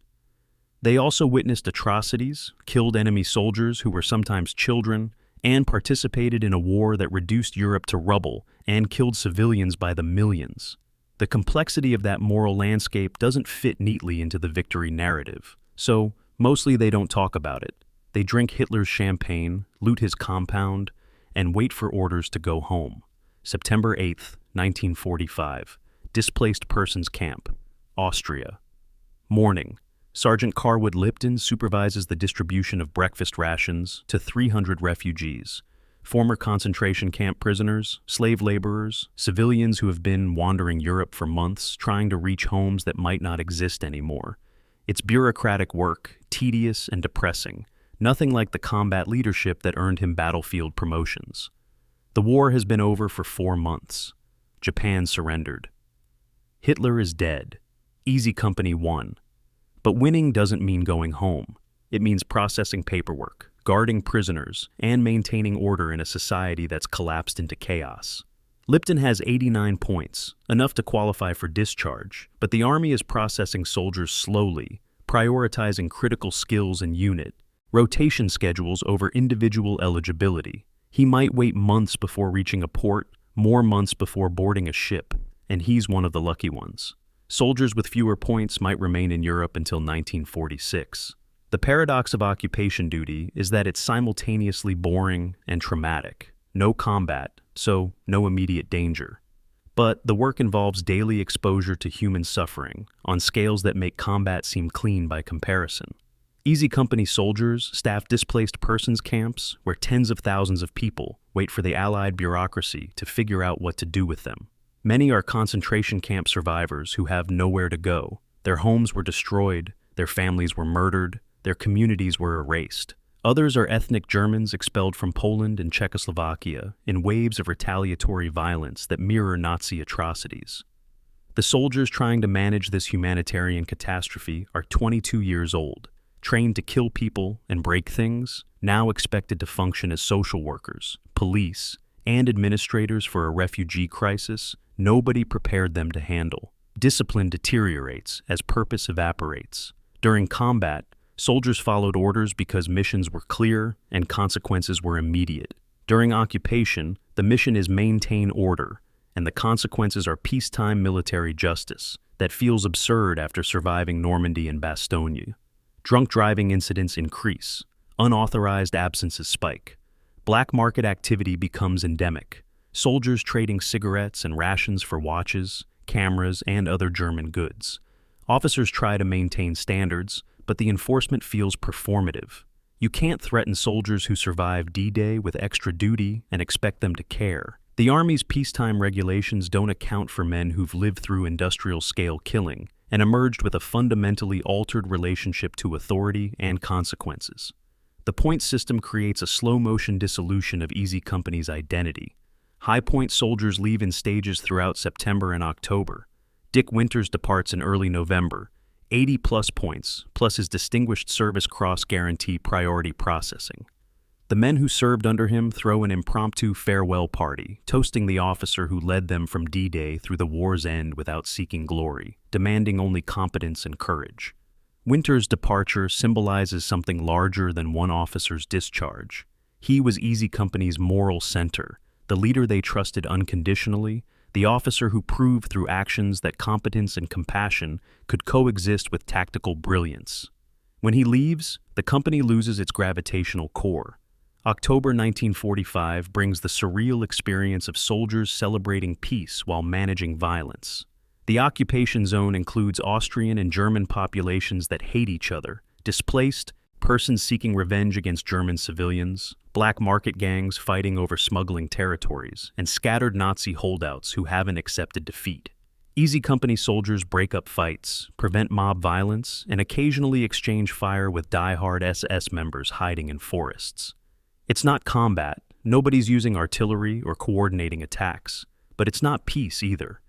They also witnessed atrocities, killed enemy soldiers who were sometimes children, and participated in a war that reduced Europe to rubble and killed civilians by the millions. The complexity of that moral landscape doesn't fit neatly into the victory narrative, so mostly they don't talk about it. They drink Hitler's champagne, loot his compound, and wait for orders to go home. September 8th, 1945. Displaced Persons Camp, Austria. Morning. Sergeant Carwood Lipton supervises the distribution of breakfast rations to 300 refugees, former concentration camp prisoners, slave laborers, civilians who have been wandering Europe for months trying to reach homes that might not exist anymore. It's bureaucratic work, tedious and depressing, nothing like the combat leadership that earned him battlefield promotions. The war has been over for 4 months. Japan surrendered. Hitler is dead. Easy Company won. But winning doesn't mean going home. It means processing paperwork, guarding prisoners, and maintaining order in a society that's collapsed into chaos. Lipton has 89 points, enough to qualify for discharge, but the Army is processing soldiers slowly, prioritizing critical skills and unit, rotation schedules over individual eligibility. He might wait months before reaching a port, more months before boarding a ship, and he's one of the lucky ones. Soldiers with fewer points might remain in Europe until 1946. The paradox of occupation duty is that it's simultaneously boring and traumatic. No combat, so no immediate danger. But the work involves daily exposure to human suffering on scales that make combat seem clean by comparison. Easy Company soldiers staff displaced persons camps where tens of thousands of people wait for the Allied bureaucracy to figure out what to do with them. Many are concentration camp survivors who have nowhere to go. Their homes were destroyed, their families were murdered, their communities were erased. Others are ethnic Germans expelled from Poland and Czechoslovakia in waves of retaliatory violence that mirror Nazi atrocities. The soldiers trying to manage this humanitarian catastrophe are 22 years old, trained to kill people and break things, now expected to function as social workers, police, and administrators for a refugee crisis nobody prepared them to handle. Discipline deteriorates as purpose evaporates. During combat, soldiers followed orders because missions were clear and consequences were immediate. During occupation, the mission is maintain order, and the consequences are peacetime military justice that feels absurd after surviving Normandy and Bastogne. Drunk driving incidents increase. Unauthorized absences spike. Black market activity becomes endemic. Soldiers trading cigarettes and rations for watches, cameras, and other German goods. Officers try to maintain standards, but the enforcement feels performative. You can't threaten soldiers who survive D-Day with extra duty and expect them to care. The Army's peacetime regulations don't account for men who've lived through industrial-scale killing and emerged with a fundamentally altered relationship to authority and consequences. The point system creates a slow-motion dissolution of Easy Company's identity. High-point soldiers leave in stages throughout September and October. Dick Winters departs in early November, 80-plus points, plus his Distinguished Service Cross guarantee priority processing. The men who served under him throw an impromptu farewell party, toasting the officer who led them from D-Day through the war's end without seeking glory, demanding only competence and courage. Winters' departure symbolizes something larger than one officer's discharge. He was Easy Company's moral center, the leader they trusted unconditionally, the officer who proved through actions that competence and compassion could coexist with tactical brilliance. When he leaves, the company loses its gravitational core. October 1945 brings the surreal experience of soldiers celebrating peace while managing violence. The occupation zone includes Austrian and German populations that hate each other, displaced, persons seeking revenge against German civilians, black market gangs fighting over smuggling territories, and scattered Nazi holdouts who haven't accepted defeat. Easy Company soldiers break up fights, prevent mob violence, and occasionally exchange fire with die-hard SS members hiding in forests. It's not combat, nobody's using artillery or coordinating attacks, but it's not peace either.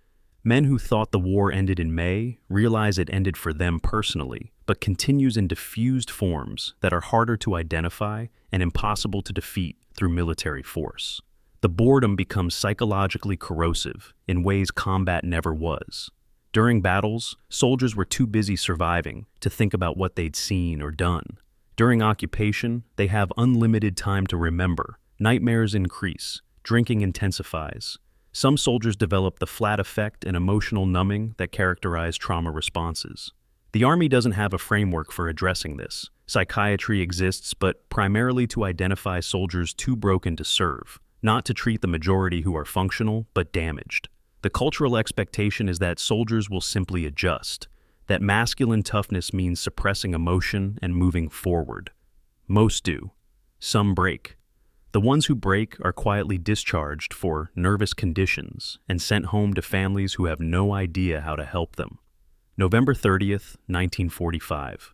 Men who thought the war ended in May realize it ended for them personally, but continues in diffused forms that are harder to identify and impossible to defeat through military force. The boredom becomes psychologically corrosive in ways combat never was. During battles, soldiers were too busy surviving to think about what they'd seen or done. During occupation, they have unlimited time to remember. Nightmares increase, drinking intensifies. Some soldiers develop the flat effect and emotional numbing that characterize trauma responses. The Army doesn't have a framework for addressing this. Psychiatry exists, but primarily to identify soldiers too broken to serve, not to treat the majority who are functional but damaged. The cultural expectation is that soldiers will simply adjust, that masculine toughness means suppressing emotion and moving forward. Most do. Some break. The ones who break are quietly discharged for nervous conditions and sent home to families who have no idea how to help them. November 30th, 1945.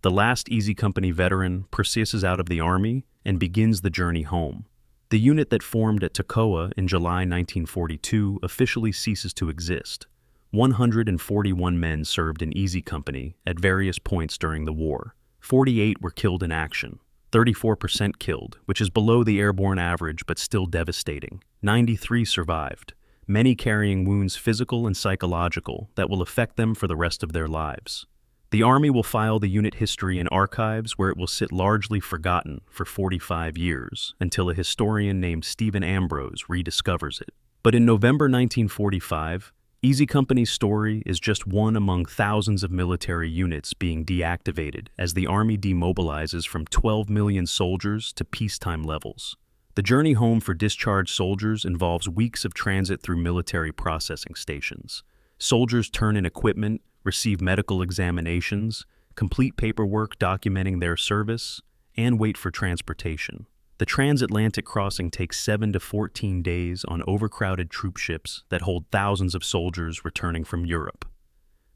The last Easy Company veteran persists out of the Army and begins the journey home. The unit that formed at Toccoa in July 1942 officially ceases to exist. 141 men served in Easy Company at various points during the war. 48 were killed in action. 34% killed, which is below the airborne average but still devastating. 93 survived, many carrying wounds physical and psychological that will affect them for the rest of their lives. The Army will file the unit history in archives where it will sit largely forgotten for 45 years until a historian named Stephen Ambrose rediscovers it. But in November 1945, Easy Company's story is just one among thousands of military units being deactivated as the Army demobilizes from 12 million soldiers to peacetime levels. The journey home for discharged soldiers involves weeks of transit through military processing stations. Soldiers turn in equipment, receive medical examinations, complete paperwork documenting their service, and wait for transportation. The transatlantic crossing takes 7 to 14 days on overcrowded troop ships that hold thousands of soldiers returning from Europe.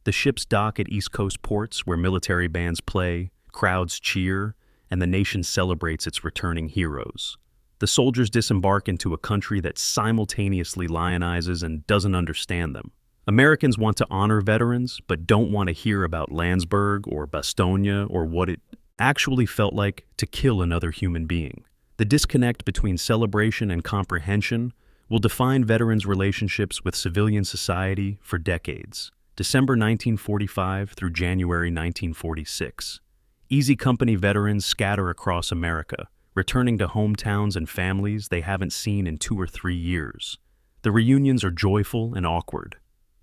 The ships dock at East Coast ports where military bands play, crowds cheer, and the nation celebrates its returning heroes. The soldiers disembark into a country that simultaneously lionizes and doesn't understand them. Americans want to honor veterans, but don't want to hear about Landsberg or Bastogne or what it actually felt like to kill another human being. The disconnect between celebration and comprehension will define veterans' relationships with civilian society for decades. December 1945 through January 1946. Easy Company veterans scatter across America, returning to hometowns and families they haven't seen in 2 or 3 years. The reunions are joyful and awkward.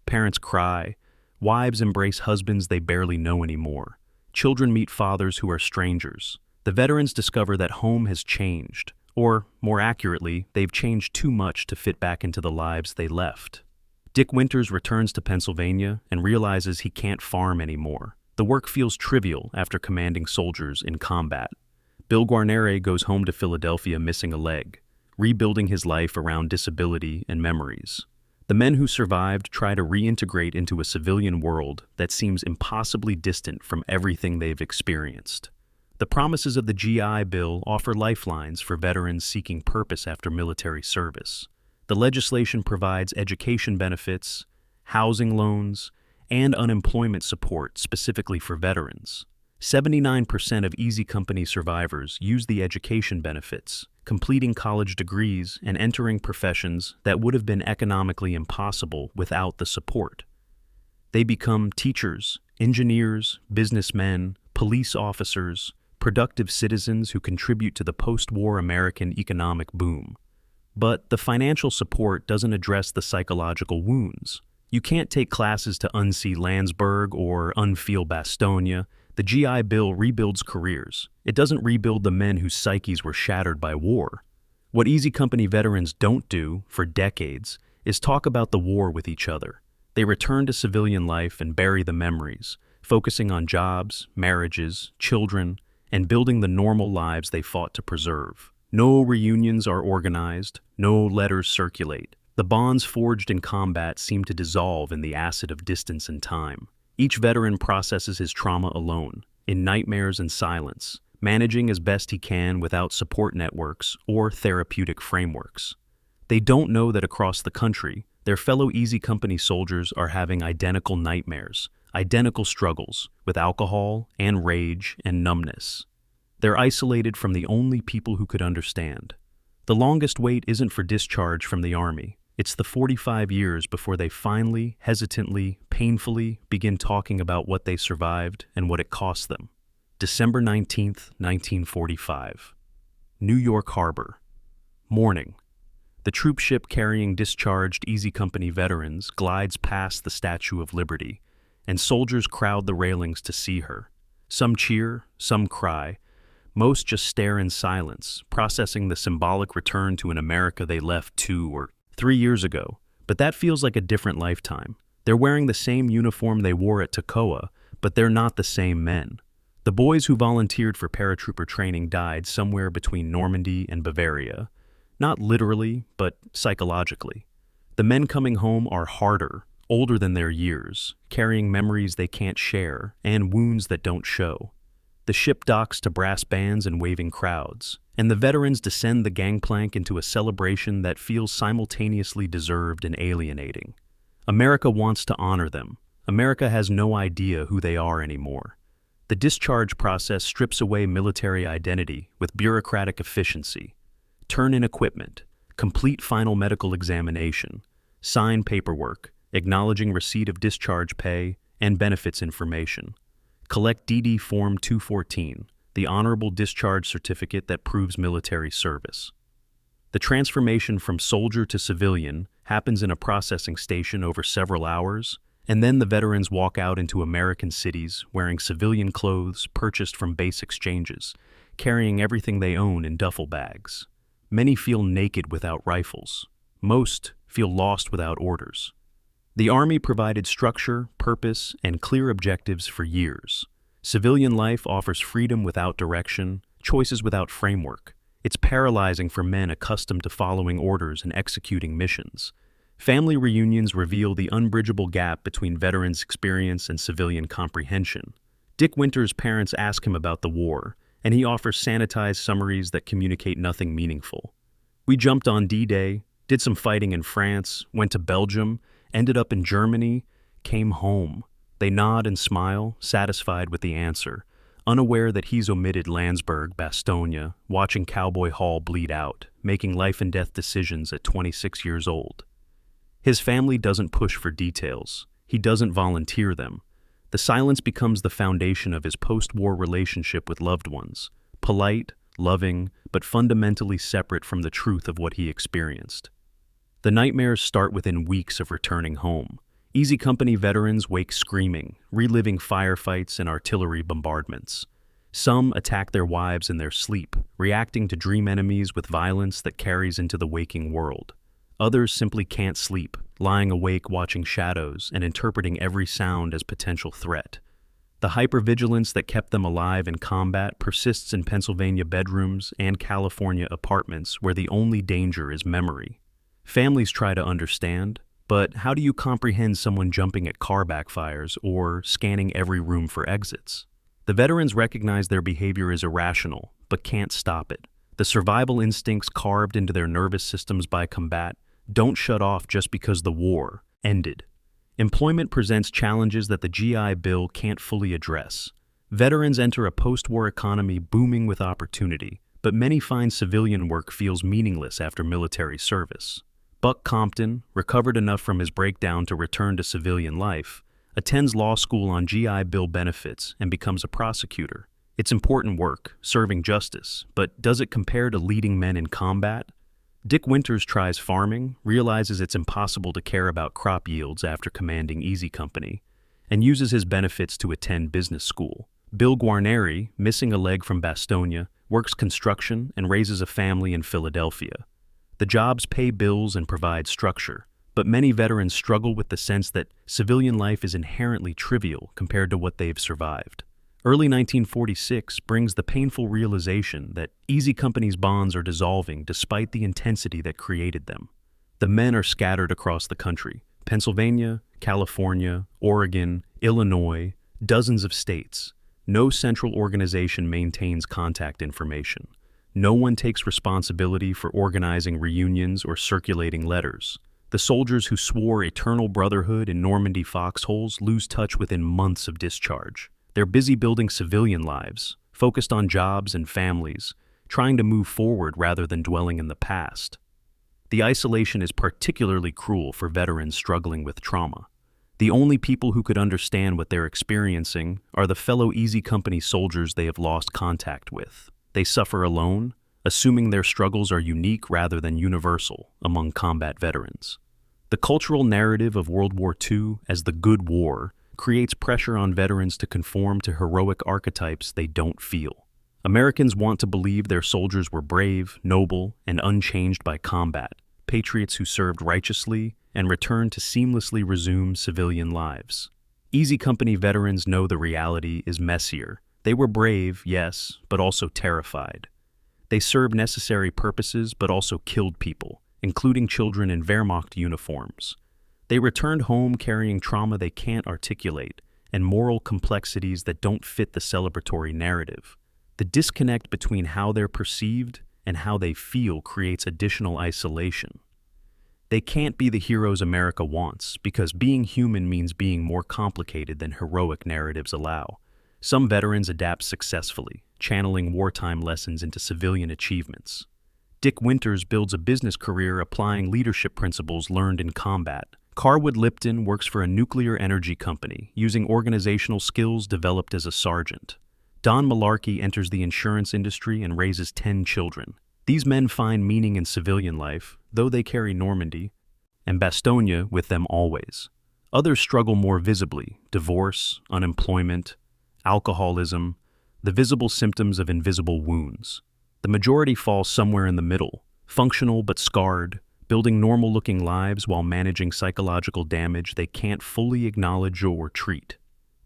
Parents cry, wives embrace husbands they barely know anymore. Children meet fathers who are strangers. The veterans discover that home has changed, or, more accurately, they've changed too much to fit back into the lives they left. Dick Winters returns to Pennsylvania and realizes he can't farm anymore. The work feels trivial after commanding soldiers in combat. Bill Guarnere goes home to Philadelphia missing a leg, rebuilding his life around disability and memories. The men who survived try to reintegrate into a civilian world that seems impossibly distant from everything they've experienced. The promises of the GI Bill offer lifelines for veterans seeking purpose after military service. The legislation provides education benefits, housing loans, and unemployment support specifically for veterans. 79% of Easy Company survivors use the education benefits, completing college degrees and entering professions that would have been economically impossible without the support. They become teachers, engineers, businessmen, police officers, productive citizens who contribute to the post-war American economic boom. But the financial support doesn't address the psychological wounds. You can't take classes to unsee Landsberg or unfeel Bastogne. The GI Bill rebuilds careers. It doesn't rebuild the men whose psyches were shattered by war. What Easy Company veterans don't do, for decades, is talk about the war with each other. They return to civilian life and bury the memories, focusing on jobs, marriages, children, and building the normal lives they fought to preserve. No reunions are organized, no letters circulate. The bonds forged in combat seem to dissolve in the acid of distance and time. Each veteran processes his trauma alone, in nightmares and silence, managing as best he can without support networks or therapeutic frameworks. They don't know that across the country, their fellow Easy Company soldiers are having identical nightmares, identical struggles with alcohol and rage and numbness. They're isolated from the only people who could understand. The longest wait isn't for discharge from the Army. It's the 45 years before they finally, hesitantly, painfully begin talking about what they survived and what it cost them. December 19th, 1945. New York Harbor. Morning. The troop ship carrying discharged Easy Company veterans glides past the Statue of Liberty, and soldiers crowd the railings to see her. Some cheer, some cry. Most just stare in silence, processing the symbolic return to an America they left 2 or 3 years ago. But that feels like a different lifetime. They're wearing the same uniform they wore at Toccoa, but they're not the same men. The boys who volunteered for paratrooper training died somewhere between Normandy and Bavaria. Not literally, but psychologically. The men coming home are harder, older than their years, carrying memories they can't share and wounds that don't show. The ship docks to brass bands and waving crowds, and the veterans descend the gangplank into a celebration that feels simultaneously deserved and alienating. America wants to honor them. America has no idea who they are anymore. The discharge process strips away military identity with bureaucratic efficiency. Turn in equipment, complete final medical examination, sign paperwork, acknowledging receipt of discharge pay and benefits information. Collect DD Form 214, the honorable discharge certificate that proves military service. The transformation from soldier to civilian happens in a processing station over several hours, and then the veterans walk out into American cities wearing civilian clothes purchased from base exchanges, carrying everything they own in duffel bags. Many feel naked without rifles. Most feel lost without orders. The Army provided structure, purpose, and clear objectives for years. Civilian life offers freedom without direction, choices without framework. It's paralyzing for men accustomed to following orders and executing missions. Family reunions reveal the unbridgeable gap between veterans' experience and civilian comprehension. Dick Winter's parents ask him about the war, and he offers sanitized summaries that communicate nothing meaningful. We jumped on D-Day, did some fighting in France, went to Belgium, ended up in Germany, came home. They nod and smile, satisfied with the answer, unaware that he's omitted Landsberg, Bastogne, watching Cowboy Hall bleed out, making life-and-death decisions at 26 years old. His family doesn't push for details. He doesn't volunteer them. The silence becomes the foundation of his post-war relationship with loved ones, polite, loving, but fundamentally separate from the truth of what he experienced. The nightmares start within weeks of returning home. Easy Company veterans wake screaming, reliving firefights and artillery bombardments. Some attack their wives in their sleep, reacting to dream enemies with violence that carries into the waking world. Others simply can't sleep, lying awake watching shadows and interpreting every sound as potential threat. The hypervigilance that kept them alive in combat persists in Pennsylvania bedrooms and California apartments where the only danger is memory. Families try to understand, but how do you comprehend someone jumping at car backfires or scanning every room for exits? The veterans recognize their behavior is irrational, but can't stop it. The survival instincts carved into their nervous systems by combat don't shut off just because the war ended. Employment presents challenges that the GI Bill can't fully address. Veterans enter a post-war economy booming with opportunity, but many find civilian work feels meaningless after military service. Buck Compton, recovered enough from his breakdown to return to civilian life, attends law school on GI Bill benefits and becomes a prosecutor. It's important work, serving justice, but does it compare to leading men in combat? Dick Winters tries farming, realizes it's impossible to care about crop yields after commanding Easy Company, and uses his benefits to attend business school. Bill Guarneri, missing a leg from Bastogne, works construction and raises a family in Philadelphia. The jobs pay bills and provide structure, but many veterans struggle with the sense that civilian life is inherently trivial compared to what they've survived. Early 1946 brings the painful realization that Easy Company's bonds are dissolving despite the intensity that created them. The men are scattered across the country: Pennsylvania, California, Oregon, Illinois, dozens of states. No central organization maintains contact information. No one takes responsibility for organizing reunions or circulating letters. The soldiers who swore eternal brotherhood in Normandy foxholes lose touch within months of discharge. They're busy building civilian lives, focused on jobs and families, trying to move forward rather than dwelling in the past. The isolation is particularly cruel for veterans struggling with trauma. The only people who could understand what they're experiencing are the fellow Easy Company soldiers they have lost contact with. They suffer alone, assuming their struggles are unique rather than universal among combat veterans. The cultural narrative of World War II as the Good War creates pressure on veterans to conform to heroic archetypes they don't feel. Americans want to believe their soldiers were brave, noble, and unchanged by combat, patriots who served righteously and returned to seamlessly resume civilian lives. Easy Company veterans know the reality is messier. They were brave, yes, but also terrified. They served necessary purposes but also killed people, including children in Wehrmacht uniforms. They returned home carrying trauma they can't articulate and moral complexities that don't fit the celebratory narrative. The disconnect between how they're perceived and how they feel creates additional isolation. They can't be the heroes America wants because being human means being more complicated than heroic narratives allow. Some veterans adapt successfully, channeling wartime lessons into civilian achievements. Dick Winters builds a business career applying leadership principles learned in combat. Carwood Lipton works for a nuclear energy company, using organizational skills developed as a sergeant. Don Malarkey enters the insurance industry and raises 10 children. These men find meaning in civilian life, though they carry Normandy and Bastogne with them always. Others struggle more visibly: divorce, unemployment, alcoholism, the visible symptoms of invisible wounds. The majority fall somewhere in the middle, functional but scarred, building normal-looking lives while managing psychological damage they can't fully acknowledge or treat.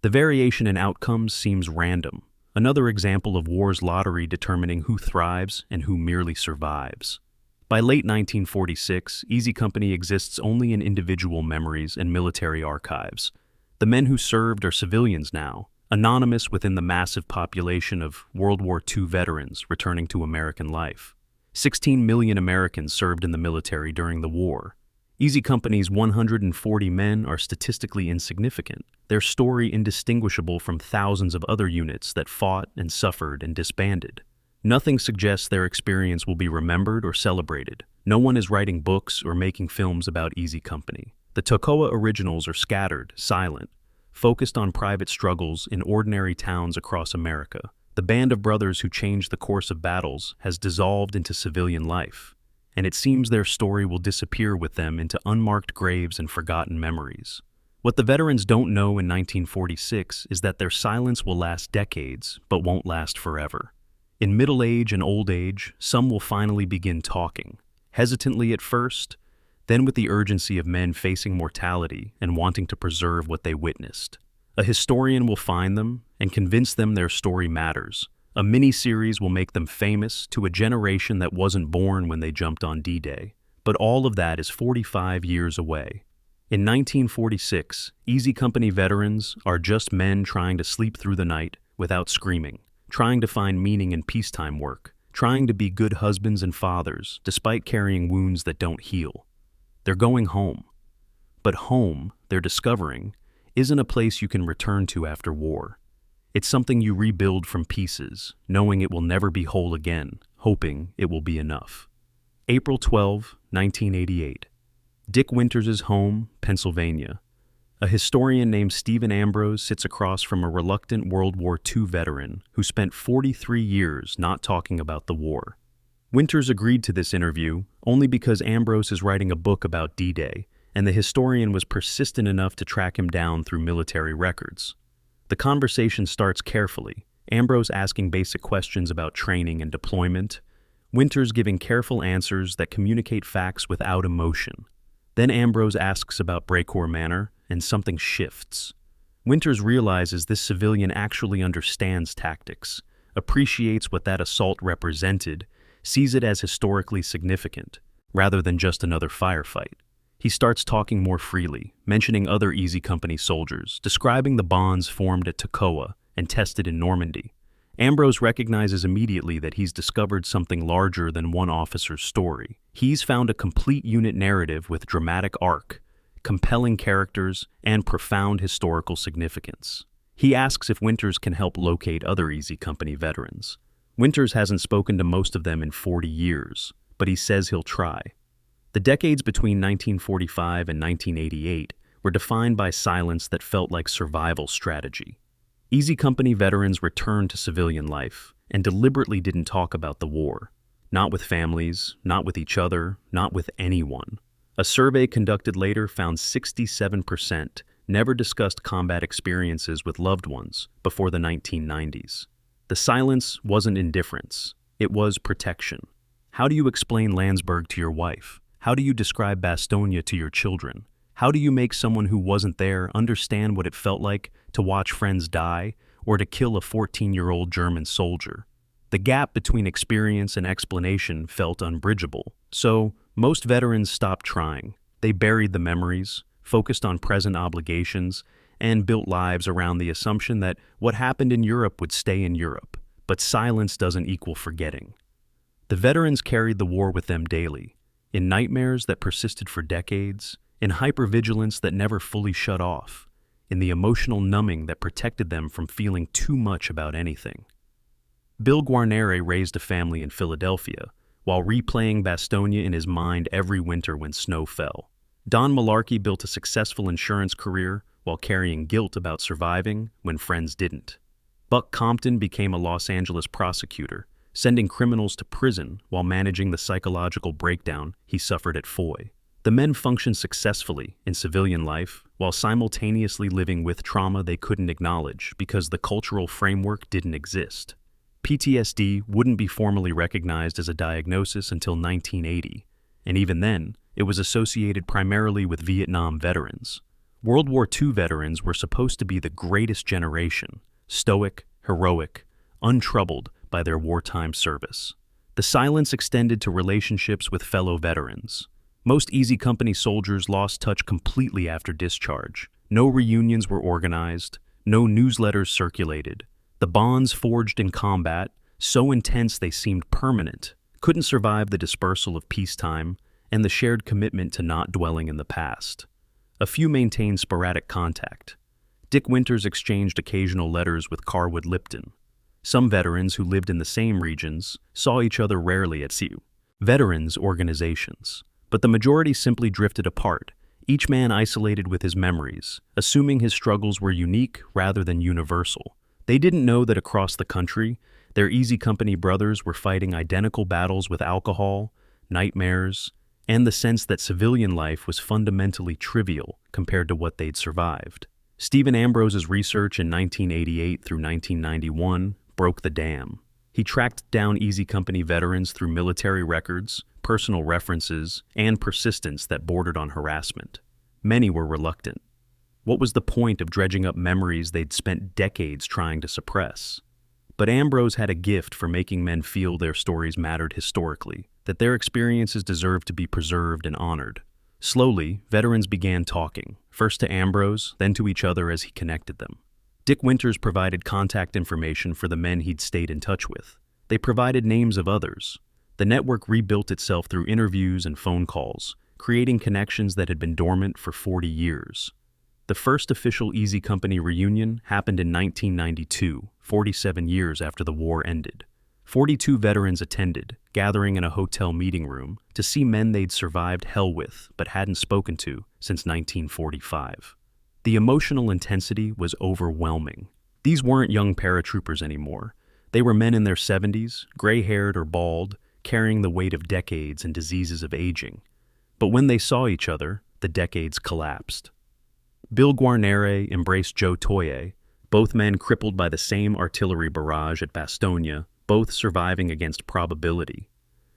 The variation in outcomes seems random, another example of war's lottery determining who thrives and who merely survives. By late 1946, Easy Company exists only in individual memories and military archives. The men who served are civilians now, anonymous within the massive population of World War II veterans returning to American life. 16 million Americans served in the military during the war. Easy Company's 140 men are statistically insignificant, their story indistinguishable from thousands of other units that fought and suffered and disbanded. Nothing suggests their experience will be remembered or celebrated. No one is writing books or making films about Easy Company. The Toccoa originals are scattered, silent, focused on private struggles in ordinary towns across America. The band of brothers who changed the course of battles has dissolved into civilian life, and it seems their story will disappear with them into unmarked graves and forgotten memories. What the veterans don't know in 1946 is that their silence will last decades, but won't last forever. In middle age and old age, some will finally begin talking, hesitantly at first, then with the urgency of men facing mortality and wanting to preserve what they witnessed. A historian will find them and convince them their story matters. A mini-series will make them famous to a generation that wasn't born when they jumped on D-Day. But all of that is 45 years away. In 1946, Easy Company veterans are just men trying to sleep through the night without screaming, trying to find meaning in peacetime work, trying to be good husbands and fathers despite carrying wounds that don't heal. They're going home. But home, they're discovering, isn't a place you can return to after war. It's something you rebuild from pieces, knowing it will never be whole again, hoping it will be enough. April 12, 1988. Dick Winters' home, Pennsylvania. A historian named Stephen Ambrose sits across from a reluctant World War II veteran who spent 43 years not talking about the war. Winters agreed to this interview only because Ambrose is writing a book about D-Day, and the historian was persistent enough to track him down through military records. The conversation starts carefully, Ambrose asking basic questions about training and deployment, Winters giving careful answers that communicate facts without emotion. Then Ambrose asks about Brecourt Manor, and something shifts. Winters realizes this civilian actually understands tactics, appreciates what that assault represented, sees it as historically significant, rather than just another firefight. He starts talking more freely, mentioning other Easy Company soldiers, describing the bonds formed at Toccoa and tested in Normandy. Ambrose recognizes immediately that he's discovered something larger than one officer's story. He's found a complete unit narrative with dramatic arc, compelling characters, and profound historical significance. He asks if Winters can help locate other Easy Company veterans. Winters hasn't spoken to most of them in 40 years, but he says he'll try. The decades between 1945 and 1988 were defined by silence that felt like survival strategy. Easy Company veterans returned to civilian life and deliberately didn't talk about the war. Not with families, not with each other, not with anyone. A survey conducted later found 67% never discussed combat experiences with loved ones before the 1990s. The silence wasn't indifference, it was protection. How do you explain Landsberg to your wife? How do you describe Bastogne to your children? How do you make someone who wasn't there understand what it felt like to watch friends die or to kill a 14-year-old German soldier? The gap between experience and explanation felt unbridgeable. So, most veterans stopped trying. They buried the memories, focused on present obligations, and built lives around the assumption that what happened in Europe would stay in Europe. But silence doesn't equal forgetting. The veterans carried the war with them daily, in nightmares that persisted for decades, in hypervigilance that never fully shut off, in the emotional numbing that protected them from feeling too much about anything. Bill Guarnere raised a family in Philadelphia, while replaying Bastogne in his mind every winter when snow fell. Don Malarkey built a successful insurance career while carrying guilt about surviving when friends didn't. Buck Compton became a Los Angeles prosecutor, sending criminals to prison while managing the psychological breakdown he suffered at Foy. The men functioned successfully in civilian life while simultaneously living with trauma they couldn't acknowledge because the cultural framework didn't exist. PTSD wouldn't be formally recognized as a diagnosis until 1980, and even then, it was associated primarily with Vietnam veterans. World War II veterans were supposed to be the greatest generation, stoic, heroic, untroubled by their wartime service. The silence extended to relationships with fellow veterans. Most Easy Company soldiers lost touch completely after discharge. No reunions were organized, no newsletters circulated. The bonds forged in combat, so intense they seemed permanent, couldn't survive the dispersal of peacetime and the shared commitment to not dwelling in the past. A few maintained sporadic contact. Dick Winters exchanged occasional letters with Carwood Lipton. Some veterans who lived in the same regions saw each other rarely at sea. Veterans organizations. But the majority simply drifted apart, each man isolated with his memories, assuming his struggles were unique rather than universal. They didn't know that across the country, their Easy Company brothers were fighting identical battles with alcohol, nightmares, and the sense that civilian life was fundamentally trivial compared to what they'd survived. Stephen Ambrose's research in 1988 through 1991 broke the dam. He tracked down Easy Company veterans through military records, personal references, and persistence that bordered on harassment. Many were reluctant. What was the point of dredging up memories they'd spent decades trying to suppress? But Ambrose had a gift for making men feel their stories mattered historically, that their experiences deserved to be preserved and honored. Slowly, veterans began talking, first to Ambrose, then to each other as he connected them. Dick Winters provided contact information for the men he'd stayed in touch with. They provided names of others. The network rebuilt itself through interviews and phone calls, creating connections that had been dormant for 40 years. The first official Easy Company reunion happened in 1992, 47 years after the war ended. 42 veterans attended, gathering in a hotel meeting room to see men they'd survived hell with but hadn't spoken to since 1945. The emotional intensity was overwhelming. These weren't young paratroopers anymore. They were men in their 70s, gray-haired or bald, carrying the weight of decades and diseases of aging. But when they saw each other, the decades collapsed. Bill Guarnere embraced Joe Toye, both men crippled by the same artillery barrage at Bastogne, both surviving against probability.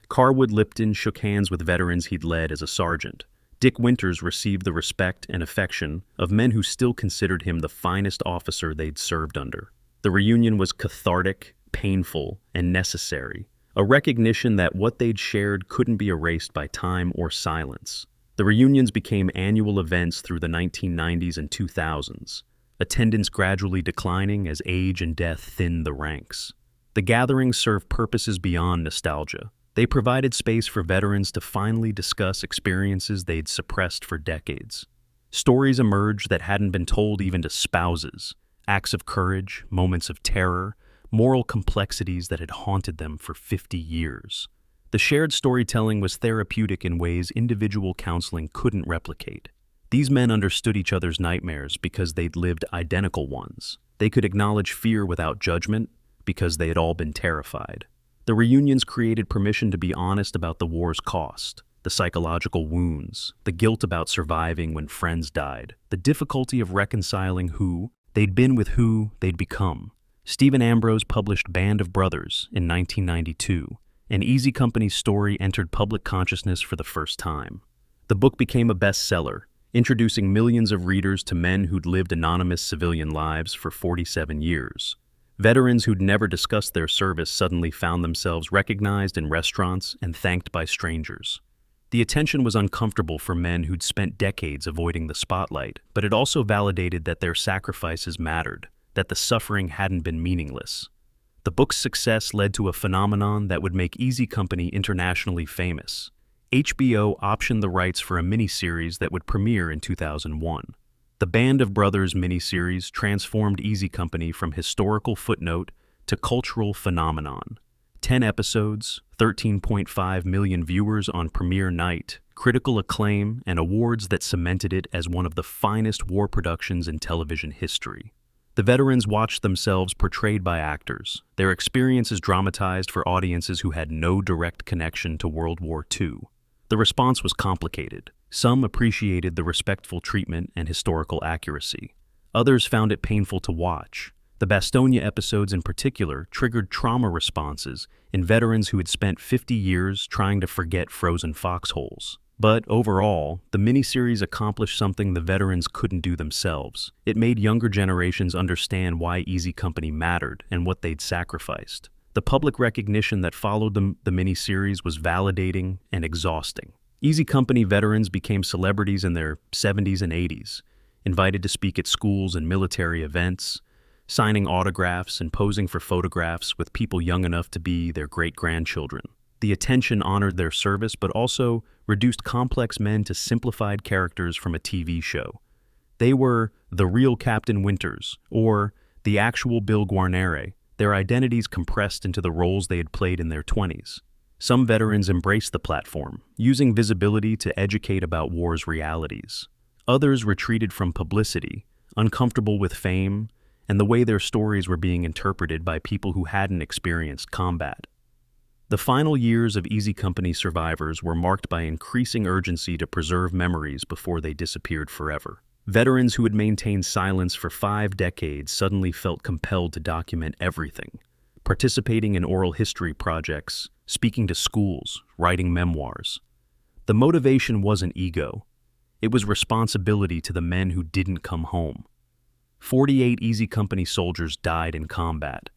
Carwood Lipton shook hands with veterans he'd led as a sergeant. Dick Winters received the respect and affection of men who still considered him the finest officer they'd served under. The reunion was cathartic, painful, and necessary, a recognition that what they'd shared couldn't be erased by time or silence. The reunions became annual events through the 1990s and 2000s, attendance gradually declining as age and death thinned the ranks. The gatherings served purposes beyond nostalgia. They provided space for veterans to finally discuss experiences they'd suppressed for decades. Stories emerged that hadn't been told even to spouses, acts of courage, moments of terror, moral complexities that had haunted them for 50 years. The shared storytelling was therapeutic in ways individual counseling couldn't replicate. These men understood each other's nightmares because they'd lived identical ones. They could acknowledge fear without judgment because they had all been terrified. The reunions created permission to be honest about the war's cost. the psychological wounds, the guilt about surviving when friends died, the difficulty of reconciling who they'd been with who they'd become. Stephen Ambrose published Band of Brothers in 1992, and Easy Company's story entered public consciousness for the first time. The book became a bestseller, introducing millions of readers to men who'd lived anonymous civilian lives for 47 years. Veterans who'd never discussed their service suddenly found themselves recognized in restaurants and thanked by strangers. The attention was uncomfortable for men who'd spent decades avoiding the spotlight, but it also validated that their sacrifices mattered, that the suffering hadn't been meaningless. The book's success led to a phenomenon that would make Easy Company internationally famous. HBO optioned the rights for a miniseries that would premiere in 2001. The Band of Brothers miniseries transformed Easy Company from historical footnote to cultural phenomenon. 10 episodes, 13.5 million viewers on premiere night, critical acclaim, and awards that cemented it as one of the finest war productions in television history. The veterans watched themselves portrayed by actors, their experiences dramatized for audiences who had no direct connection to World War II. The response was complicated. Some appreciated the respectful treatment and historical accuracy. Others found it painful to watch. The Bastogne episodes in particular triggered trauma responses in veterans who had spent 50 years trying to forget frozen foxholes. But overall, the miniseries accomplished something the veterans couldn't do themselves. It made younger generations understand why Easy Company mattered and what they'd sacrificed. The public recognition that followed the miniseries was validating and exhausting. Easy Company veterans became celebrities in their 70s and 80s, invited to speak at schools and military events, signing autographs and posing for photographs with people young enough to be their great-grandchildren. The attention honored their service, but also reduced complex men to simplified characters from a TV show. They were the real Captain Winters, or the actual Bill Guarnere, their identities compressed into the roles they had played in their 20s. Some veterans embraced the platform, using visibility to educate about war's realities. Others retreated from publicity, uncomfortable with fame, and the way their stories were being interpreted by people who hadn't experienced combat. The final years of Easy Company survivors were marked by increasing urgency to preserve memories before they disappeared forever. Veterans who had maintained silence for 5 decades suddenly felt compelled to document everything, participating in oral history projects, speaking to schools, writing memoirs. The motivation wasn't ego. It was responsibility to the men who didn't come home. 48 Easy Company soldiers died in combat.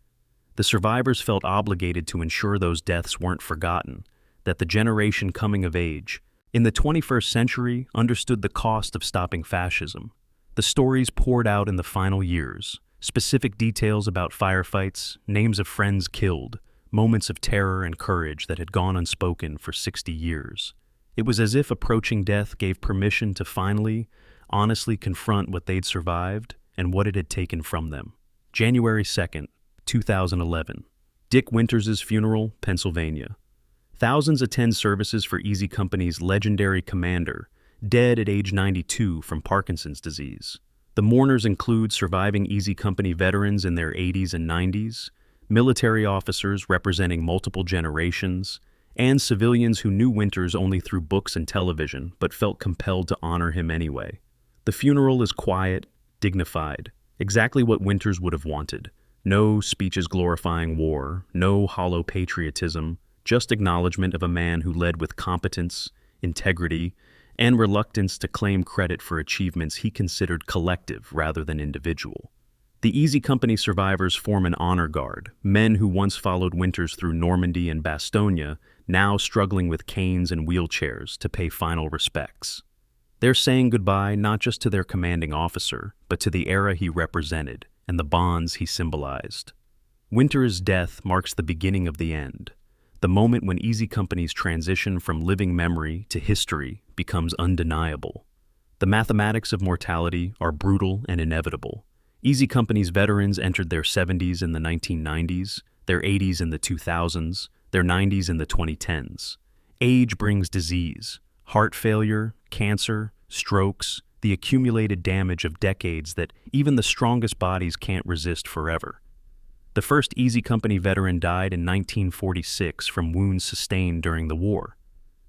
The survivors felt obligated to ensure those deaths weren't forgotten, that the generation coming of age in the 21st century understood the cost of stopping fascism. The stories poured out in the final years, specific details about firefights, names of friends killed, moments of terror and courage that had gone unspoken for 60 years. It was as if approaching death gave permission to finally, honestly confront what they'd survived and what it had taken from them. January 2nd, 2011. Dick Winters' funeral, Pennsylvania. Thousands attend services for Easy Company's legendary commander, dead at age 92 from Parkinson's disease. The mourners include surviving Easy Company veterans in their 80s and 90s, military officers representing multiple generations, and civilians who knew Winters only through books and television but felt compelled to honor him anyway. The funeral is quiet, dignified, exactly what Winters would have wanted. No speeches glorifying war, no hollow patriotism, just acknowledgement of a man who led with competence, integrity, and reluctance to claim credit for achievements he considered collective rather than individual. The Easy Company survivors form an honor guard, men who once followed Winters through Normandy and Bastogne, now struggling with canes and wheelchairs to pay final respects. They're saying goodbye not just to their commanding officer, but to the era he represented and the bonds he symbolized. Winters' death marks the beginning of the end, the moment when Easy Company's transition from living memory to history becomes undeniable. The mathematics of mortality are brutal and inevitable. Easy Company's veterans entered their 70s in the 1990s, their 80s in the 2000s, their 90s in the 2010s. Age brings disease, heart failure, cancer, strokes, the accumulated damage of decades that even the strongest bodies can't resist forever. The first Easy Company veteran died in 1946 from wounds sustained during the war.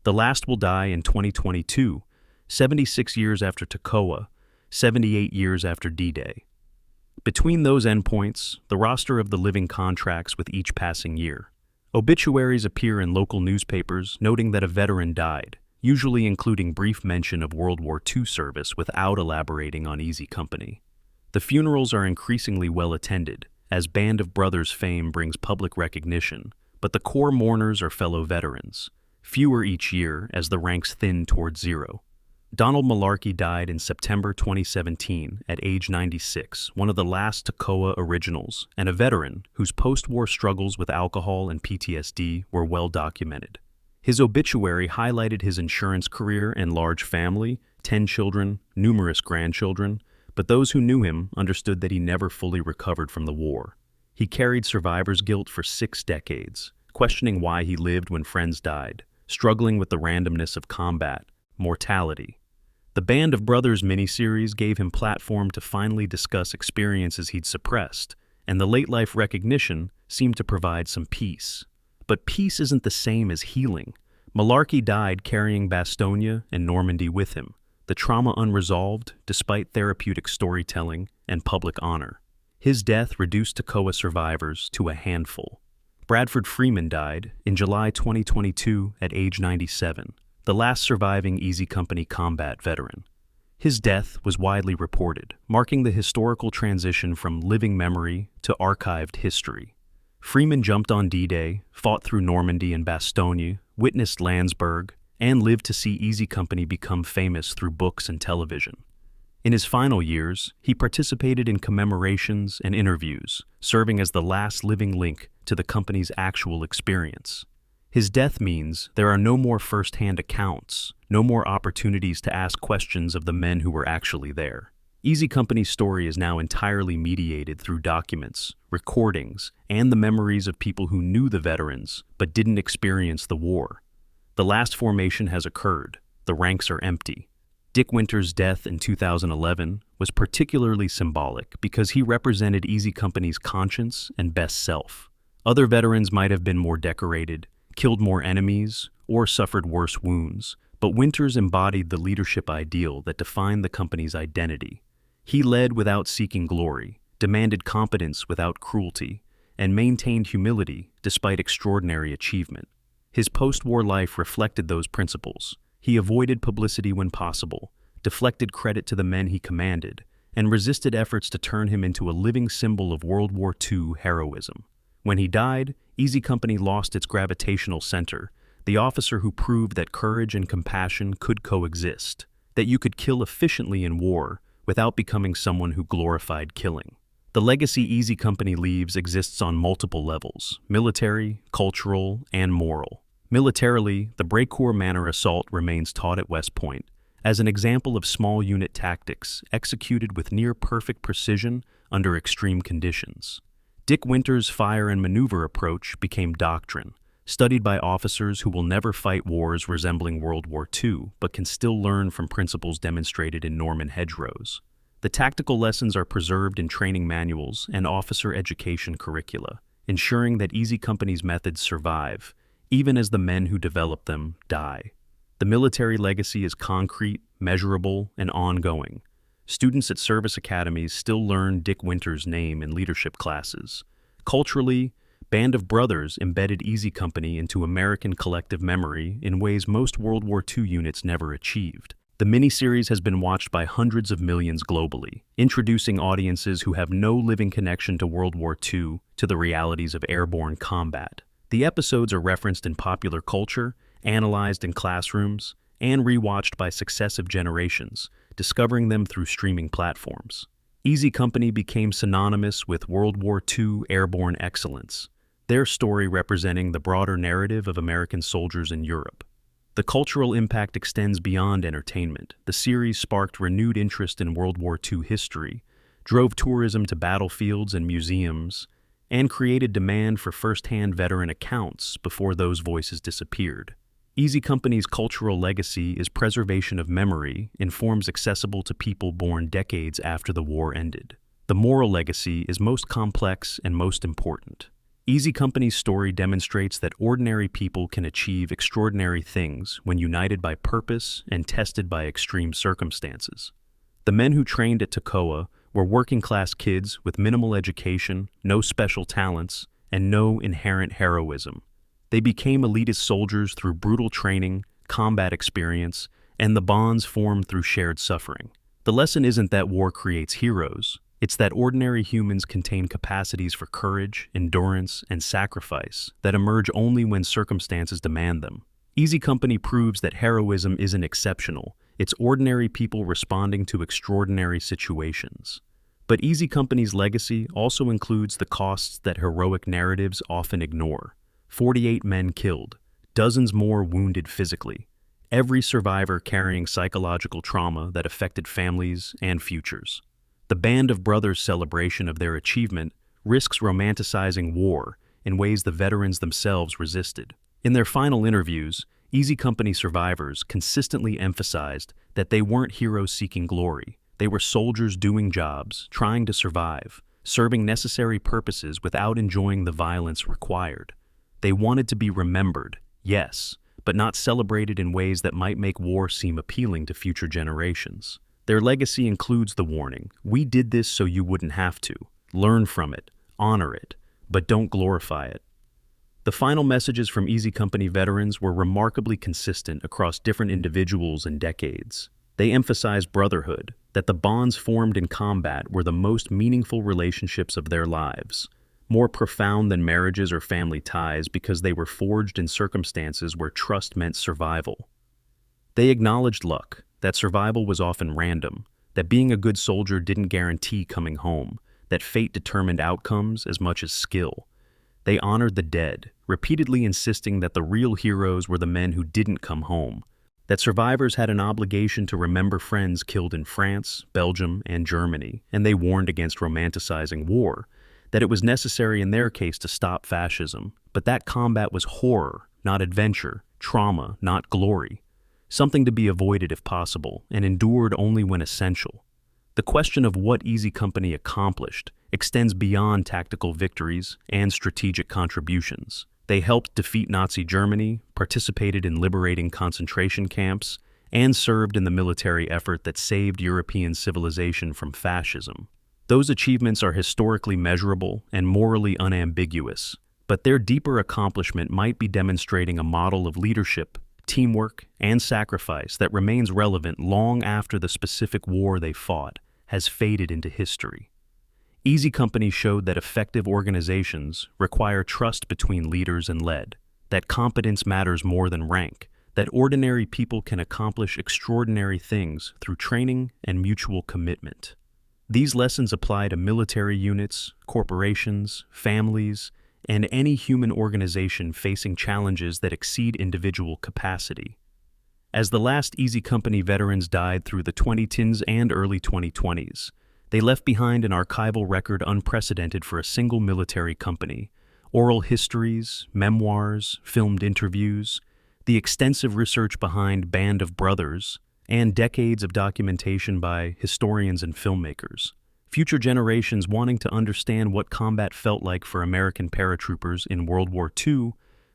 The last will die in 2022, 76 years after Toccoa, 78 years after D-Day. Between those endpoints, the roster of the living contracts with each passing year. Obituaries appear in local newspapers noting that a veteran died, usually including brief mention of World War II service without elaborating on Easy Company. The funerals are increasingly well attended, as Band of Brothers fame brings public recognition, but the core mourners are fellow veterans, fewer each year as the ranks thin toward zero. Donald Malarkey died in September 2017 at age 96, one of the last Toccoa originals, and a veteran whose post-war struggles with alcohol and PTSD were well documented. His obituary highlighted his insurance career and large family, 10 children, numerous grandchildren, but those who knew him understood that he never fully recovered from the war. He carried survivor's guilt for 6 decades, questioning why he lived when friends died, struggling with the randomness of combat, mortality. The Band of Brothers miniseries gave him platform to finally discuss experiences he'd suppressed, and the late-life recognition seemed to provide some peace. But peace isn't the same as healing. Malarkey died carrying Bastogne and Normandy with him, the trauma unresolved despite therapeutic storytelling and public honor. His death reduced Toccoa survivors to a handful. Bradford Freeman died in July 2022 at age 97, the last surviving Easy Company combat veteran. His death was widely reported, marking the historical transition from living memory to archived history. Freeman jumped on D-Day, fought through Normandy and Bastogne, witnessed Landsberg, and lived to see Easy Company become famous through books and television. In his final years, he participated in commemorations and interviews, serving as the last living link to the company's actual experience. His death means there are no more first-hand accounts, no more opportunities to ask questions of the men who were actually there. Easy Company's story is now entirely mediated through documents, recordings, and the memories of people who knew the veterans but didn't experience the war. The last formation has occurred. The ranks are empty. Dick Winter's death in 2011 was particularly symbolic because he represented Easy Company's conscience and best self. Other veterans might have been more decorated, killed more enemies, or suffered worse wounds, but Winters embodied the leadership ideal that defined the company's identity. He led without seeking glory, demanded competence without cruelty, and maintained humility despite extraordinary achievement. His post-war life reflected those principles. He avoided publicity when possible, deflected credit to the men he commanded, and resisted efforts to turn him into a living symbol of World War II heroism. When he died, Easy Company lost its gravitational center, the officer who proved that courage and compassion could coexist, that you could kill efficiently in war without becoming someone who glorified killing. The legacy Easy Company leaves exists on multiple levels: military, cultural, and moral. Militarily, the Brecourt Manor assault remains taught at West Point as an example of small unit tactics executed with near-perfect precision under extreme conditions. Dick Winter's fire and maneuver approach became doctrine, studied by officers who will never fight wars resembling World War II, but can still learn from principles demonstrated in Norman Hedgerows. The tactical lessons are preserved in training manuals and officer education curricula, ensuring that Easy Company's methods survive, even as the men who develop them die. The military legacy is concrete, measurable, and ongoing. Students at service academies still learn Dick Winter's name in leadership classes. Culturally, Band of Brothers embedded Easy Company into American collective memory in ways most World War II units never achieved. The miniseries has been watched by hundreds of millions globally, introducing audiences who have no living connection to World War II to the realities of airborne combat. The episodes are referenced in popular culture, analyzed in classrooms, and rewatched by successive generations, discovering them through streaming platforms. Easy Company became synonymous with World War II airborne excellence, their story representing the broader narrative of American soldiers in Europe. The cultural impact extends beyond entertainment. The series sparked renewed interest in World War II history, drove tourism to battlefields and museums, and created demand for first-hand veteran accounts before those voices disappeared. Easy Company's cultural legacy is preservation of memory in forms accessible to people born decades after the war ended. The moral legacy is most complex and most important. Easy Company's story demonstrates that ordinary people can achieve extraordinary things when united by purpose and tested by extreme circumstances. The men who trained at Toccoa were working-class kids with minimal education, no special talents, and no inherent heroism. They became elitist soldiers through brutal training, combat experience, and the bonds formed through shared suffering. The lesson isn't that war creates heroes. It's that ordinary humans contain capacities for courage, endurance, and sacrifice that emerge only when circumstances demand them. Easy Company proves that heroism isn't exceptional. It's ordinary people responding to extraordinary situations. But Easy Company's legacy also includes the costs that heroic narratives often ignore. 48 men killed, dozens more wounded physically, every survivor carrying psychological trauma that affected families and futures. The Band of Brothers' celebration of their achievement risks romanticizing war in ways the veterans themselves resisted. In their final interviews, Easy Company survivors consistently emphasized that they weren't heroes seeking glory. They were soldiers doing jobs, trying to survive, serving necessary purposes without enjoying the violence required. They wanted to be remembered, yes, but not celebrated in ways that might make war seem appealing to future generations. Their legacy includes the warning, "We did this so you wouldn't have to. Learn from it, honor it, but don't glorify it." The final messages from Easy Company veterans were remarkably consistent across different individuals and decades. They emphasized brotherhood, that the bonds formed in combat were the most meaningful relationships of their lives, more profound than marriages or family ties because they were forged in circumstances where trust meant survival. They acknowledged luck, that survival was often random, that being a good soldier didn't guarantee coming home, that fate determined outcomes as much as skill. They honored the dead, repeatedly insisting that the real heroes were the men who didn't come home, that survivors had an obligation to remember friends killed in France, Belgium, and Germany, and they warned against romanticizing war, that it was necessary in their case to stop fascism, but that combat was horror, not adventure, trauma, not glory. Something to be avoided if possible, and endured only when essential. The question of what Easy Company accomplished extends beyond tactical victories and strategic contributions. They helped defeat Nazi Germany, participated in liberating concentration camps, and served in the military effort that saved European civilization from fascism. Those achievements are historically measurable and morally unambiguous, but their deeper accomplishment might be demonstrating a model of leadership, teamwork, and sacrifice that remains relevant long after the specific war they fought has faded into history. Easy Company showed that effective organizations require trust between leaders and led, that competence matters more than rank, that ordinary people can accomplish extraordinary things through training and mutual commitment. These lessons apply to military units, corporations, families, and any human organization facing challenges that exceed individual capacity. As the last Easy Company veterans died through the 2010s and early 2020s, they left behind an archival record unprecedented for a single military company: oral histories, memoirs, filmed interviews, the extensive research behind Band of Brothers, and decades of documentation by historians and filmmakers. Future generations wanting to understand what combat felt like for American paratroopers in World War II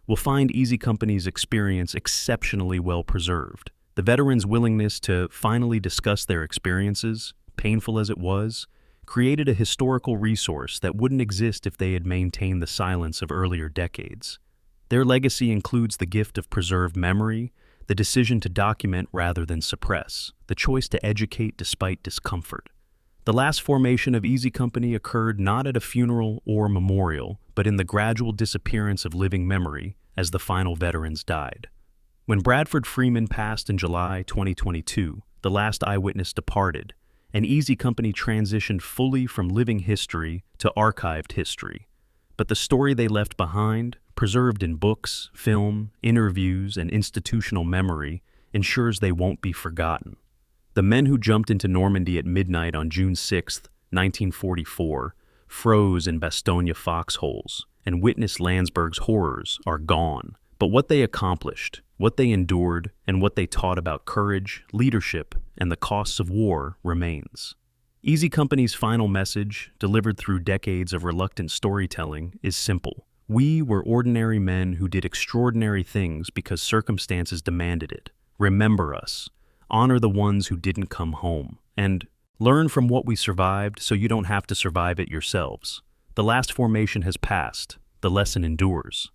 will find Easy Company's experience exceptionally well preserved. The veterans' willingness to finally discuss their experiences, painful as it was, created a historical resource that wouldn't exist if they had maintained the silence of earlier decades. Their legacy includes the gift of preserved memory, the decision to document rather than suppress, the choice to educate despite discomfort. The last formation of Easy Company occurred not at a funeral or memorial, but in the gradual disappearance of living memory as the final veterans died. When Bradford Freeman passed in July 2022, the last eyewitness departed, and Easy Company transitioned fully from living history to archived history. But the story they left behind, preserved in books, film, interviews, and institutional memory, ensures they won't be forgotten. The men who jumped into Normandy at midnight on June 6, 1944, froze in Bastogne foxholes, and witnessed Landsberg's horrors are gone. But what they accomplished, what they endured, and what they taught about courage, leadership, and the costs of war remains. Easy Company's final message, delivered through decades of reluctant storytelling, is simple. We were ordinary men who did extraordinary things because circumstances demanded it. Remember us. Honor the ones who didn't come home. And learn from what we survived so you don't have to survive it yourselves. The last formation has passed. The lesson endures.